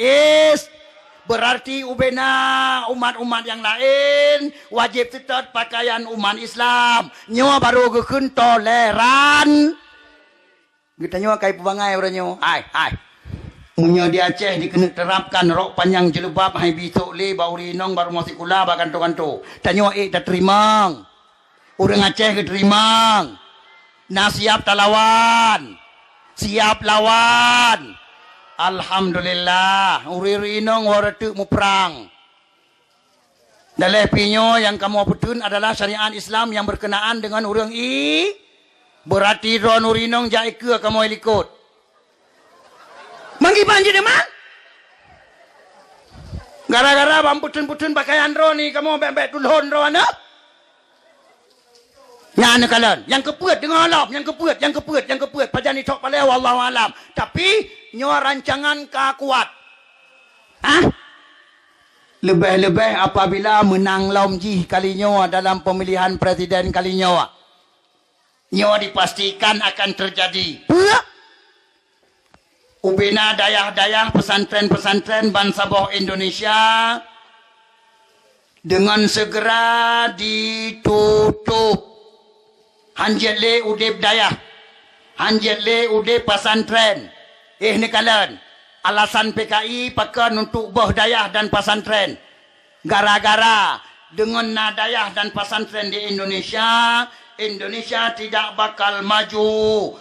Berarti ubena umat-umat yang lain wajib tetap pakaian umat Islam. Nyawa baru gekun toleran. Kita nyawa kai pebangai orang nyawa. Hai. Munya di Aceh dikena terapkan rok panjang jilbab hai bisok le bauri nong baru masih kula ba kanto-kanto. Tak nyawa tak terima. Orang Aceh ke terima. Nah siap talawan. Siap lawan. Alhamdulillah, uri inong waratu mu perang. Dalam pinyo yang kamu petun adalah syariat Islam yang berkenaan dengan orang berarti ron urinong jai ke kamu ikut. Manggi banjir demang. Gara-gara bang putun-putun pakaian ro ni kamu bebek tulhon ro ana. Nyana kalian, yang kepuat dengan alam, yang kepuat, pajan ni tok paleo wallahu alam. Tapi nyo rancangan ka kuat. Ah? Lebih-lebih apabila menang lomji kali nyo dalam pemilihan presiden kali nyo. Nyo dipastikan akan terjadi. Ubina dayah-dayah pesantren-pesantren bangsa bawah Indonesia dengan segera ditutup. Hanjat le udip dayah, hanjat le udip pesantren. Ni kalian, alasan PKI pakai untuk boh dayah dan pesantren. Gara-gara dengan dayah dan pesantren di Indonesia, Indonesia tidak bakal maju.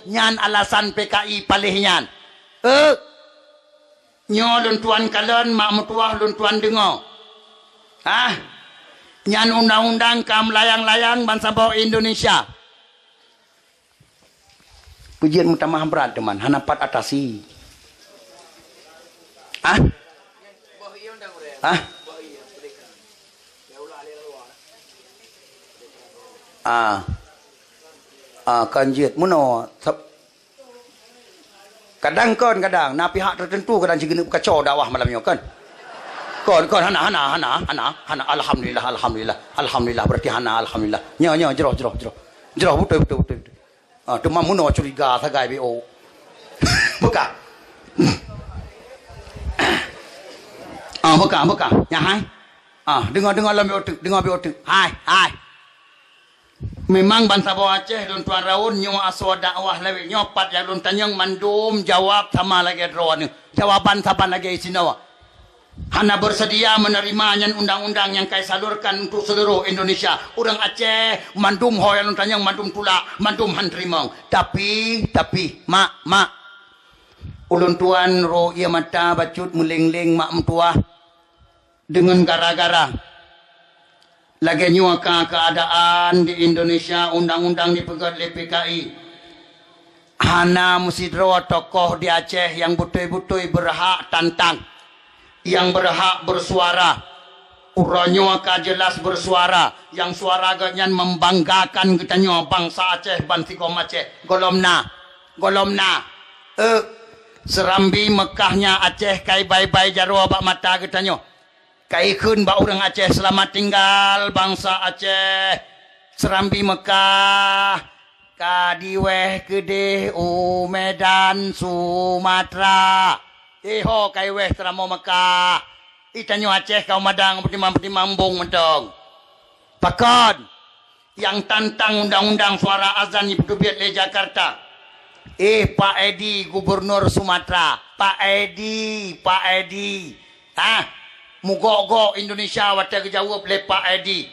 Nyan alasan PKI paling nyan. Nyo luntuan kalian, mak mutuah luntuan dengar. Nyan undang-undang kam layang-layang bangsa bawah Indonesia. Pujian mutamah berat teman, hanapat atasi. Kanjit muno. Kadang na pihak tertentu kadang jika kacau dakwah malamnya kan. Kon hana alhamdulillah berarti hana alhamdulillah. Nya jeroh betul. Demam muno curiga sagai BO. Buka. Buka. Ya hai. Dengar dengar BO. Hai. Memang bangsa bawah Aceh don tuan raun nyo aswa dakwah lewe nyopat ya don tanyang mandum jawab sama lagi drone. Jawaban saban lagi isinawa. Hana bersedia menerima nyan undang-undang yang kai salurkan untuk seluruh Indonesia. Orang Aceh mandum hoy don tanyang mandum tula, mandum han terima. Tapi mak ulun tuan ro ia mata bacut muling-ling mak mentua dengan gara-gara lagi nyuaka keadaan di Indonesia undang-undang dipegat oleh PKI. Hana musidro tokoh di Aceh yang betul-betul berhak tantang, yang berhak bersuara. Uranyuaka jelas bersuara, yang suara ganyan membanggakan katanya bangsa Aceh, bantikom Aceh. Golomna. Serambi Mekahnya Aceh kai bye-bye jarwa bak mata katanya. Kaikun ba orang Aceh selamat tinggal bangsa Aceh. Serambi Mekah kadiweh gede Medan Sumatera. Ho kaiweh teramo Mekah. Itanyo Aceh kau madang pertimang bong mentong. Pakon yang tantang undang-undang suara azan di Pedubiat le Jakarta. Pak Edi Gubernur Sumatera. Pak Edi. Mugok Indonesia wata kejawab le Pak Edi.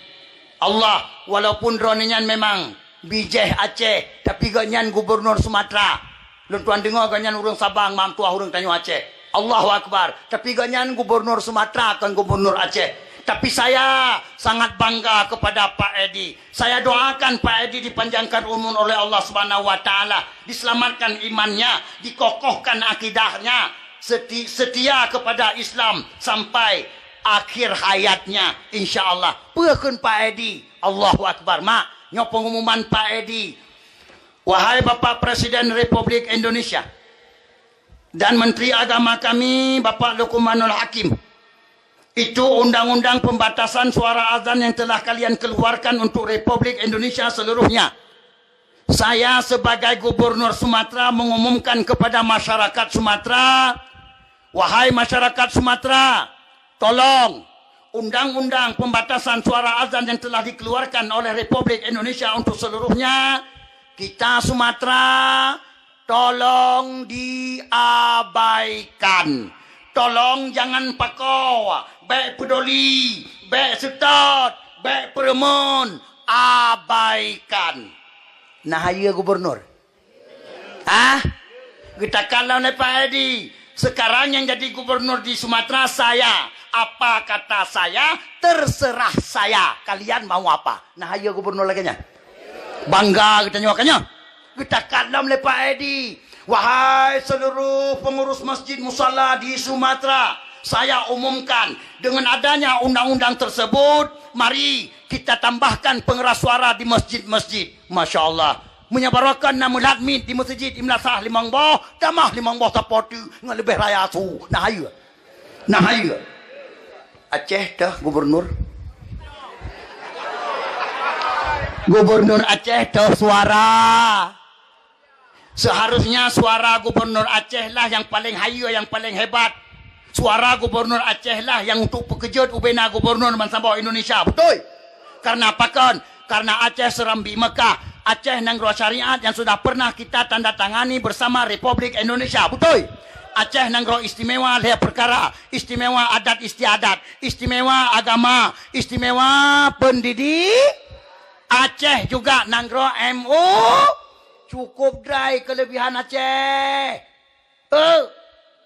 Allah walaupun dronian memang bijeh Aceh tapi ganyan Gubernur Sumatera. Lun tuan dengar ganyan urang Sabang mam tuah urang tanyo Aceh. Allahu Akbar. Tapi ganyan Gubernur Sumatera kan Gubernur Aceh. Tapi saya sangat bangga kepada Pak Edi. Saya doakan Pak Edi dipanjangkan umur oleh Allah Subhanahu wa taala, diselamatkan imannya, dikokohkan akidahnya, setia kepada Islam sampai akhir hayatnya insyaallah. Peukun Pak Edi. Allahu Akbar. Mak, nyo pengumuman Pak Edi. Wahai Bapak Presiden Republik Indonesia dan Menteri Agama kami Bapak Luqmanul Hakim, itu undang-undang pembatasan suara azan yang telah kalian keluarkan untuk Republik Indonesia seluruhnya. Saya sebagai Gubernur Sumatera mengumumkan kepada masyarakat Sumatera, wahai masyarakat Sumatera, tolong undang-undang pembatasan suara azan yang telah dikeluarkan oleh Republik Indonesia untuk seluruhnya, kita Sumatera tolong diabaikan. Tolong jangan pakau, baik peduli, baik setot, baik peremun, abaikan. Nah, ya Gubernur. Kita kalau oleh Pak Edi. Sekarang yang jadi gubernur di Sumatera saya. Apa kata saya? Terserah saya. Kalian mau apa? Nah, ya Gubernur lagi nya. Bangga kita nyokannya. Kita kalau oleh Pak Edi. Wahai seluruh pengurus masjid musalla di Sumatera, saya umumkan dengan adanya undang-undang tersebut, mari kita tambahkan pengeras suara di masjid-masjid. Masya Allah. Menyabarakan nama ladmit di masjid imlasah limang boh, tamah limang boh tapotu dengan lebih raya su. Nah ayo. Aceh dah gubernur. Gubernur Aceh dah suara. Seharusnya suara gubernur Aceh lah yang paling hayu, yang paling hebat. Suara gubernur Aceh lah yang untuk pekejut ubena gubernur Mansambau Indonesia. Betul? Karena apa kan? Karena Aceh serambi Mekah. Aceh Nanggro Syariat yang sudah pernah kita tanda tangani bersama Republik Indonesia. Betul? Aceh Nanggro istimewa lihat perkara, istimewa adat istiadat, istimewa agama, istimewa pendidik. Aceh juga Nanggro MU. Cukup dry kelebihan Aceh.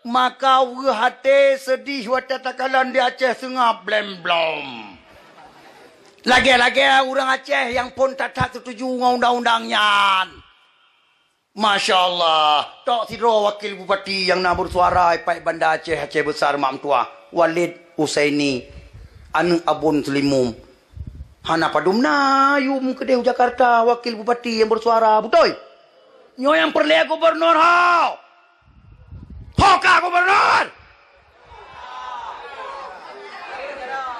Maka hati sedih watatakalan di Aceh sengap blem-blom. Lagi-lagi orang Aceh yang pun tak setuju dengan undang-undangnya. Masya Allah. Tok Sidro Wakil Bupati yang nak bersuara Pai Bandar Aceh, Aceh Besar Mak Mentua Walid Husaini Anu Abun Selimum Hana Padumna Yum Kedeh Jakarta Wakil Bupati yang bersuara. Betul? Nyo yang perleh gubernur ho. Hoka gubernur.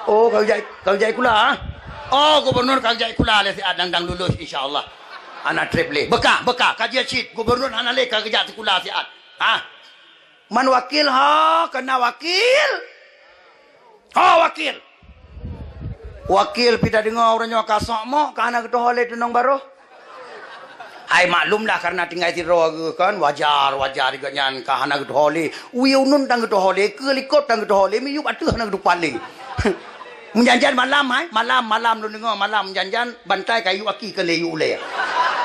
Oh kau jai kula ha? Oh gubernur kau jai kula le si adang dang lulus insyaallah. Ana triple. Beka kajian cit gubernur ana le ka kerja sekula siat. Ha? Man wakil ha, kena wakil. Ha wakil. Wakil pida dengar orangnya kasok mo kana ketua le tunang baru. Ai maklumlah karena tinggal di roh kan wajar juga nyan ka hana ketua le. Uyunun tang ketua le, kelikot tang ketua le, miyup atuh hana ketua le. Menjanjan malam malam lu dengar malam menjanjan bantai kayu aki ke leyu le.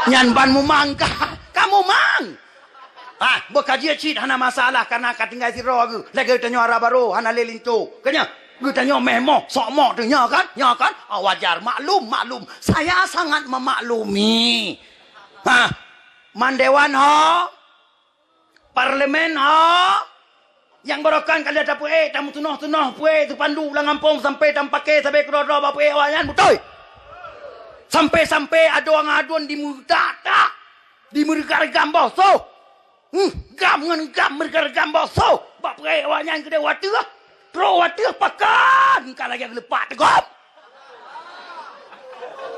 Nyan ban mumang kamu mang. Bekaji cit hana masalah karena katinggal si roh aku. Lagi tanya arah baru hana lelin tu. Kanya tanya memo sok mo tu nya kan? Wajar maklum. Saya sangat memaklumi. Mandewan ho. Parlemen ho. Yang barokan kali ada puai, tamu tunoh puai tu pandu ulang kampung sampai tampake sampai kerodo bapuai awayan betul. Sampai aduan di mudata di mergar gambar so. Gam mergar gambar so. Bapuai awayan gede watu. Tro watu pakan kalau lagi lepak tegop.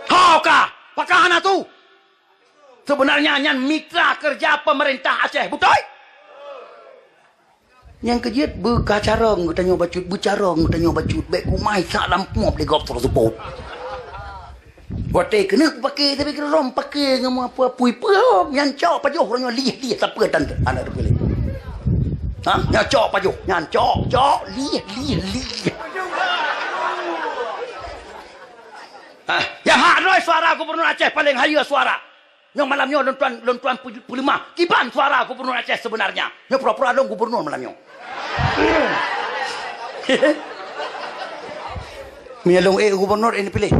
Hoka, pakan tu. Sebenarnya nyan mitra kerja pemerintah Aceh, betul? Yang kejiat berkacarang tanya bacut bercarang tanya bacut baik kumai sak lampu boleh gop tersebut. Wate kena pakai tapi kena rom pakai ngam apa pui-pui yang cok pajoh orangnya lihat siapa dan anak tu pilih. Yang cok pajoh, yang cok lihat. Yang hak roi suara gubernur Aceh paling hayu suara. Yang malamnya lontuan pulima kiban suara gubernur Aceh sebenarnya. Yang pura-pura dong gubernur malamnya. Menyalung gubernur ini pilih.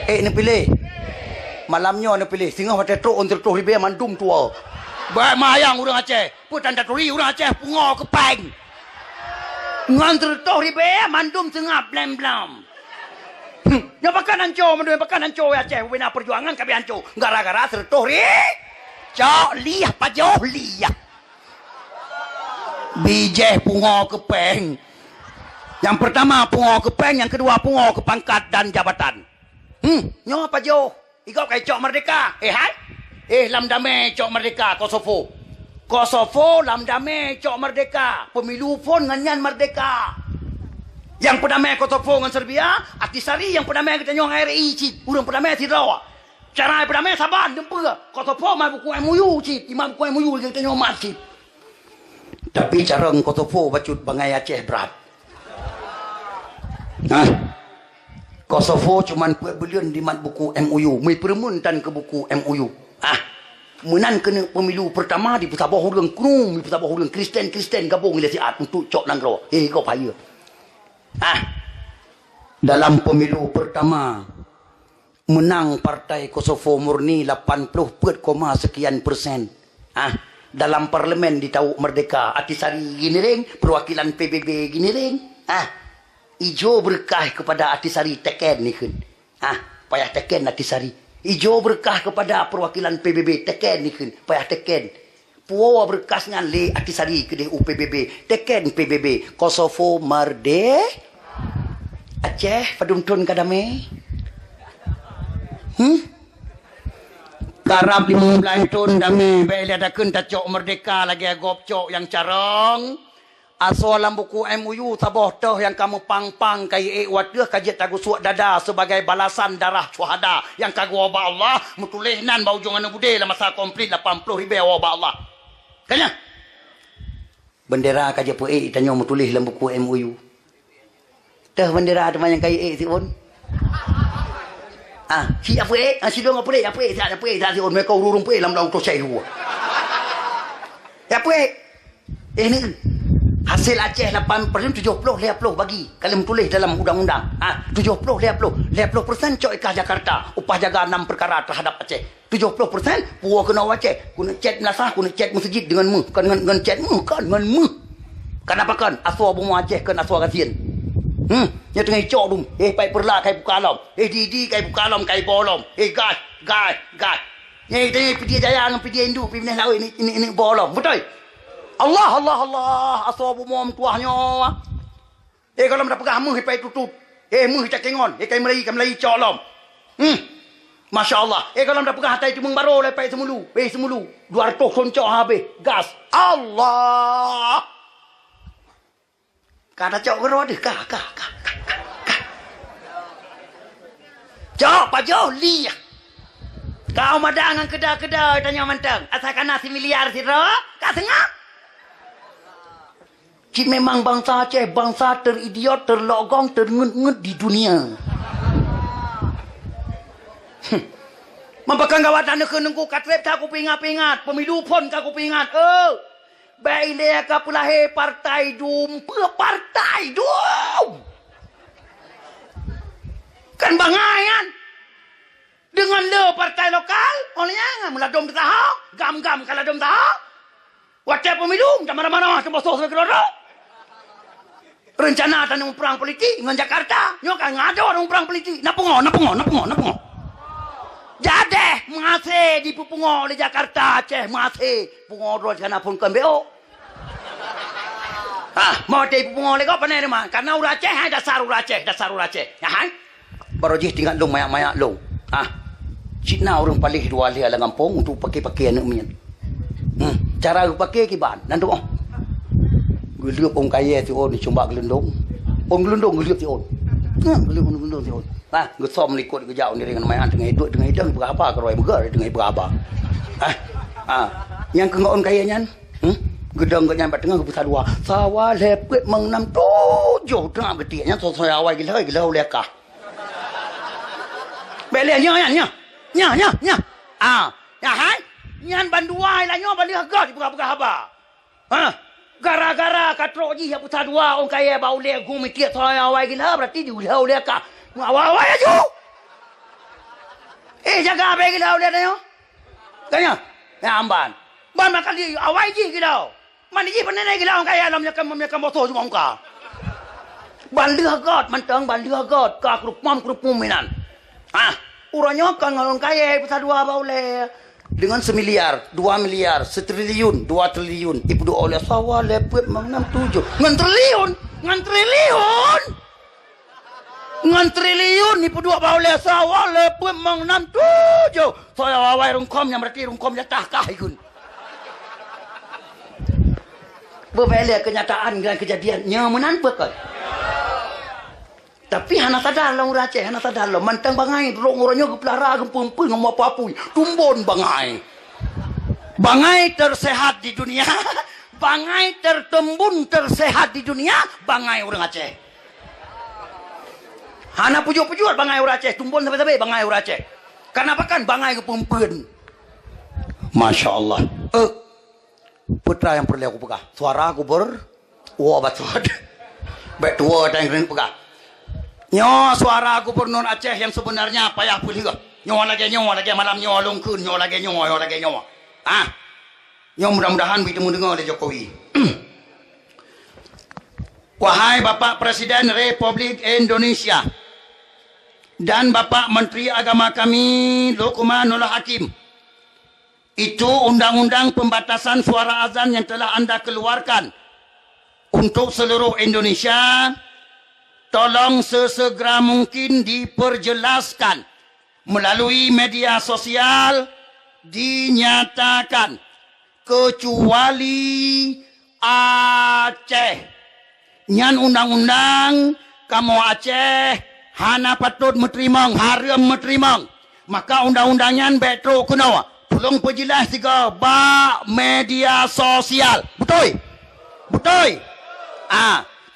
Ini pilih. Malamnya ini pilih. Sehingga hotel truk untuk truk ribe mandum tua. Baik mayang orang Aceh. Putan daturi orang Aceh pungo kepeng. Ngantar truk ribe mandum tengah blam-blam. Ya pakan anco, menduai pakan anco Aceh. Wena perjuangan kami anco. Gara-gara tertuh ri. Cok liah pajoh liah. Bijeh pungo kepeng. Yang pertama pungo kepeng, yang kedua pungo ke pangkat dan jabatan. Nyo apa jo? Ikau kai cok merdeka. Hai? Lam damai cok merdeka Kosovo. Lam damai cok merdeka. Pemilu pun nganyan merdeka. Yang perdamai Kosovo dengan Serbia, Aktisari yang perdamai kita nyong RI cit. Urang perdamai Tidra. Cara perdamai Saban dempur. Kosovo mai buku MOU cit. Imam buku MOU kita nyong mat cit. Tapi cara Kosovo bacut bangai Aceh berat. Kosovo cuman belian di mat buku MOU. Mai permuntan ke buku MOU. Menan kena pemilu pertama di Pusabah Hurung Kunung, di Pusabah Hurung Kristen gabung ile siat untuk cok nanggro. Kau payah. Dalam pemilu pertama menang partai Kosovo Murni 80 sekian persen. dalam parlimen di Tawuk Merdeka Atisari gini ring, perwakilan PBB gini ring. Ijo berkah kepada Atisari teken ni kan. Payah teken Atisari. Ijo berkah kepada perwakilan PBB teken ni kan. Payah teken. Puawa berkas ngan le Atisari ke UPBB teken PBB Kosovo Aceh padumtun kadame. Karab 15 tahun dami bila ada kun cok merdeka lagi agop cok yang carong. Asal dalam buku MOU taboh toh yang kamu pang-pang kai wadah kajet tagu suak dada sebagai balasan darah syuhada yang kagu wabah Allah mutulih nan bau jungan bude lah masa komplit 80 ribu wabah Allah. Kanya bendera kajet pu tanya mutulih dalam buku MOU. Dah bendera ada yang kai si on. Si apa si dong apa si on mereka urung pu dalam daun to cai hu. Ya pu ni hasil Aceh 8% 70 bagi kalau tulis dalam undang-undang 70 cok ikah Jakarta upah jaga 6 perkara terhadap Aceh 70% puak kena Aceh guna chat nasah guna chat masjid dengan mu kan dengan chat mu kan dengan mu kenapa kan aswa bunga Aceh kan aswa kasian nya tengah cok dum pai perla kai buka alam didi kai buka alam kai bolom gas nya tengah pidi jaya dengan pidi Hindu pidi lawi ini bolom betul. Allah asal bumom tuahnya. Kalau mendapat pegang meh pai tutut. Meh cak kengon. Kai Melayu colom. Masya Allah. Kalau mendapat pegang hatai cumung baru lepai semulu. Semulu. 200 soncok habis. Gas. Allah. Kata cok bero deh. Cok pajo li. Kau madangan kedai tanya mantang. Asalkan nasi miliar siro. Kau tengah. Cik memang bangsa Aceh, bangsa teridiot, terlogong, terngut-ngut di dunia. Mampakang gawatan nak nunggu katrep tak aku pingat-pingat. Pemilu pun tak aku pingat. Baik dia ka pulahe partai dum. Partai dum. Kan bangai kan? Dengan le partai lokal, olehnya meladom tahu, gam-gam kalau dom tahu. Waktu pemilu, macam mana-mana, macam bosok sampai kelorok. Rencana tanam perang politik dengan Jakarta. Nyo kan ngado orang perang politik. Napungo. Jadi masih di Pupungo di Jakarta Aceh masih pungo ro kana pun kan beo. Mau di Pupungo le ko panai mah. Karena ura Aceh dasar ura Aceh. Ya hai. Baru je tinggal long mayak long. Cina orang paling dua lia lang kampung untuk pakai pakaian mian. Cara pakai kiban nandu. Geliup orang kaya si on cuma gelendong. On gelendong geliup si on. Gelendong si on. Gesom likut ke jauh ni dengan main tengah hidup berapa keroi begar tengah berapa. Yang ke on kaya nyan. Gedang ke nyampe tengah ke pusat dua. Sawah lepet mengnam 7 tengah betik nya saya awal gila lekah. Bele nya. Ya hai. Nyan banduai lah nyo bandi harga di buka-buka haba. Gara-gara katrok ji yang pusat dua orang kaya bau le gumi tiap saya awal gila berarti diulah oleh ka. Awal aja. Jaga apa gila oleh nyo? Kanya. Ya amban. Ban makan di awal ji gila. Mana ji panenai gila orang kaya lam bosok cuma muka. Ban lihagat mantang ban lihagat ka kerupum minan. Uranya kan orang kaya pusat dua bau le dengan 1 miliar, 2 miliar, 1 triliun, 2 triliun. Ibu doa oleh sawah lepet mengnam 7. Ngan triliun. Ibu doa oleh sawah lepet mengnam 7. Saya wawai rungkom yang berarti rungkom jatah kah ikun. Berbalik kenyataan dengan kejadiannya menanpa kan. Tapi hana sadar lah orang Aceh, hana sadar lah. Mantang bangai, orangnya kepelara, kempun-pun, ngomong apa-apa. Tumbon bangai. Bangai tersehat di dunia. Bangai tertembun tersehat di dunia. Bangai orang Aceh. Hana pujuk-pujuk bangai orang Aceh. Tumbon sampai-sampai bangai orang Aceh. Kenapa kan bangai kempun-pun. Masya Allah. Putra yang perlu aku pegang. Suara aku wah batut. Baik tua dan keren pegang. Nyo suara gubernur Aceh yang sebenarnya payah pun juga. Nyo lagi malam nyo lungkun, nyo lagi. Yang mudah-mudahan bertemu dengar oleh Jokowi. Wahai Bapak Presiden Republik Indonesia dan Bapak Menteri Agama kami Luqmanul Hakim, itu undang-undang pembatasan suara azan yang telah Anda keluarkan untuk seluruh Indonesia, tolong sesegera mungkin diperjelaskan melalui media sosial, dinyatakan kecuali Aceh. Nyan undang-undang kamu Aceh hana patut meterimang, haram meterimang. Maka undang-undangnya betro kuno. Tolong perjelas juga bak media sosial. Betul? Betul?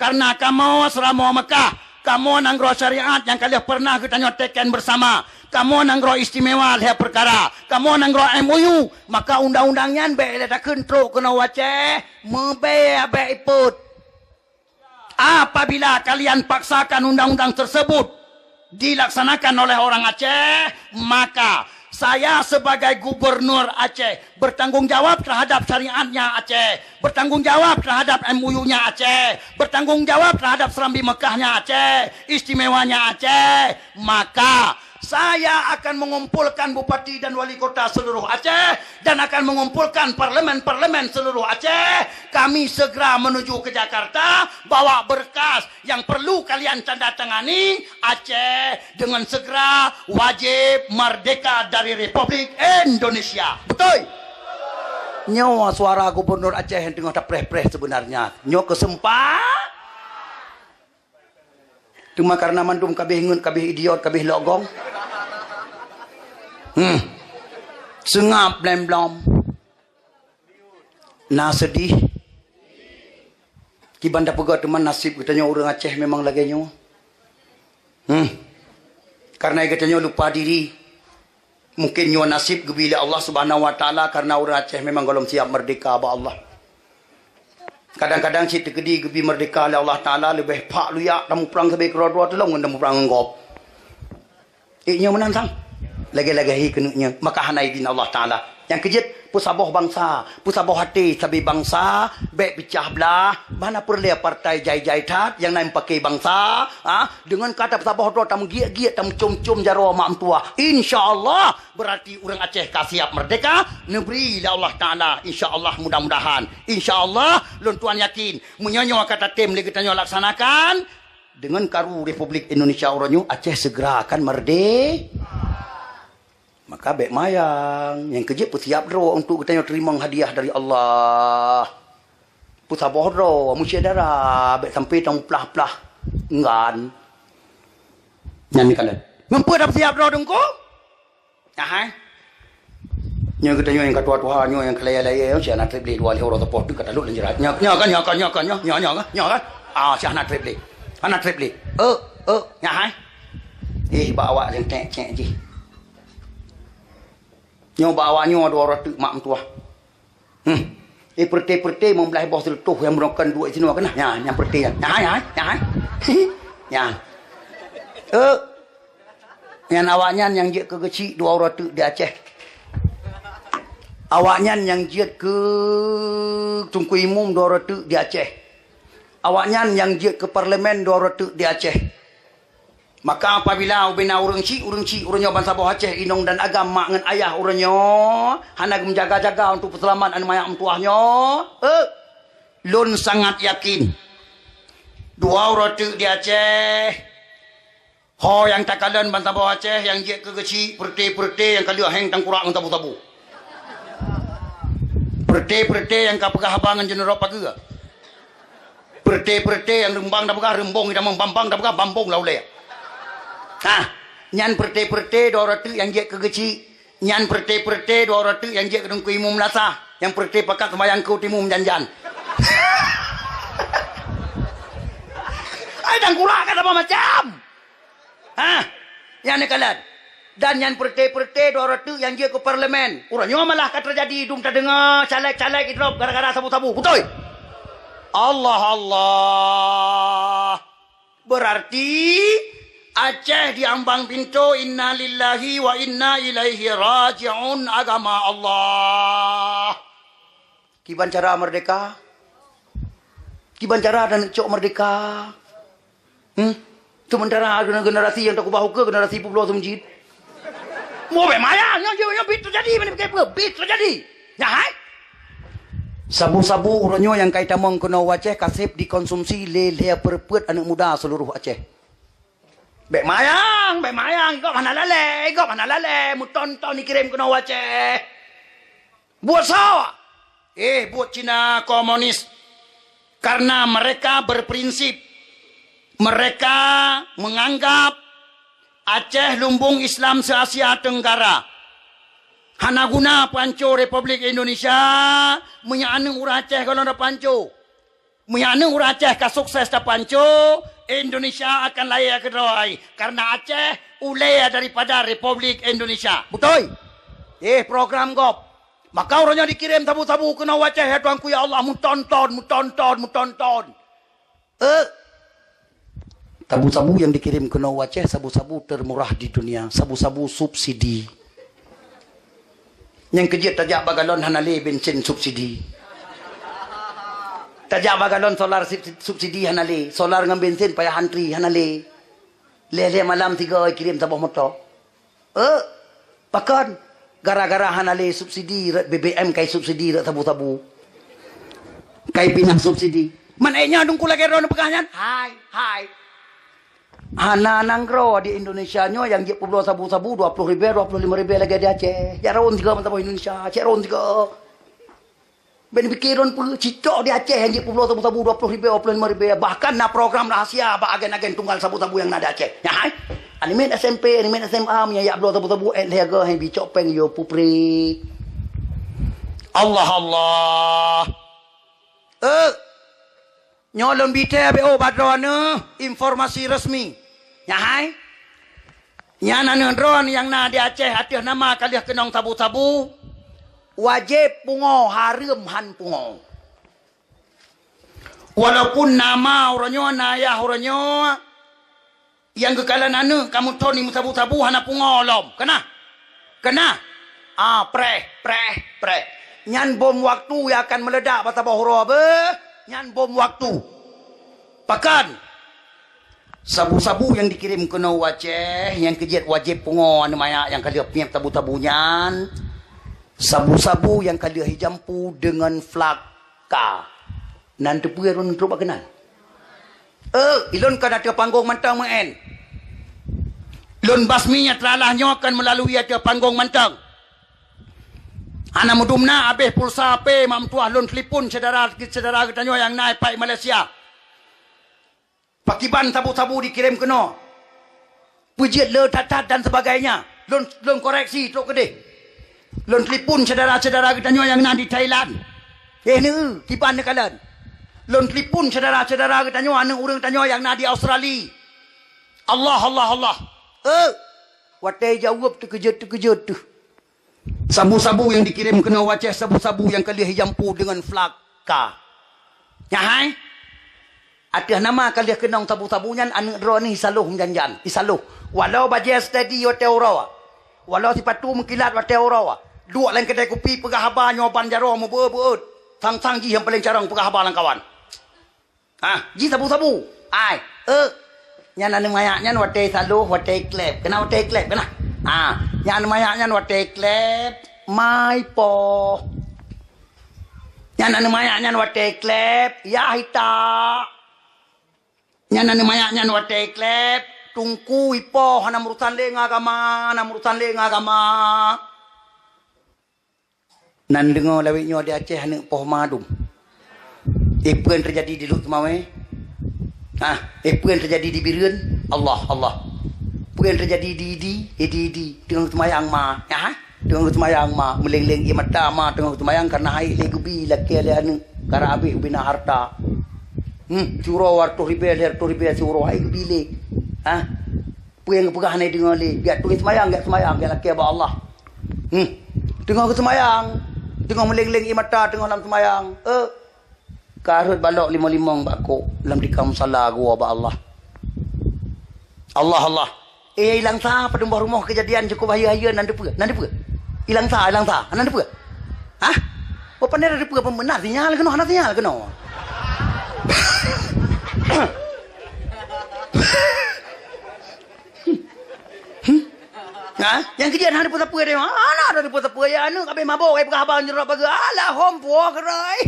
Karena kamu selama Mekah, kamu nanggro syariat yang kalian pernah kita nyotekan bersama. Kamu nanggro istimewa lihat perkara. Kamu nanggro MOU. Maka undang-undangnya baik dah kontrol kena Aceh. Mebe iput. Apabila kalian paksakan undang-undang tersebut dilaksanakan oleh orang Aceh, maka saya sebagai gubernur Aceh bertanggungjawab terhadap syariatnya Aceh, bertanggungjawab terhadap MUU-nya Aceh, bertanggungjawab terhadap Serambi Mekahnya Aceh, istimewanya Aceh. Maka saya akan mengumpulkan bupati dan wali kota seluruh Aceh dan akan mengumpulkan parlemen-parlemen seluruh Aceh. Kami segera menuju ke Jakarta, bawa berkas yang perlu kalian tanda tangani. Aceh dengan segera wajib merdeka dari Republik Indonesia. Betul? Nyawa suara gubernur Aceh yang tengah terpreh-preh sebenarnya. Nyawa kesempat. Cuma karena mandum kabeh ngun, kabeh idiot, kabeh logong. Sengap blem-blom. Nah sedih. Kibanda pegat teman nasib katanya orang Aceh memang laganya. Karena katanya lupa diri. Mungkin nyawa nasib bila Allah Subhanahu wa taala karena orang Aceh memang belum siap merdeka ba Allah. Kadang-kadang cita kedi gebi merdeka oleh Allah Ta'ala lebih pak luyak tamu perang sampai kedua-dua tolong tamu perang ngop. Iknya menantang. Lagi-lagi kenuknya. Maka hanai din Allah Ta'ala. Yang kejit, pusabah bangsa. Pusabah hati sabi bangsa. Baik pecah belah. Mana perlu partai jai-jai tat. Yang naik pakai bangsa. Dengan kata pusabah dua tamu giat-giat. Tamu cum-cum jarwa mak tua. InsyaAllah. Berarti orang Aceh siap merdeka. Negeri Allah Ta'ala. InsyaAllah mudah-mudahan. InsyaAllah. Lun tuan yakin. Menyonyo kata tim lagi tanya laksanakan. Dengan karu Republik Indonesia orangnya. Aceh segera akan merdeka. Maka baik mayang. Yang kejip pun siap roh untuk kita terima hadiah dari Allah. Pusabah roh. Musyadara. Baik sampai tang pelah-pelah. Engan. Nyanyi kalian. Mampu dah siap roh dengku? Hai. Yang kita yang ketua Tuhan yang kelaya-laya. Saya nak tripli dua orang tepoh. Dia kata lu lanjirat. Nyakan. Saya nak tripli. Anak tripli. Hai. Bawa yang cek-cek je. Nyo bawanya dua orang tu mak tua. Perti-perti membelah bawah selutuh yang merokan dua sini kena. Ya, yang perti ya. Ya. Yang awaknya yang jet ke kecil dua orang tu di Aceh. Awaknya yang jet ke Tunku Imum dua orang tu di Aceh. Awaknya yang jet ke parlimen dua orang tu di Aceh. Maka apabila ubina urangnya bangsa bawah Aceh inong dan agam mak ngan ayah urangnya hendak menjaga-jaga untuk keselamatan mayat tuahnya. Lun sangat yakin dua orang tu di Aceh. Ho yang takalan bangsa bawah Aceh yang je ke kecil perti-perti yang kali hang tangkurak ngan tabu-tabu. Perti-perti yang kapegah abangan jenerok pagi. Perti-perti yang rembang dah pegah rembong dah membambang dah pegah bambung lauleh. Nyan perti-perti dua orang tu yang je ke kecil. Nyan perti-perti dua orang tu yang je ke Tunku Imum Lasah. Yang perti pakat sembahyang ke timum janjan. Dan kurang kata apa macam? Yang ni kalian. Dan yang perti-perti dua orang tu yang je ke parlimen. Urangnya malah kat terjadi dum tak dengar caleg-caleg idrop gara-gara sabu-sabu. Betul? Allah. Berarti Aceh diambang pintu inna lillahi wa inna ilaihi raji'un agama Allah. Kiban cara merdeka. Kiban cara dan cok merdeka. Sementara generasi yang tak ubah ke generasi pulau semjid. Mau bemayang yang bit terjadi mana apa? Bit terjadi. Ya hai. Sabu-sabu uronyo yang kaitan mong kena Aceh kasih dikonsumsi leleh perput anak muda seluruh Aceh. Bemayang, kau mana lale, muton dikirim kena Aceh. Buat sawa. Buat Cina komunis. Karena mereka berprinsip. Mereka menganggap Aceh lumbung Islam se-Asia Tenggara. Hana guna panco Republik Indonesia. Menyana urang Aceh kalau ada panco. Menyana urang Aceh ka sukses da panco. Indonesia akan layak ke doai. Karena Aceh ulaya daripada Republik Indonesia. Betul. Program gop. Maka orangnya dikirim tabu-tabu kena Aceh. Ya tuanku ya Allah. Mutonton. Sabu-sabu yang dikirim ke Aceh, sabu-sabu termurah di dunia. Sabu-sabu subsidi. Yang kejut tajak bagalon hanale bensin subsidi. Tajak bagalon solar subsidi hanale. Solar dengan bensin payah antri hanale. Lele malam 3 kirim tabah motor. Pakan gara-gara hanale subsidi BBM kai subsidi sabu-sabu. Kai pinang subsidi. Mananya dungku lagi ron pegangan. Hai. Hana nanggro di Indonesia nyo yang dia pulau sabu-sabu 20.000, 25.000 lagi di Aceh. Ya ron juga mantap Indonesia, cek ron juga. Ben pikiran pun cicok di Aceh yang dia pulau sabu-sabu 20.000, 25.000. Bahkan na program rahasia ba agen-agen tunggal sabu-sabu yang ada Aceh. Ya hai. Animen SMP, animen SMA menyayak pulau sabu-sabu lega yang bicok peng yo pupri. Allah. Nyolong bite BO badrone informasi resmi. Ya hai. Nyana drone yang na di Aceh hatiah nama kaliah kenong tabu-tabu. Wajib pungo harum han pungo. Walaupun nama orangnya nayah orangnya yang kekalan anu kamu tahu ni tabu-tabu hana pungolom. Kena. Pre. Nyan bom waktu yang akan meledak bata bahura be. Nyan bom waktu. Pakan. Sabu-sabu yang dikirim ke Aceh, yang kejat wajib pungo anu maya yang kalian punya tabu-tabunyan. Sabu-sabu yang kalian hijampu dengan flaka. Nanti puan untuk kenal. Ilon kan ada panggung mantang main. Lon basminya teralahnya akan melalui ada panggung mantang. Ana mudumna abeh pulsa pe mam tuah lon telefon saudara katanya yang naik pai Malaysia. Pakiban tabu-tabu dikirim kena. Pujiat le tatat dan sebagainya. Lon koreksi tok kedeh. Lon telefon saudara-saudara katanya yang di Thailand. Ni kiban ni kalian. Lon telefon saudara-saudara katanya anu urang tanya yang di Australia. Allah. Watai jawab terkejut tu. Sabu-sabu yang dikirim kena Aceh, sabu-sabu yang kalian hijampu dengan flaka. Ya hai. Ada nama kalian kenong tabu-tabunya anu drone ni isaluh janjan. Isaluh. Walau bajet steady yo teurawa. Walau sipatu mengkilat wa teurawa. Dua lain kedai kopi pegah habar nyoban jaro mo beut. Sang-sang ji yang paling carang pegah habar lang kawan. Ji sabu-sabu. Ai. Nyan anu mayaknya wate saluh wate klep. Kena wate klep kena. Nyan mayaknya wate klep mai po. Nyan anu mayaknya wate klep ya hita. Nyan anu mayaknya wate klep tungku ipo hana urusan le ngagama. Nan dengar lawiknya di Aceh hana poh madum. Apa yang terjadi di Lut Mawe? Apa yang terjadi di Birun? Allah. Apa yang terjadi di Idi? Tengah semayang ma. Tengah semayang ma. Meleng-leng ia mata ma. Tengah semayang karena hai le gubi laki le anu. Kara abih bina harta. Curo warto ribe curo hai gubi le. Apa yang pegah ni dengar le. Biar tengah semayang biar laki abah Allah. Tengah semayang. Tengah meleng-leng ia mata. Tengah dalam semayang. Karut balok 5 bako dalam dikam salah gua ba Allah. Allah. Hilang sah pada rumah kejadian cukup bahaya nan depa. Hilang sah. Nan depa. Apa ni ada apa benar sinyal kena hana sinyal kena. Nah, yang kejadian hari putar apa dia? Ana ada di putar apa ya? Anu kabe mabok, kabe abang jerok bagi alah hompo kerai.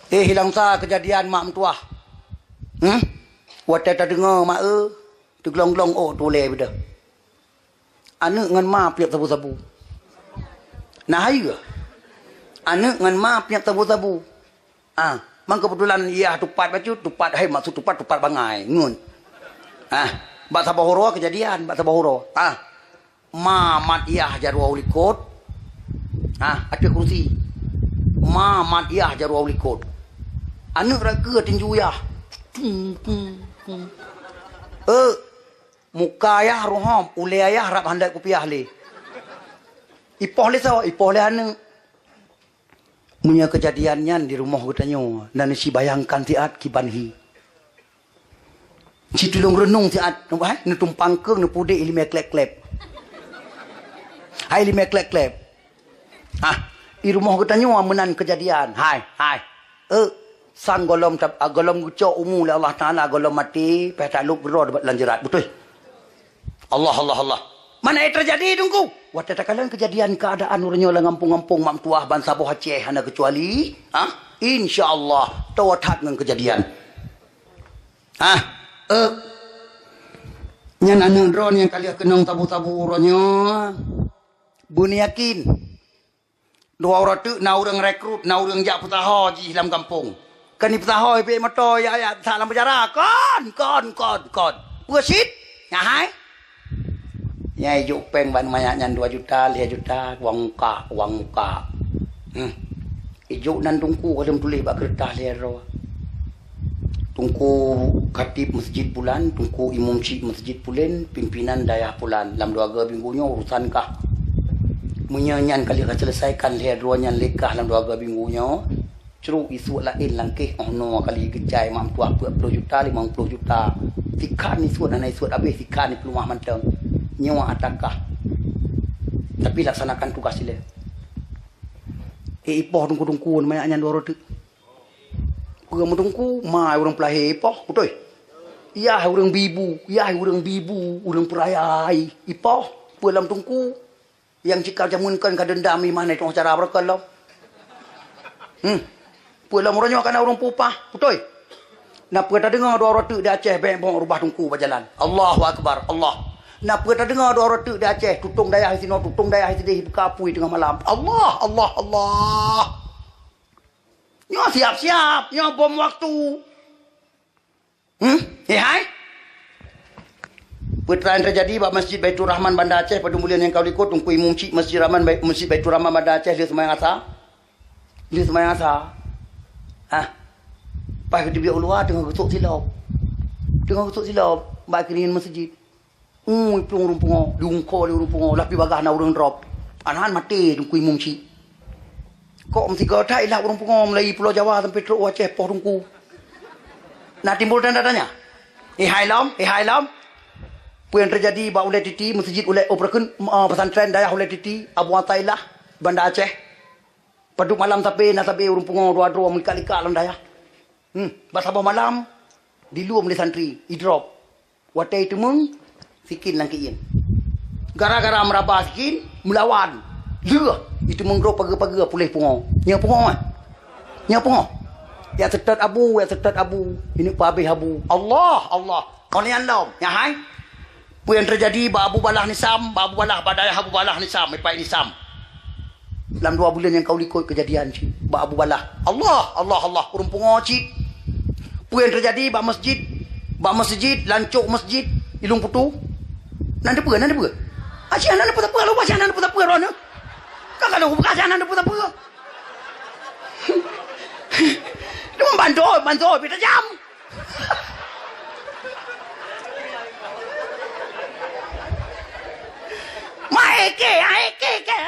Hilang sa kejadian mak mentua. Waktu tak dengar mak tergelong-gelong toleh benda. Anak dengan ma piap sabu-sabu. Nah ayu. Anak dengan ma piap sabu-sabu. Mang kebetulan ia tupat baju, tupat maksud tupat bangai, ngun. Bak sabahoro kejadian, bak sabahoro. Ma mat ia jarwa ulikot. Ada kursi. Ma mat ia jarwa ulikot. Anak raga tinju ya. Muka ayah roham, ule ayah harap handai kupiah le. Ipoh le sawa, ipoh le ane. Punya kejadiannya di rumah katanya, dan si bayangkan tiat kibanhi. Si tulung renung tiat, nampak? Ni tumpang keng, ni pudik ilmu klep-klep. Hai ilmu klep-klep. Di rumah katanya menan kejadian. Hai. Sang golom gucok umum Allah Ta'ala golom mati pihak takluk gerak dapat lanjarat betul Allah mana yang terjadi tunggu waktu takalan kejadian keadaan orangnya lah ngampung-ngampung mak tuah ban Sabah Aceh hana kecuali insyaallah tawatat dengan kejadian nyan anak drone yang kalian kenang tabu-tabu orangnya buni yakin dua orang tu na orang rekrut na orang jak putah haji dalam kampung kan ni petahoi pe motor ya dalam penjara kon buasit ya hai ya juk peng ban mayaknya 2 juta 5 juta uang muka ijuk nan tungku kalau tulis bak kertas lero tungku khatib masjid bulan tungku imam syik masjid pulen pimpinan dayah pulan dalam 2 minggunya urusan kah menyanyian kali selesaikan lero nya lekah dalam 2 minggunya ceruk isu lain langkih no kali gejai mak tua 40 juta 50 juta sikan ni suat dan suat habis sikan ni peluang manteng nyawa atakah tapi laksanakan tugas sila ipoh tungku mayaknya 200 orang tungku mai orang pelahir ipoh betul ya orang bibu orang perayai ipoh pulang tungku yang cikal jamunkan kadendam di mana itu cara berkelau pulang orangnya kena orang pupah betul nak pernah dengar 200 di Aceh bank rubah tungku berjalan Allahu Akbar Allah nak pernah dengar 200 di Aceh tutung dayah sini tutung dayah sini buka apui tengah malam Allah nyo siap nyo bom waktu hai pertanyaan terjadi pada Masjid Baitur Rahman Bandar Aceh pada mulian yang kau ikut tungku imam cik Masjid Baitur Rahman Bandar Aceh dia semayang asar pas ke dia ulua tengah gusuk silap bak kini masjid plung rumpungo diungko lapi bagah na urang drop anahan mati tungku imam cik kok mesti gatai lah rumpungo mulai Pulau Jawa sampai Teluk Aceh poh tungku nak timbul tanda-tanya hai lam apa yang terjadi bak ulai titi masjid ulai operakan pesantren dayah ulai titi Abu Atailah Bandar Aceh paduk malam tapi urung pungo dua mengikak-ikak dalam daya. Basabah malam di luar oleh santri, idrop. Watai itu sikin langkiin. Gara-gara merabah sikin melawan. Dia itu menggerok pagi-pagi pulih pungo. Nya pungo. Ya setat abu. Ini pabih abu. Allah. Kau ni Allah. Ya hai. Apa yang terjadi ba Abu Balah Nisam, ba Abu Balah badai Abu Balah Nisam, Ipai Nisam. Dalam 2 bulan yang kau likut kejadian cik ba Abu Balah Allah urung pungo cik apa yang terjadi ba masjid lancuk masjid ilung putu nanda apa asyik nanda apa lu asyik nanda apa rona kak kalau buka asyik nanda apa dia membantu kita jam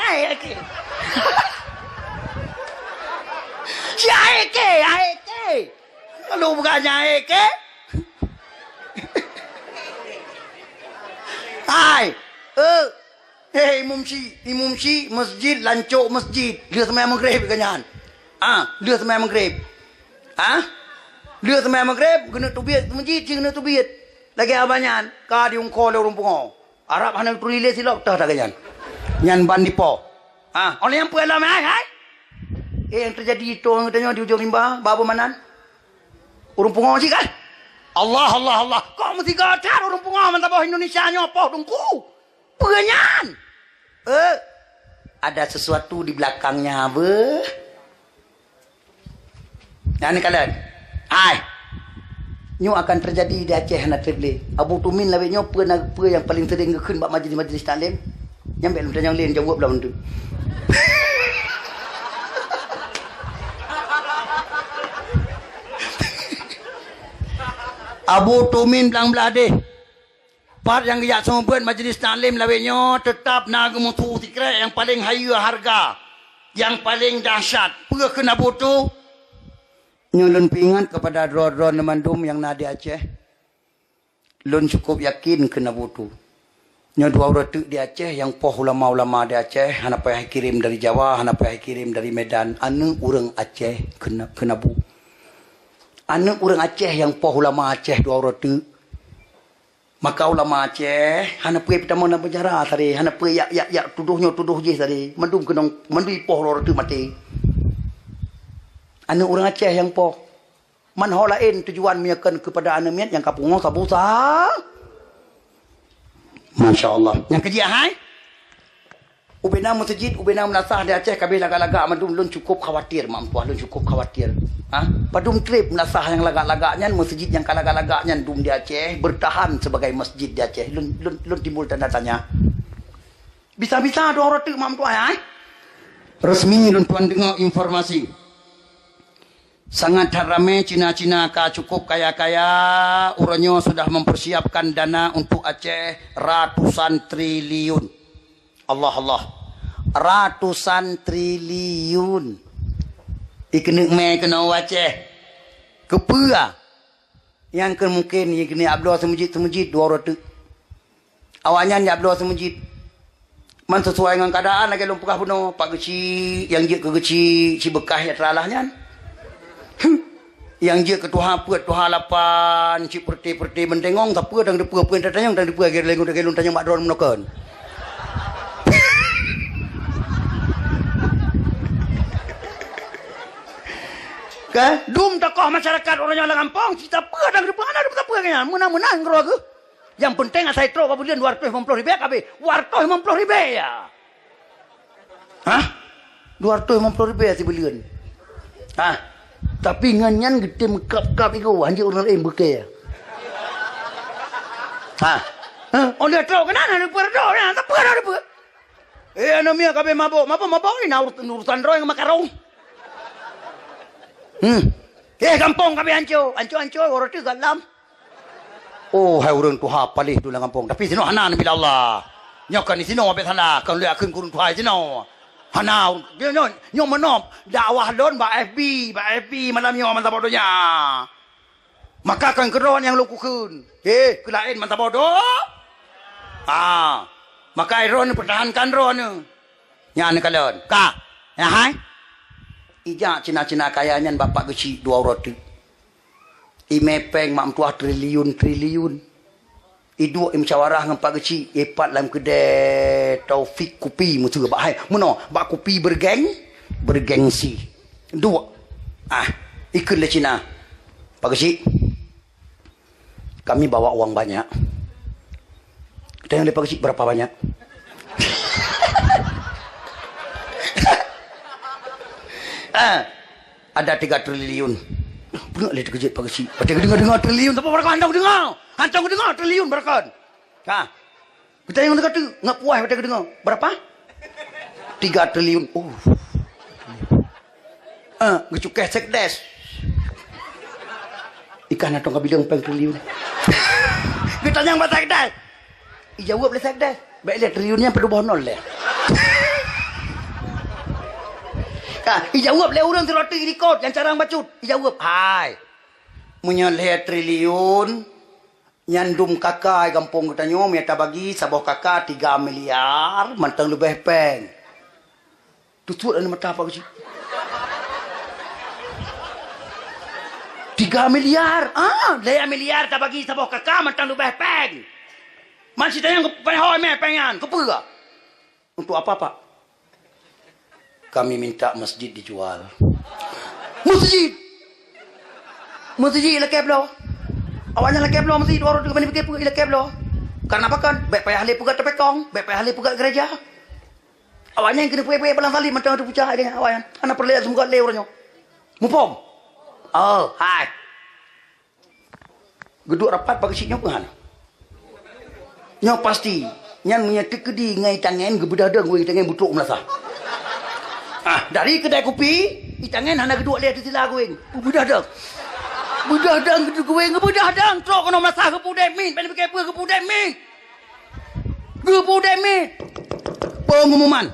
Aeke. Si Aeke. Kalau bukannya Aeke. Hai. imum si masjid lancuk masjid. Dia sembahyang maghrib kanyan. Dia sembahyang maghrib. Dia sembahyang maghrib kena tubiat masjid, kena tubiat. Lagi abanyan, ka diung ko le urung pungo. Arab hana turile silok tah kanyan. Nyan ban dipo. Oleh yang puala mai. Yang terjadi itu yang tanya di ujung rimba, babo manan. Urung pungo sih kan? Allah. Kau mesti gacar urung pungo mantap Indonesia nyopoh dungku. Penyan. Ada sesuatu di belakangnya, be. Nah, ni kalian. Nyo akan terjadi di Aceh nak traveling. Abu Tumin lawe nyo apa yang paling sering ngekun bab majlis taklim. Nyampe lu tanya lain jawab lah tu. Abu Tumin bilang beladih. Part yang giyak semua buat majlis taklim lawenya tetap naga mutu tikrai yang paling haya harga. Yang paling dahsyat. Pergi ke Abu tu. Nyulun pingat kepada dron-dron Mandum yang nadi Aceh. Lun cukup yakin ke Abu tu. Nyo dua orang tu di Aceh yang poh ulama-ulama di Aceh. Hana payah kirim dari Jawa, hana payah kirim dari Medan. Anu orang Aceh ke Abu. Anu orang Aceh yang poh ulama Aceh dua orang tu. Maka ulama Aceh hana payah pertama nak berjarah tadi. Hana payah ya tuduh je tadi. Mandum kenong mandui poh orang tu mati. Anu orang Aceh yang poh. Man ho lain tujuan miakan kepada anu miat yang kapungo sabusa. Masya Allah. Yang kerja hai? Ubena masjid, ubena menasah di Aceh kabeh lagak-lagak Mandum lun cukup khawatir mak puah lun cukup khawatir. Padum trip menasah yang lagak-lagaknya masjid yang kalagak-lagaknya dum di Aceh bertahan sebagai masjid di Aceh. Lun timbul tanda tanya. Bisa-bisa ada orang tu mak puah resmi lun tuan dengar informasi. Sangat ramai Cina-Cina ka cukup kaya-kaya. Urangnya sudah mempersiapkan dana untuk Aceh ratusan triliun. Allah. Ratusan triliun. Ikenik me kena Aceh. Kepua. Yang mungkin kena abdul semujid dua orang tu. Awalnya ni abdul semujid. Man sesuai dengan keadaan lagi lumpukah puno. Pak Geci yang dia ke Geci si bekah ya teralahnya. Yang je ketuha puat tuha lapan cik perti mendengong tak apa dang depa pun tanyang dang depa gere lengun gelun tanyang mak dron menokon. Kan dum tokoh masyarakat orang yang kampung kita apa dang depa ana depa apa kanya menang-menang ngro ke. Yang penting asai tro apa bulan 250 ribu kabeh. 250 ribu ya. 250 ribu si bulan. Tapi nganyan gede mekap-kap itu anjir orang lain bekai. Dia tahu kenapa ada perdo ya, tak pernah ada. Namanya kabeh mabuk ini urusan roh yang makarong. Kampung kabeh hancur orang tu galam. Hai orang tu palih tu lah kampung. Tapi sino hana nabi Allah. Nyokan di sino abet hana kan lihat kun kurun tuai sino. Hana dia nyo menop dakwah don ba FB malam nyo mantap bodohnya. Maka kan keron yang lukukeun. Kelain mantap bodoh. Maka ron pertahankan ron. Nya ne kalon. Hai. Ija Cina-Cina kayanya bapak Geci 2 roti. Imepeng mak tuah triliun. Idu musyawarah dengan Pak Geci epat dalam kedai Taufik Kopi mutu bak hai mono bak kopi bergengsi dua ikut le Cina Pak Geci kami bawa uang banyak kita yang Pak Geci berapa banyak ada 3 triliun benar le terkejut Pak Geci dengar triliun tapi berapa handang dengar hancang dengar triliun berkan. Kita yang dekat tu ngap puas kita dengar. Berapa? 3 triliun. Ngecukeh sekdes. Ikan atau bilang peng triliun. Kita yang batak dah. Jawab le sekdes. Baik lihat triliunnya perlu bonol le. Jawab le orang teroti record yang carang bacut. Jawab. Hai. Punya lihat triliun Nyandum kakak kampung kita nyo minta bagi sabah kakak 3 miliar mantang lebih peng. Tutup anu mata apa sih? 3 miliar. 2 miliar tak bagi sabah kakak mantang lebih peng. Masih tanya ke penhoy me pengan, ke apa? Untuk apa, Pak? Kami minta masjid dijual. Masjid. Masjid lekep lo. Awalnya lekep lo masjid orang tu kami fikir pergi lekep lo. Karena apa kan? Baik payah le pegat tepekong, baik payah le pegat gereja. Awalnya yang kena puai-puai balang salib macam tu pucah dia awalnya. Anak perlihat semua le orangnya. Mupom. Oh, hai. Geduk rapat bagi siknya pengan. Nyo pasti nyan punya tekedi ngai tangan gebedah-dah gue tangan butuk melasa. Dari kedai kopi, tangan hana geduk le tu sila gue. Gebedah-dah. Bedah-dah geduk gue gebedah-dah. Trok kono melasa kepudai min, pen pakai apa kepudai min. Kepudai min. Pengumuman.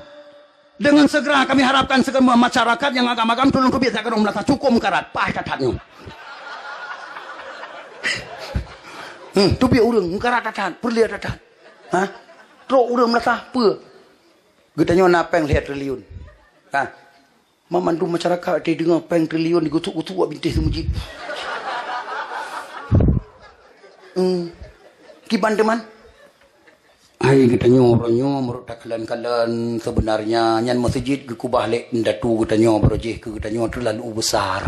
Dengan segera kami harapkan segera masyarakat yang agama-agama tolong kebiasakan melasa cukup karat pah catatnya. Tu biar orang mengkarat tatan, perlihat tatan. Trok orang melasa apa? Getanya napeng lihat triliun. Memandu masyarakat dia dengar peng triliun digutuk-gutuk buat bintis masjid. Kiban teman? Hai getanya orangnya menurut kalian sebenarnya nyan masjid gekubah lek ndatu getanya berojeh ke getanya terlalu besar.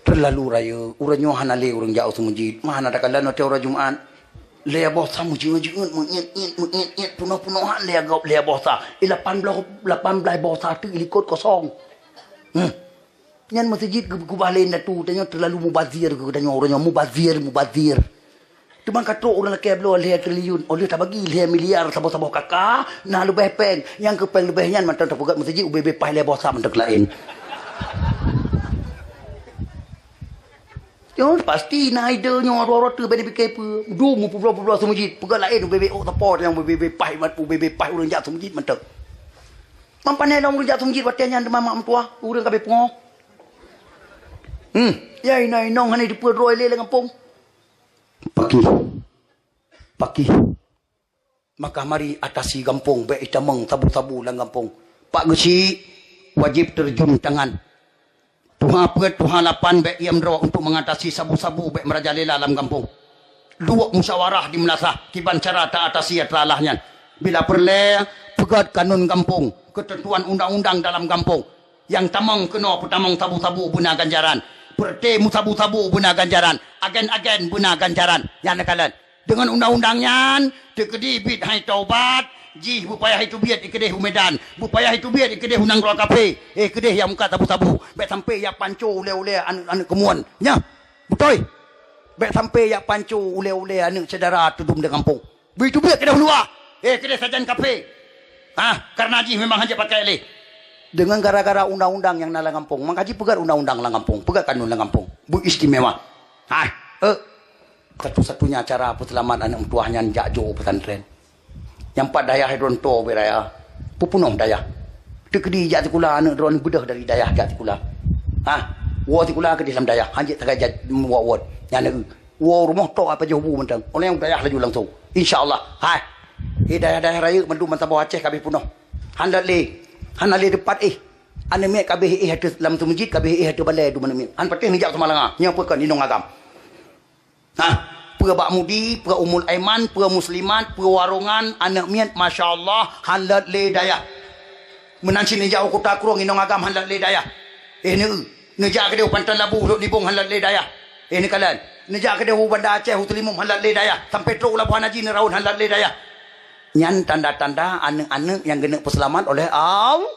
Terlalu raya urangnya hana le urang jauh masjid. Mana ada kalian hotel orang Jumaat. Le bosa mujing-mujing mengit punuh-punuhan le bosa. 18 bosa tu ilikot kosong. Nyan masjid kubah le ndatu tanya terlalu mubazir ke tanya orangnya mubazir. Cuma kata orang lelaki belum lihat triliun, oleh tak bagi lihat miliar sabah-sabah kakak, nah lebih peng, yang ke peng lebih nyan mantan terpegat masjid UBB pah lihat bosa mantan lain. Jangan pasti nak idenya orang-orang tu benda fikir apa, dum pula masjid, pegat lain UBB support yang UBB pah orang jatuh masjid mantan. Mampanai orang jatuh masjid watian yang demam mak tua, orang kabeh pengoh. Ya inai nong hani dipuat roy le kampung. Paki. Maka mari atasi kampung baik itameng tabu-tabu lang kampung. Pak Gesi wajib terjun tangan. Tuhan lapan baik ia mendorong untuk mengatasi sabu-sabu baik merajalela dalam kampung. Dua musyawarah di Melasa kiban cara tak atasi atralahnya. Bila perlu pegat kanun kampung, ketentuan undang-undang dalam kampung. Yang tamang kena pertamang tabu-tabu guna ganjaran. Pertemu sabu-sabu guna ganjaran, agen-agen guna ganjaran. Yang kalian dengan undang-undangnya, tekedi bid hai taubat, jih bupaya hai tu biat ikedeh Medan, bupaya hai tu biat ikedeh unang roa kafe, kedeh yang muka sabu-sabu, bet sampai ya panco ule-ule anak kemuan, nya, betul. Bet sampai ya panco ule-ule anak saudara tudum di kampung. Begitu biat kedeh luar, kedeh sajan kafe. Karena jih memang hanya pakai le. Dengan gara-gara undang-undang yang dalam kampung, mengkaji pegat undang-undang dalam kampung, pegat kanun dalam kampung, bu istimewa. Satu-satunya cara peselamat anak tuahnya jakjo pesantren. Yang 4 dayah hidronto beraya, pupunom dayah. Tekedi jak tikula anak dron bedah dari dayah jak tikula. Wo tikula ke dalam dayah, hanjit tagaj muawad. Yang wo rumah to apa je hubu mentang. Oleh yang dayah laju langsung. Insyaallah. Dayah-dayah raya mendu mantabau Aceh kabeh punoh. Handat le. Han ali depat ane mek kabeh hatu dalam tu masjid kabeh hatu balai du mana mek han patih nijak Semalanga nya apa kan indong agam pura bak mudi pura umul aiman pura muslimat pura warungan anak miat masyaallah halat le daya menanci nijak kota kurung indong agam halat le daya ni nijak ke dia pantan labu duk libung halat le daya ni kalian nijak ke dia Banda Aceh Hutulimum halat le daya sampai truk labuhan haji ni raun halat le daya. Nyan tanda-tanda anak-anak yang kena peselamat oleh Allah.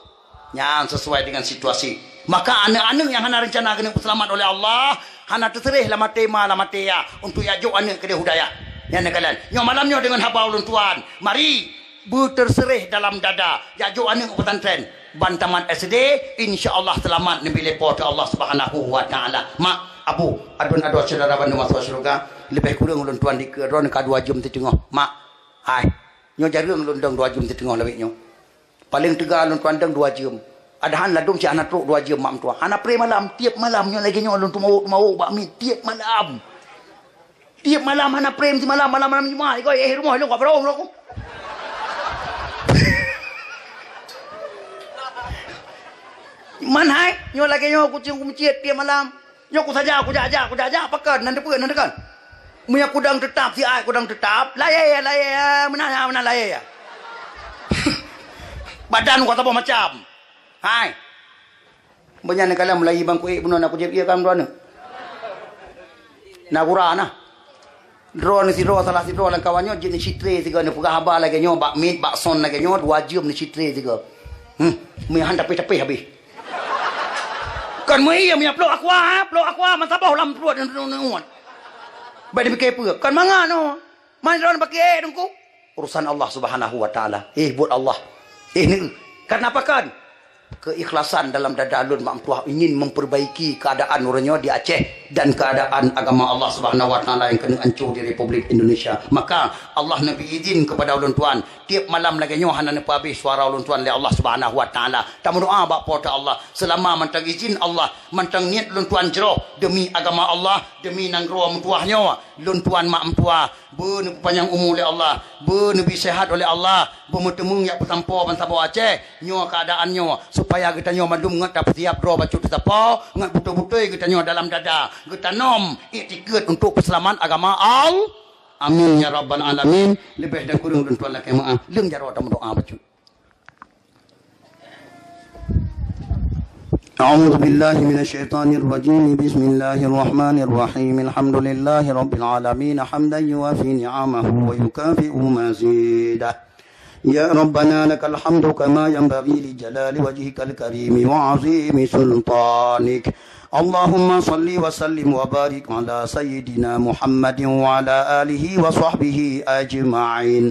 Yang sesuai dengan situasi. Maka anak-anak yang hana rencana kena peselamat oleh Allah, hana terserih lama tema ya untuk yajuk anak ke dia hudaya. Yang kalian. Yang malamnya dengan haba ulun tuan. Mari berterserih dalam dada. Yajuk anak ke pesantren. Bantaman SD, insya-Allah selamat nabi lepo ke Allah Subhanahu wa taala. Mak, abu, adun-adun saudara bandu masuk surga, lebih kurang ulun tuan di ron ka 2 jam tengah. Mak, hai. Nyo jarang lundang 2 jam tengah lebih nyo. Paling tegal lun pandang 2 jam. Adahan ladung si anak truk 2 jam mak tua. Anak pre malam tiap malam nyo lagi nyo lun tu mau bak mi tiap malam. Tiap malam hana prem si malam Jumaat kau rumah lu kau berong lu. Man hai, nyo lagi nyo kucing kumcit tiap malam. Nyo ku saja aku jaja pakan nanti kan. Punya kudang tetap si ai kudang tetap. Layai mana layai ya. Badan kau tak macam. Hai. Banyak nak kalam lagi bang kuih punan aku jadi kan drone. Nagurana. Drone si drone salah si drone lang kawannya jenis citre tiga ni puga haba lagi nyo bak meat bak son lagi nyo dua jam ni citre tiga. Mihan tapi habis. Kan mai yang punya peluk aqua man sabah lam perut nuan. Baik dipikir apa? Kan manga no. Man drone pakai dengku. Urusan Allah Subhanahu wa taala. Buat Allah. Ni kenapa kan? Keikhlasan dalam dada alun mak mentua ingin memperbaiki keadaan orangnya di Aceh dan keadaan agama Allah Subhanahu wa taala yang kena hancur di Republik Indonesia. Maka Allah Nabi izin kepada ulun tuan tiap malam lagi nyo hana nepa habis suara ulun tuan oleh Allah Subhanahu wa taala. Tamu doa bak pada Allah selama mantang izin Allah, mantang niat ulun tuan jeroh demi agama Allah, demi nang roh mentuahnya. Ulun tuan mak mentua bernebi panjang umur oleh Allah, bernebi sehat oleh Allah, bermutemu yak petampo bantabo Aceh, nyo keadaannya supaya kita nyo madum ngat dapat siap draw bacu tetapa, ngat betul-betul kita nyo dalam dada, kita nom iktikad untuk keselamatan agama Allah. Amin ya rabbal alamin. Lebih dan kurang dan tuan laki maaf. Leng jaro tamu doa bacu. أعوذ بالله من الشيطان الرجيم بسم الله الرحمن الرحيم الحمد لله رب العالمين حمدا يوافي نعمه ويكافئ مزيده يا ربنا لك الحمد كما ينبغي لجلال وجهك الكريم وعظيم سلطانك اللهم صل وسلم وبارك على سيدنا محمد وعلى آله وصحبه أجمعين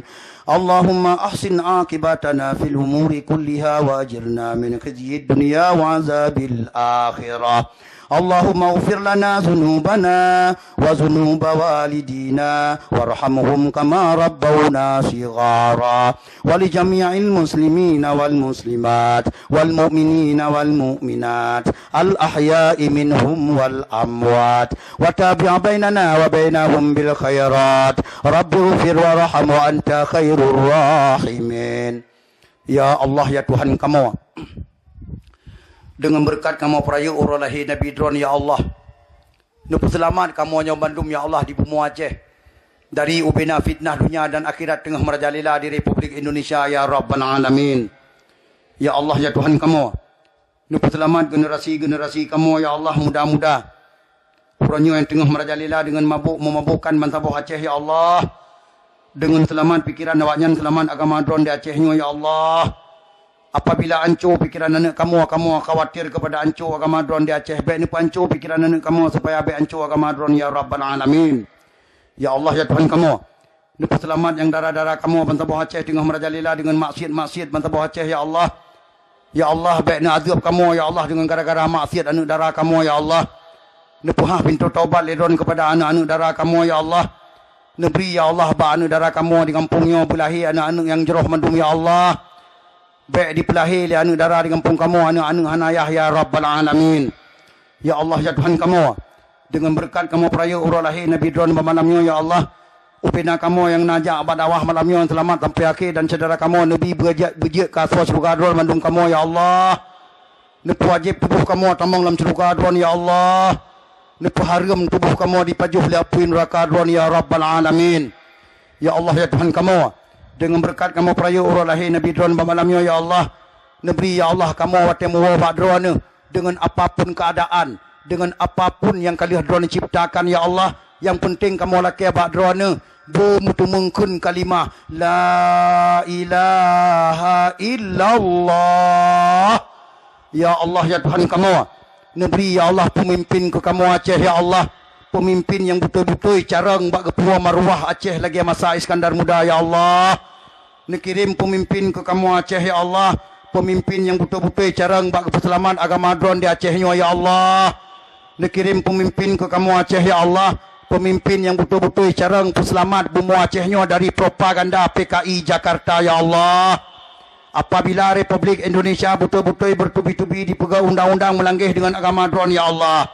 اللهم أحسن عاقبتنا في الأمور كلها وأجرنا من خزي الدنيا وعذاب الآخرة اللهم اغفر لنا ذنوبنا وذنوب والدينا وارحمهم كما ربونا صغارا ولجميع المسلمين والمسلمات والمؤمنين والمؤمنات الأحياء منهم والأموات وتابع بيننا وبينهم بالخيرات رب اغفر وارحم وأنت خير الراحمين يا الله يا Tuhan kamu dengan berkat kamu peraya urang lahir Nabi Dron ya Allah. Nupu selamat kamu yang Bandung ya Allah di bumi Aceh. Dari ubina fitnah dunia dan akhirat tengah merajalela di Republik Indonesia ya Rabbal Alamin. Ya Allah ya Tuhan kamu. Nupu selamat generasi-generasi kamu ya Allah mudah-mudah. Orangnya yang tengah merajalela dengan memabukkan bangsa Aceh ya Allah. Dengan selamat pikiran awaknya, selamat agama Dron di Acehnya ya Allah. Apabila hancur pikiran anak kamu khawatir kepada hancur agama Dron di Aceh. Baik ni hancur pikiran anak kamu supaya baik hancur agama Dron ya Rabbal Alamin. Ya Allah ya Tuhan kamu. Lepas selamat yang darah-darah kamu bangsa Aceh tengah merajalela dengan maksiat-maksiat bangsa Aceh ya Allah. Ya Allah baik ni azab kamu ya Allah dengan gara-gara maksiat anak darah kamu ya Allah. Lepas pintu taubat ledon kepada anak-anak darah kamu ya Allah. Neberi ya Allah ba anak darah kamu di kampungnya belahi anak-anak yang jeroh mandum ya Allah. Baik dipelahi oleh anak darah di kampung kamu, anak-anak hanayah ya Rabbal Alamin. Ya Allah ya Tuhan kamu. Dengan berkat kamu peraya urang lahir Nabi Dron malamnya ya Allah. Upina kamu yang najak badawah malamnya selamat sampai akhir dan saudara kamu Nabi berjek ke aswas surga Dron mandung kamu ya Allah. Nepu wajib tubuh kamu tambang dalam surga Dron ya Allah. Nepu haram tubuh kamu dipajuh oleh api neraka Dron ya Rabbal Alamin. Ya Allah ya Tuhan kamu. Dengan berkat kamu peraya urang lahir Nabi Dron malamnya ya Allah. Neberi ya Allah kamu watemu wa Dron dengan apapun keadaan, dengan apapun yang kalian Dron ciptakan ya Allah. Yang penting kamu laki abak Dron bermutu mengkun kalimah la ilaha illallah. Ya Allah ya Tuhan kamu. Neberi ya Allah pemimpin ke kamu Aceh ya Allah. Pemimpin yang betul-betul carang bak ketua maruah Aceh lagi masa Iskandar Muda ya Allah. Nikirim pemimpin ke kamu Aceh ya Allah. Pemimpin yang betul-betul carang bak keselamat agama Dron di Acehnya ya Allah. Nikirim pemimpin ke kamu Aceh ya Allah. Pemimpin yang betul-betul carang peselamat bumi Acehnya dari propaganda PKI Jakarta ya Allah. Apabila Republik Indonesia betul-betul bertubi-tubi dipegang undang-undang melanggar dengan agama Dron ya Allah.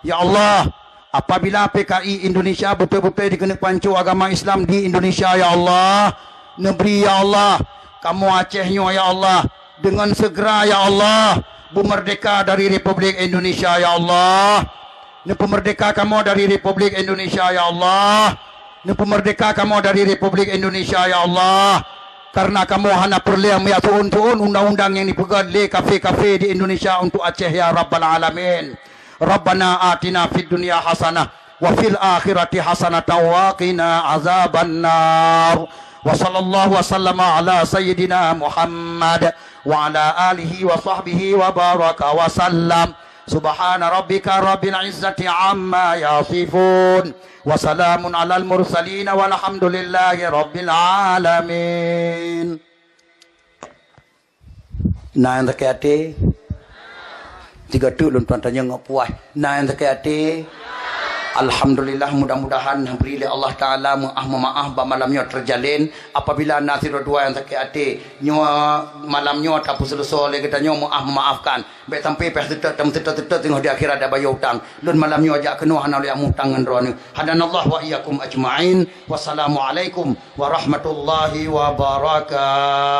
Ya Allah, apabila PKI Indonesia betul-betul dikena pancu agama Islam di Indonesia ya Allah, negeri ya Allah, kamu Acehnya ya Allah, dengan segera ya Allah bermerdeka dari Republik Indonesia ya Allah. Pemerdeka kamu dari Republik Indonesia ya Allah. Pemerdeka kamu dari Republik Indonesia ya Allah. Karena kamu hanya perlu ya turun undang-undang yang dipegang di kafe-kafe di Indonesia untuk Aceh ya Rabbal Alamin. Rabbana atina fid dunya hasanah wa fil akhirati hasanah wa qina azabannar. Wa sallallahu wa sallama ala sayyidina Muhammad wa ala alihi wa sahbihi wa baraka wa sallam. Subhana rabbika rabbil izzati amma yasifun wa salamun alal mursalin walhamdulillahi rabbil alamin. Nah yang terkait tiga tu lun tuan tanya ngap puas. Nah yang terkait alhamdulillah, mudah-mudahan beri Allah Taala maaf malamnya terjalin apabila nasir dua yang terkait nyo malamnya tak selesai lagi kita nyo maafkan baik sampai pas tetap tengok di akhirat ada bayar hutang lun malamnya ajak kena hana oleh hutang ngan hadanallah wa iyyakum ajma'in. Wassalamualaikum warahmatullahi wabarakatuh.